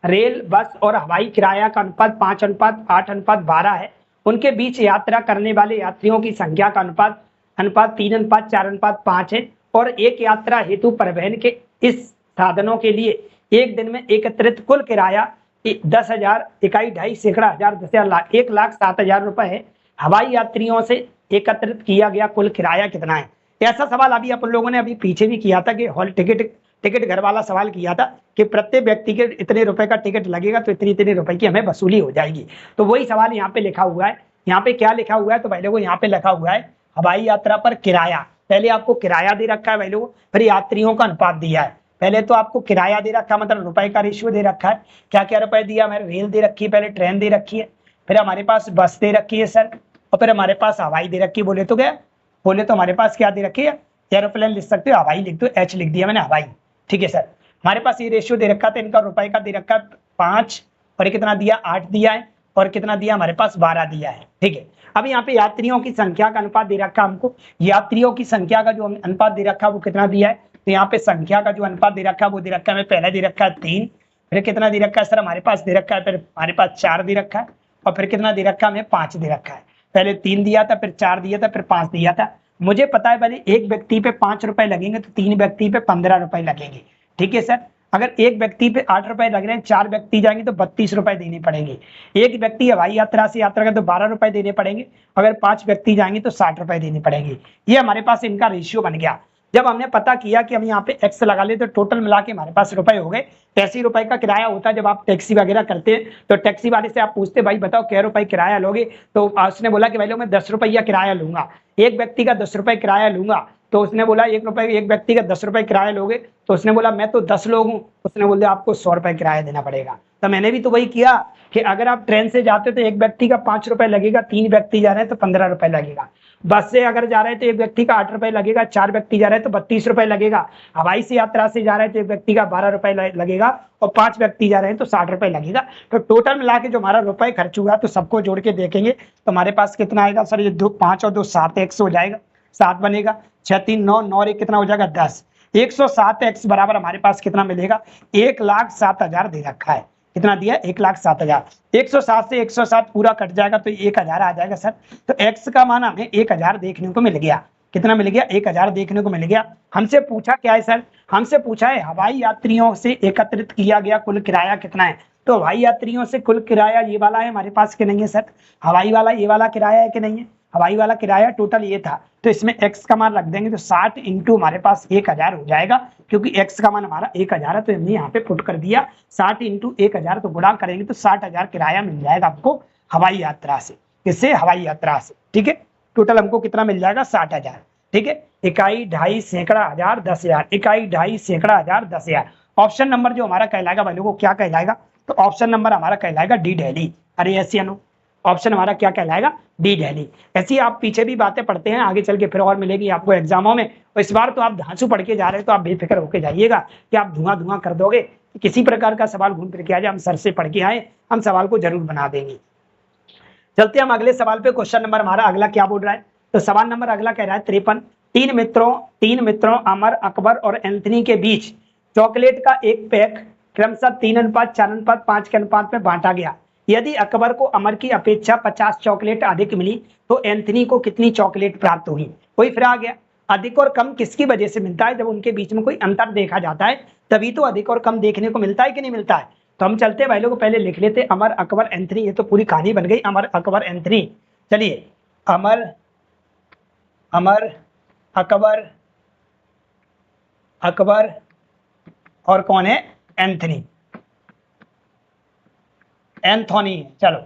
रेल बस और हवाई किराया का अनुपात 5:8:12 है। उनके बीच यात्रा करने वाले यात्रियों की संख्या का अनुपात 3:4:5 है और एक यात्रा हेतु परिवहन के इस साधनों के लिए एक दिन में एकत्रित कुल किराया 10,000 इकाई 2.5 सैकड़ा हजार 10,000 लाख 1,07,000 रुपए है। हवाई यात्रियों से एकत्रित किया गया कुल किराया कितना है। ऐसा सवाल अभी अपन लोगों ने अभी पीछे भी किया था कि हॉल टिकट घर वाला सवाल किया था कि प्रत्येक व्यक्ति के इतने रुपए का टिकट लगेगा तो इतनी इतने रुपए की हमें वसूली हो जाएगी। तो वही सवाल यहाँ पे लिखा हुआ है। यहाँ पे क्या लिखा हुआ है तो भाई लोगों यहाँ पे लिखा हुआ है हवाई यात्रा पर किराया। पहले आपको किराया दे रखा है भाई लोगों, फिर यात्रियों का अनुपात दिया है। पहले तो आपको किराया दे रखा है मतलब रुपए का रेशियो दे रखा है। क्या क्या रुपए दिया हमारे, रेल दे रखी है, पहले ट्रेन दे रखी है, फिर हमारे पास बस दे रखी है सर, और फिर हमारे पास हवाई दे रखी है। बोले तो हमारे पास क्या दे रखी है, एरोप्लेन लिख सकते हो, हवाई लिख दो, एच लिख दिया मैंने हवाई। ठीक है सर, हमारे पास ये रेशियो दे रखा था, इनका रुपए का दे रखा है 5 और कितना दिया 8 दिया है और कितना दिया हमारे पास 12 दिया है। ठीक है, अब यहाँ पे यात्रियों की संख्या का अनुपात दे रखा हमको। यात्रियों की संख्या का जो अनुपात दे रखा है वो कितना दिया है, तो यहाँ पे संख्या का जो अनुपात दे रखा है वो दे रखा है हमें पहले दे रखा है 3, फिर कितना दे रखा है सर हमारे पास दे रखा है, फिर हमारे पास 4 दे रखा है और फिर कितना दे रखा है हमें 5 दे रखा है। पहले 3 दिया था, फिर 4 दिया था, फिर 5 दिया था। मुझे पता है पहले एक व्यक्ति पे 5 रुपए लगेंगे तो 3 व्यक्ति पे 15 रुपए लगेंगे। ठीक है सर, अगर एक व्यक्ति पे 8 रुपए लग रहे हैं, 4 व्यक्ति जाएंगे तो 32 रुपए देने पड़ेंगे। एक व्यक्ति हवाई यात्रा से यात्रा करे तो 12 रुपए देने पड़ेंगे, अगर 5 व्यक्ति जाएंगे तो 60 रुपए देने पड़ेंगे। ये हमारे पास इनका रेशियो बन गया। जब हमने पता किया कि हम यहाँ पे एक्स लगा ले तो टोटल मिला के हमारे पास रुपए हो गए। 80 रुपए का किराया होता है। जब आप टैक्सी वगैरह करते हैं तो टैक्सी वाले से आप पूछते भाई बताओ क्या रुपए किराया लोगे, तो उसने बोला कि भाई लोग मैं 10 रुपया किराया लूंगा, एक व्यक्ति का 10 रुपए किराया लूंगा। तो उसने बोला एक व्यक्ति का 10 रुपए किराया लोगे, तो उसने बोला मैं तो 10 लोग हूँ, उसने बोल दिया आपको 100 रुपए किराया देना पड़ेगा। तो मैंने भी तो वही किया कि अगर आप ट्रेन से जाते तो एक व्यक्ति का 5 रुपए लगेगा, 3 व्यक्ति जा रहे हैं तो 15 रुपए लगेगा। बस से अगर जा रहे हैं तो एक व्यक्ति का 8 रुपए लगेगा, 4 व्यक्ति जा रहे हैं तो 32 रुपए लगेगा। हवाई से यात्रा से जा रहे हैं तो एक व्यक्ति का 12 रुपए लगेगा और 5 व्यक्ति जा रहे हैं तो 60 रुपए लगेगा। तो टोटल मिला के जो हमारा रुपए खर्च हुआ तो सबको जोड़ के देखेंगे तो हमारे पास कितना आएगा सर, ये 5 और 2 7 एक्स हो जाएगा, 7 बनेगा, 6 3 9 9 और 1 कितना हो जाएगा 10। 107 एक्स बराबर हमारे पास कितना मिलेगा 1,07,000 दे रखा है। कितना दिया 1,07,000। 107 से 107 पूरा कट जाएगा तो 1,000 आ जाएगा सर। तो एक्स का मान हमें 1,000 देखने को मिल गया। कितना मिल गया 1,000 देखने को मिल गया। हमसे पूछा क्या है सर, हमसे पूछा है हवाई यात्रियों से एकत्रित किया गया कुल किराया कितना है। तो हवाई यात्रियों से कुल किराया ये वाला है हमारे पास कि नहीं है सर, हवाई वाला ये वाला किराया है कि नहीं है, हवाई वाला किराया टोटल ये था। तो इसमें x का मान रख देंगे तो 60 इंटू हमारे पास 1,000 हो जाएगा, क्योंकि x का मान हमारा 1,000 है तो हमने यहाँ पे पुट कर दिया 60 इंटू 1,000, तो गुणा करेंगे तो 60,000 किराया मिल जाएगा आपको हवाई यात्रा से। किससे, हवाई यात्रा से। ठीक है, टोटल हमको कितना मिल जाएगा 60,000। ठीक है, इकाई 2.5 सैकड़ा हजार 10,000, इकाई 2.5 सैकड़ा हजार 10,000। ऑप्शन नंबर जो हमारा कहलाएगा भाई लोगों क्या कहलाएगा, तो ऑप्शन नंबर हमारा कहलाएगा डी दिल्ली। अरे ऐसी अनु ऑप्शन हमारा क्या कहलाएगा, डी दिल्ली। ऐसी आप पीछे भी बातें पढ़ते हैं, आगे चल के फिर और मिलेगी आपको एग्जामों में। और इस बार तो आप धांसू पढ़ के जा रहे हैं तो आप बेफिक्र होकर जाइएगा कि आप धुआं कर दोगे। किसी प्रकार का सवाल घूम फिर के आ जाए, हम सर से पढ़ के आए, हम सवाल को जरूर बना देंगे। चलते हम अगले सवाल पे। क्वेश्चन नंबर हमारा अगला क्या बोल रहा है, तो सवाल नंबर अगला कह रहा है 53। तीन मित्रों अमर, अकबर और एंथनी के बीच चॉकलेट का एक पैक क्रमशः 3:4:5 के अनुपात में बांटा गया। यदि अकबर को अमर की अपेक्षा 50 चॉकलेट अधिक मिली तो एंथनी को कितनी चॉकलेट प्राप्त हुई। कोई फिर आ गया, अधिक और कम किसकी वजह से मिलता है, जब उनके बीच में कोई अंतर देखा जाता है तभी तो अधिक और कम देखने को मिलता है कि नहीं मिलता है। तो हम चलते भाई लोग को पहले लिख लेते अमर, अकबर, एंथनी। ये तो पूरी कहानी बन गई, अमर, अकबर, एंथनी। चलिए, अमर, अकबर, और कौन है, एंथनी, एंथोनी। चलो,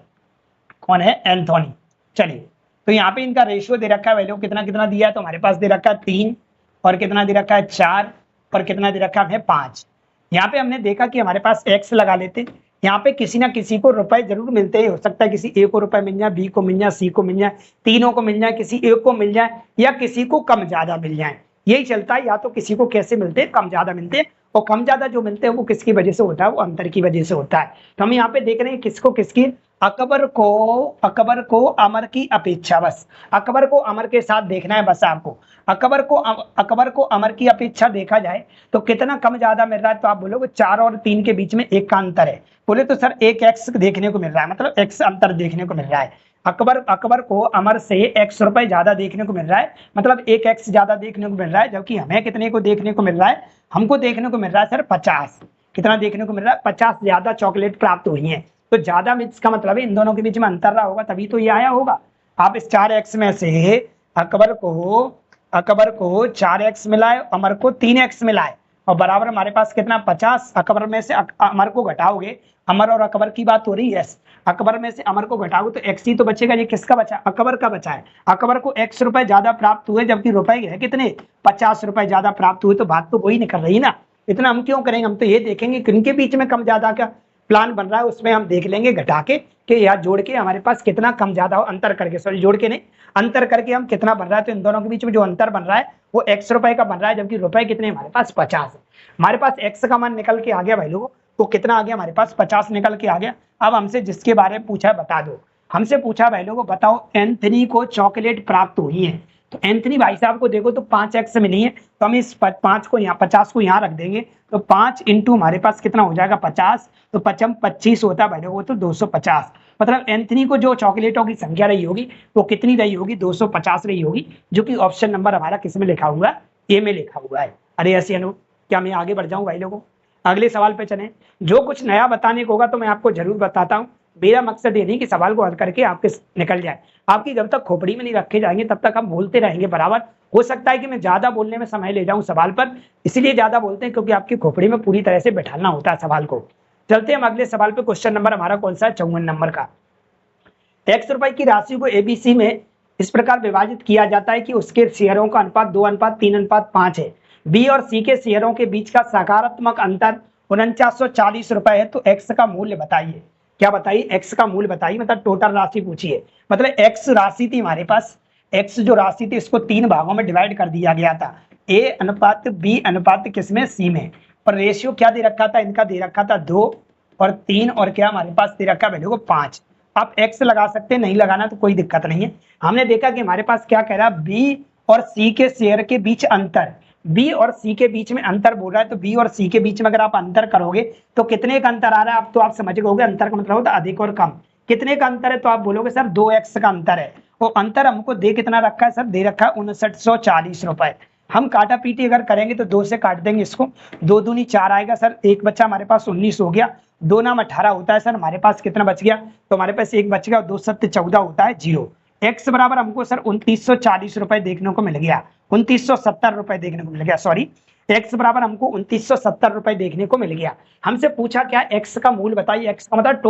कौन है, एंथोनी। चलिए, तो यहाँ पे इनका रेशियो दे रखा है वैल्यू कितना कितना दिया है, तो हमारे पास दे रखा है 3 और कितना दे रखा है 4 और कितना दे रखा है 5। यहाँ पे हमने देखा कि हमारे पास x लगा लेते, यहाँ पे किसी ना किसी को रुपए जरूर मिलते हैं। हो सकता है किसी ए को रुपए मिल जाए, बी को मिल जाए, सी को मिल जाए, तीनों को मिल जाए, किसी एक को मिल जाए, या किसी को कम ज्यादा मिल जाए। यही चलता है, या तो किसी को कैसे मिलते हैं, कम ज्यादा मिलते हैं, और कम ज्यादा जो मिलते हैं वो किसकी वजह से होता है, वो अंतर की वजह से होता है। तो हम यहाँ पे देख रहे हैं किसको किसकी, अकबर को अमर की अपेक्षा, बस अकबर को अमर के साथ देखना है बस आपको। अकबर को अमर की अपेक्षा देखा जाए तो कितना कम ज्यादा मिल रहा है, तो आप बोलोगे 4 और 3 के बीच में 1 का अंतर है। बोले तो सर 1 x देखने को मिल रहा है, मतलब x अंतर देखने को मिल रहा है। अकबर को अमर से x रुपए ज्यादा देखने को मिल रहा है, मतलब 1 x ज्यादा देखने को मिल रहा है। जबकि हमें कितने को देखने को मिल रहा है, हमको देखने को मिल रहा है सर 50। कितना देखने को मिल रहा है, 50 ज्यादा चॉकलेट प्राप्त हुई है। तो ज्यादा इसका मतलब है इन दोनों के बीच में अंतर रहा होगा, तभी तो ये आया होगा। आप इस 4x में से अकबर को 4x मिला है, अमर को 3x मिला है, और बराबर हमारे पास कितना 50। अकबर में से अमर को घटाओगे, अमर और अकबर की बात हो रही है, अकबर में से अमर को घटाओगे तो x ही तो बचेगा। ये किसका बचा, अकबर का बचा है। अकबर को x रुपए ज्यादा प्राप्त हुए, जबकि रुपए है कितने 50 रुपए ज्यादा प्राप्त हुए। तो बात तो वही निकल रही ना। इतना हम क्यों करेंगे, हम तो ये देखेंगे किनके बीच में कम ज्यादा का प्लान बन रहा है, उसमें हम देख लेंगे घटा के कि या जोड़ के हमारे पास कितना कम ज्यादा हो, अंतर करके, सॉरी जोड़ के नहीं, अंतर करके हम कितना बन रहा है। तो इन दोनों के बीच में जो अंतर बन रहा है वो x रुपए का बन रहा है, जबकि रुपए कितने हमारे पास 50 है। हमारे पास x का मान निकल के आ गया भाई लोगों, वो कितना आ गया हमारे पास 50 निकल के आ गया। अब हमसे जिसके बारे में पूछा है बता दो, हमसे पूछा भाई लोगों बताओ एंथनी को चॉकलेट प्राप्त हुई है। तो एंथनी भाई साहब को देखो तो 5x मिली है, तो हम इस 5 को यहाँ 50 को यहाँ रख देंगे, तो 5 इंटू हमारे पास कितना हो जाएगा 50, तो 5 25 होता है भाई लोगों, तो 250। मतलब एंथनी को जो चॉकलेटों की संख्या रही होगी वो कितनी रही होगी, 250 रही होगी, जो कि ऑप्शन नंबर हमारा किस में लिखा हुआ है, ए में लिखा हुआ है। अरे ऐसे अनु, क्या मैं आगे बढ़ जाऊं भाई लोगों, अगले सवाल पे चलें। जो कुछ नया बताने को होगा तो मैं आपको जरूर बताता हूँ। मेरा मकसद ये नहीं कि सवाल को हल करके आपके निकल जाए, आपकी जब तक खोपड़ी में नहीं रखे जाएंगे तब तक हम बोलते रहेंगे बराबर। हो सकता है कि मैं ज्यादा बोलने में समय ले जाऊं सवाल पर, इसीलिए ज्यादा बोलते हैं क्योंकि आपकी खोपड़ी में पूरी तरह से बैठाना होता है सवाल को। चलते हम अगले सवाल पे। क्वेश्चन नंबर हमारा कौन सा है, 54 नंबर का। x रुपए की राशि को एबीसी में इस प्रकार विभाजित किया जाता है कि उसके शेयरों का अनुपात 2:3:5 है। बी और सी के शेयरों के बीच का सकारात्मक अंतर 4940 रुपए है। तो x का मूल्य बताइए। क्या बताइए, x का मूल्य बताइए, मतलब टोटल राशि पूछिए। मतलब x राशि थी हमारे पास, x जो राशि थी इसको 3 भागों में डिवाइड कर दिया गया था, a अनुपात b अनुपात किसमें, c में। और रेशियो क्या दे रखा था, इनका दे रखा था 2 और 3, और क्या हमारे पास दे रखा है 5। आप x लगा सकते हैं, नहीं लगाना तो कोई दिक्कत नहीं है। हमने देखा कि हमारे पास क्या कह रहा है, b और c के शेयर के बीच अंतर, बी और सी के बीच में अंतर बोल रहा है। तो बी और सी के बीच में अगर आप अंतर करोगे तो कितने का अंतर आ रहा है, अब तो आप समझ गए अंतर का मतलब होता है अधिक और कम। कितने का अंतर है, तो आप बोलोगे सर 2x का अंतर है। वो अंतर हमको दे कितना रखा है सर, दे रखा है 5940 रुपए। हम काटा पीटी अगर करेंगे तो 2 से काट देंगे इसको, 2 दूनी 4 आएगा सर, एक बच्चा हमारे पास 19 हो गया, 2 नाम 18 होता है सर, हमारे पास कितना बच गया, तो हमारे पास एक बच गया, 2 7 14 होता है 0। x बराबर हमको सर 2940 रुपए देखने को मिल गया, 2970 रुपए देखने को मिल गया, सॉरी x बराबर हमको 2970 रुपए देखने को मिल गया। हमसे पूछा क्या, x का मूल बताइए, x का मतलब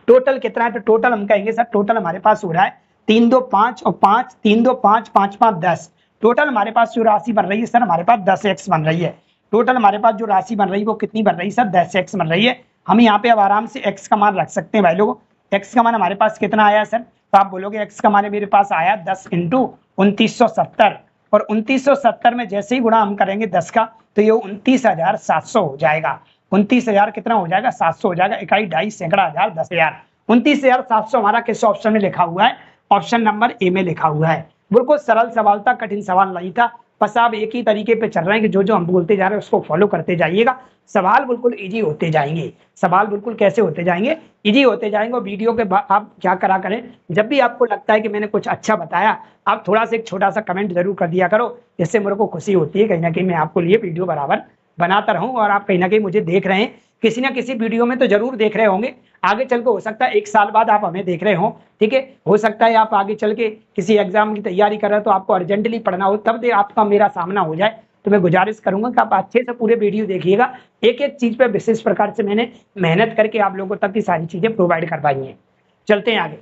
टोटल कितना है। तो टोटल हम कहेंगे सर, टोटल हमारे पास हो रहा है 3 2 5 और 5 3 2 5 5 5 10। टोटल हमारे पास जो राशि बन रही है सर, हमारे पास 10x बन रही है। टोटल हमारे पास जो राशि बन रही है वो कितनी बन रही है सर, 10x बन रही है। हम यहाँ पे अब आराम से x का मान रख सकते हैं भाई लोगों। x का मान हमारे पास कितना आया सर, तो आप बोलोगे x का मान मेरे पास आया 10 इंटू 2970, और 2970 में जैसे ही गुणा हम करेंगे 10 का तो ये 29,700 हो जाएगा। 29,000 कितना हो जाएगा, 700 हो जाएगा। इकाई, ढाई, सैकड़ा, हजार, 10,000। 29,700 हमारा किस ऑप्शन में लिखा हुआ है, ऑप्शन नंबर ए में लिखा हुआ है। बिल्कुल सरल सवाल था, कठिन सवाल नहीं था। बस आप एक ही तरीके पे चल रहे हैं कि जो जो हम बोलते जा रहे हैं उसको फॉलो करते जाइएगा, सवाल बिल्कुल इजी होते जाएंगे। सवाल बिल्कुल कैसे होते जाएंगे, इजी होते जाएंगे। और वीडियो के बाद आप क्या करा करें, जब भी आपको लगता है कि मैंने कुछ अच्छा बताया, आप थोड़ा सा एक छोटा सा कमेंट जरूर कर दिया करो, जिससे मेरे को खुशी होती है कहीं ना कहीं मैं आपको लिए वीडियो बराबर बनाता रहूं। और आप कहीं ना कहीं मुझे देख रहे हैं, किसी ना किसी वीडियो में तो जरूर देख रहे होंगे। आगे चल के हो सकता है 1 साल बाद आप हमें देख रहे हो, ठीक है। हो सकता है आप आगे चल के किसी एग्जाम की तैयारी कर रहे हो तो आपको अर्जेंटली पढ़ना हो, तब दे आपका मेरा सामना हो जाए। तो मैं गुजारिश करूंगा कि आप अच्छे से पूरे वीडियो देखिएगा। एक एक चीज पे विशेष प्रकार से मैंने मेहनत करके आप लोगों तक की सारी चीजें प्रोवाइड करवाई हैं। चलते हैं आगे,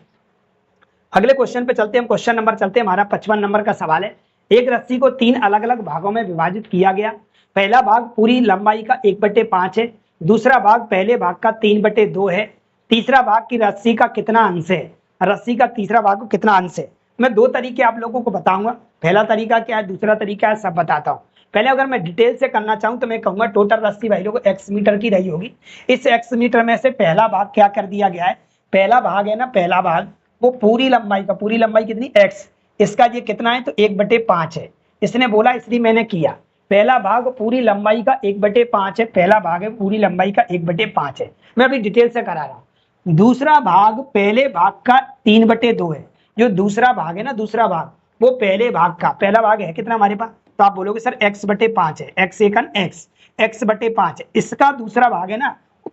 अगले क्वेश्चन पे चलते हैं। क्वेश्चन नंबर चलते हैं, हमारा 55 नंबर का सवाल है। एक रस्सी को 3 अलग अलग भागों में विभाजित किया गया। पहला भाग पूरी लंबाई का 1/5 है, दूसरा भाग पहले भाग का 3/2 है, तीसरा भाग की रस्सी का कितना अंश है, रस्सी का तीसरा भाग को कितना अंश है। मैं दो तरीके आप लोगों को बताऊंगा, पहला तरीका क्या है, दूसरा तरीका है, सब बताता हूँ। पहले अगर मैं डिटेल से करना चाहूँ तो मैं कहूंगा टोटल रस्सी भाई लोगों x मीटर की रही होगी। इस x मीटर में से पहला भाग क्या कर दिया गया है, पहला भाग है ना, पहला भाग वो पूरी लंबाई का, पूरी लंबाई कितनी x, इसका ये कितना है तो 1/5 है। इसने बोला इसलिए मैंने किया। पहला भाग पूरी लंबाई का 1/5 है, पहला भाग है पूरी लंबाई का 1/5 है। मैं अभी डिटेल से करा रहा हूँ। दूसरा भाग पहले भाग का 3/2 है। जो दूसरा भाग है ना, दूसरा भाग वो पहले भाग का, पहला भाग है कितना हमारे पास, तो आप बोलोगे सर x/5 है, x एकन x/5 है। इसका दूसरा भाग है ना,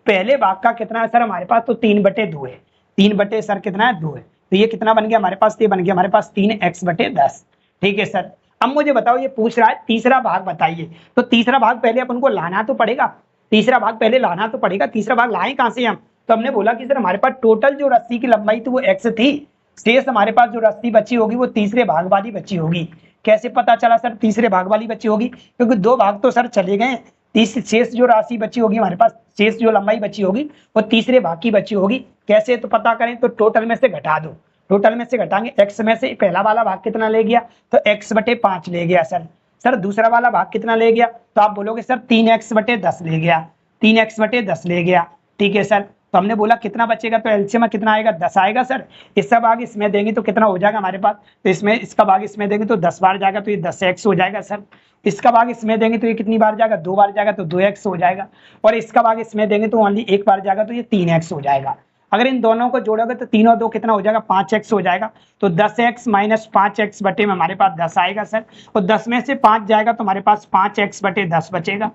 पहले भाग का कितना है सर हमारे पास, तो 3/2 है। 3 सर कितना है 2 है, तो ये कितना बन गया हमारे पास, ये बन गया हमारे पास 3x/10। ठीक है सर। अब मुझे बताओ, ये पूछ रहा है तीसरा भाग बताइए, तो तीसरा भाग पहले अपन को लाना तो पड़ेगा, तीसरा भाग पहले लाना तो पड़ेगा। तीसरा भाग लाए कहां से हम, तो हमने बोला कि सर हमारे पास टोटल जो रस्सी की लंबाई थी वो x थी, शेष हमारे पास जो रस्सी बची होगी वो तीसरे भाग वाली बची होगी। कैसे पता चला सर तीसरे भाग वाली बची होगी, क्योंकि दो भाग तो सर चले गए, शेष जो राशि बची होगी हमारे पास, शेष जो लंबाई बची होगी वो तीसरे भाग की बची होगी। कैसे तो पता करें, तो टोटल में से घटा दो, टोटल में से घटाएंगे, x में से पहला वाला भाग कितना ले गया, तो x/5 ले गया सर। सर दूसरा वाला भाग कितना ले गया, तो आप बोलोगे सर 3x/10 ले गया, 3x/10 ले गया। ठीक है सर। तो हमने बोला कितना बचेगा, तो एलसीएम में कितना आएगा, 10 आएगा सर। इसका भाग इसमें देंगे तो कितना हो जाएगा हमारे पास, तो इसमें इसका भाग इसमें देंगे तो 10 बार जाएगा, तो ये 10x हो जाएगा सर। इसका भाग इसमें देंगे तो ये कितनी बार जाएगा, 2 बार जाएगा, तो 2x हो जाएगा। और इसका भाग इसमें देंगे तो ओनली 1 बार जाएगा, तो ये 3x हो जाएगा। अगर इन दोनों को जोड़ोगे तो 3 और 2 कितना हो जाएगा, 5x हो जाएगा। तो 10x - 5x बटे में हमारे पास 10 आएगा सर। और 10 में से 5 जाएगा तो हमारे पास 5x/10 बचेगा।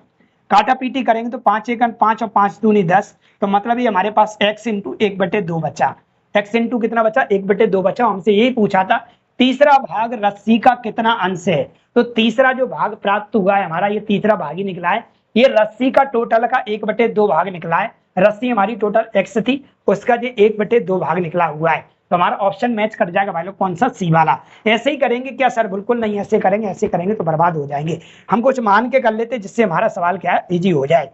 काटा पीटी करेंगे तो 5 एकन 5 और 5 दूनी 10, तो मतलब ये हमारे पास x × 1/2 बचा। x × कितना बचा, 1/2 बचा। हमसे यही पूछा था तीसरा भाग रस्सी का कितना अंश है, तो तीसरा जो भाग प्राप्त हुआ है हमारा, ये तीसरा भाग ही निकला है। ये रस्सी का टोटल का 1/2 भाग निकला है। रस्सी हमारी टोटल x थी, उसका जो 1/2 भाग निकला हुआ है। तो हमारा ऑप्शन मैच कर जाएगा भाई लोग, कौन सा, सी वाला। ऐसे ही करेंगे क्या सर, बिल्कुल नहीं ऐसे करेंगे, ऐसे करेंगे तो बर्बाद हो जाएंगे। हम कुछ मान के कर लेते जिससे हमारा सवाल क्या है, इजी हो जाए।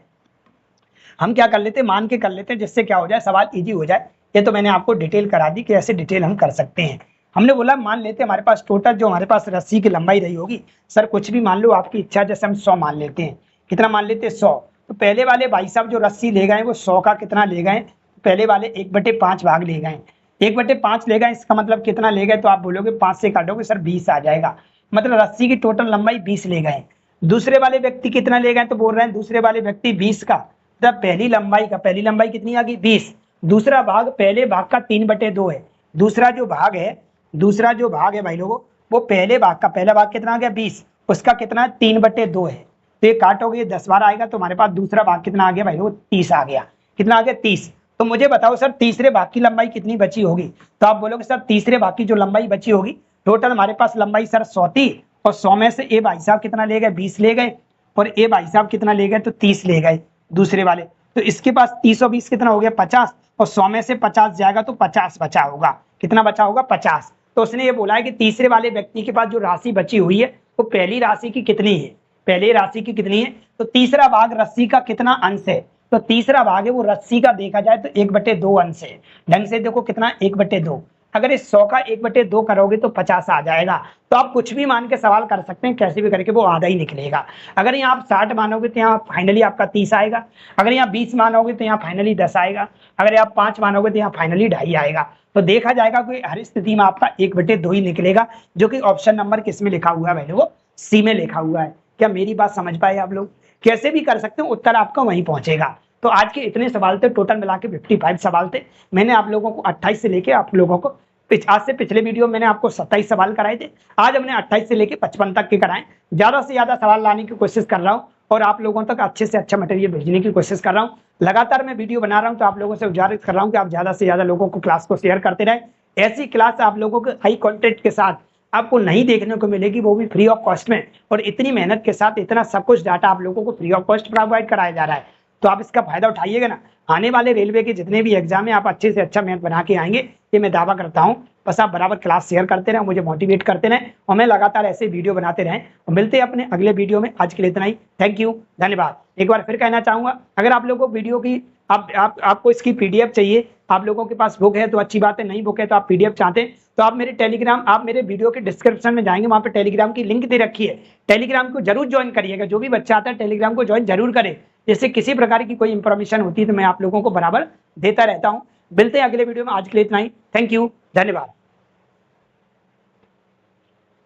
हम क्या कर लेते, मान के कर लेते जिससे क्या हो जाए, सवाल इजी हो जाए। ये तो मैंने आपको डिटेल करा दी कि ऐसे डिटेल हम कर सकते हैं। हमने बोला मान लेते हमारे पास टोटल जो हमारे पास रस्सी की लंबाई रही होगी, सर कुछ भी मान लो आपकी इच्छा, जैसे हम 100 मान लेते हैं। कितना मान लेते हैं, 100। तो पहले वाले भाई साहब जो रस्सी ले गए वो 100 का कितना ले गए, पहले वाले 1/5 भाग ले गए, 1/5 ले गए। इसका मतलब कितना ले गए, तो आप बोलोगे 5 से काटोगे सर 20 आ जाएगा, मतलब रस्सी की टोटल लंबाई 20 ले गए। दूसरे वाले व्यक्ति कितना ले गए, तो बोल रहे हैं दूसरे वाले व्यक्ति 20 का, तब पहली लंबाई का, पहली लंबाई कितनी आ गई 20। दूसरा भाग पहले भाग का 3/2 है। दूसरा जो भाग है, दूसरा जो भाग है भाई लोगों, वो पहले भाग का, पहला भाग कितना आ गया 20, उसका कितना 3/2 है। तो ये काटोगे 10 बार आएगा, तो हमारे पास दूसरा भाग कितना आ गया भाई लोग, 30 आ गया। कितना आ गया 30। तो मुझे बताओ सर तीसरे भाग की लंबाई कितनी बची होगी, तो आप बोलोगे सर तीसरे भाग की जो लंबाई बची होगी, टोटल हमारे पास लंबाई सर 100 थी, और 100 में से ए भाई साहब कितना ले गए, 20 ले गए, और ए भाई साहब कितना ले गए, तो 30 ले गए दूसरे वाले। तो इसके पास 30 और 20 कितना हो गया 50, और 100 में से 50 जाएगा तो 50 बचा होगा। कितना बचा होगा 50। तो उसने ये बोला है कि तीसरे वाले व्यक्ति के पास जो राशि बची हुई है वो पहली राशि की कितनी है, पहली राशि की कितनी है, तो तीसरा भाग रस्सी का कितना अंश है, तो तीसरा भाग है वो रस्सी का देखा जाए तो 1/2 अंश है। ढंग से देखो कितना 1/2। अगर इस 100 का 1/2 करोगे तो 50 आ जाएगा। तो आप कुछ भी मान के सवाल कर सकते हैं, कैसे भी करके वो आधा ही निकलेगा। अगर यहाँ आप 60 मानोगे तो यहाँ फाइनली आपका 30 आएगा। अगर यहाँ 20 मानोगे तो यहाँ फाइनली 10 आएगा। अगर आप 5 मानोगे तो यहाँ फाइनली 2.5 आएगा। तो देखा जाएगा कि हर स्थिति में आपका 1/2 ही निकलेगा, जो कि ऑप्शन नंबर किस में लिखा हुआ है भाई, वो सी में लिखा हुआ है। क्या मेरी बात समझ पाए आप लोग? कैसे भी कर सकते हो, उत्तर आपका वहीं पहुंचेगा। तो आज के इतने सवाल थे, टोटल मिला के 55 सवाल थे। मैंने आप लोगों को 28 से लेके आप लोगों को आज से पिछले वीडियो में मैंने आपको 27 सवाल कराए थे, आज हमने 28 से लेके 55 तक के कराए। ज्यादा से ज्यादा सवाल लाने की कोशिश कर रहा हूँ और आप लोगों तक अच्छे से अच्छा मटेरियल भेजने की कोशिश कर रहा हूँ। लगातार मैं वीडियो बना रहा हूँ, तो आप लोगों से गुजारिश कर रहा हूँ कि आप ज्यादा से ज्यादा लोगों को क्लास को शेयर करते रहे। ऐसी क्लास आप लोगों को हाई कंटेंट के साथ आपको नहीं देखने को मिलेगी, वो भी फ्री ऑफ कॉस्ट में, और इतनी मेहनत के साथ इतना सब कुछ डाटा आप लोगों को फ्री ऑफ कॉस्ट प्रोवाइड कराया जा रहा है। तो आप इसका फायदा उठाइएगा ना। आने वाले रेलवे के जितने भी एग्जाम है आप अच्छे से अच्छा मैथ बना के आएंगे, ये मैं दावा करता हूँ। बस आप बराबर क्लास शेयर करते रहें, मुझे मोटिवेट करते रहें और मैं लगातार ऐसे वीडियो बनाते रहें। और मिलते हैं अपने अगले वीडियो में। आज के लिए इतना ही। थैंक यू, धन्यवाद। एक बार फिर कहना चाहूंगा, अगर आप लोगों को वीडियो की आपको इसकी पीडीएफ चाहिए, आप लोगों के पास बुक है तो अच्छी बात है, नहीं बुक है तो आप पीडीएफ चाहते हैं तो आप मेरे वीडियो के डिस्क्रिप्शन में जाएंगे, वहां पे टेलीग्राम की लिंक दे रखी है। टेलीग्राम को जरूर ज्वाइन करिएगा। जो भी बच्चा आता है टेलीग्राम को ज्वाइन जरूर करे, जिससे किसी प्रकार की कोई इंफॉर्मेशन होती है तो मैं आप लोगों को बराबर देता रहता हूं। मिलते हैं अगले वीडियो में। आज के लिए इतना ही। थैंक यू, धन्यवाद।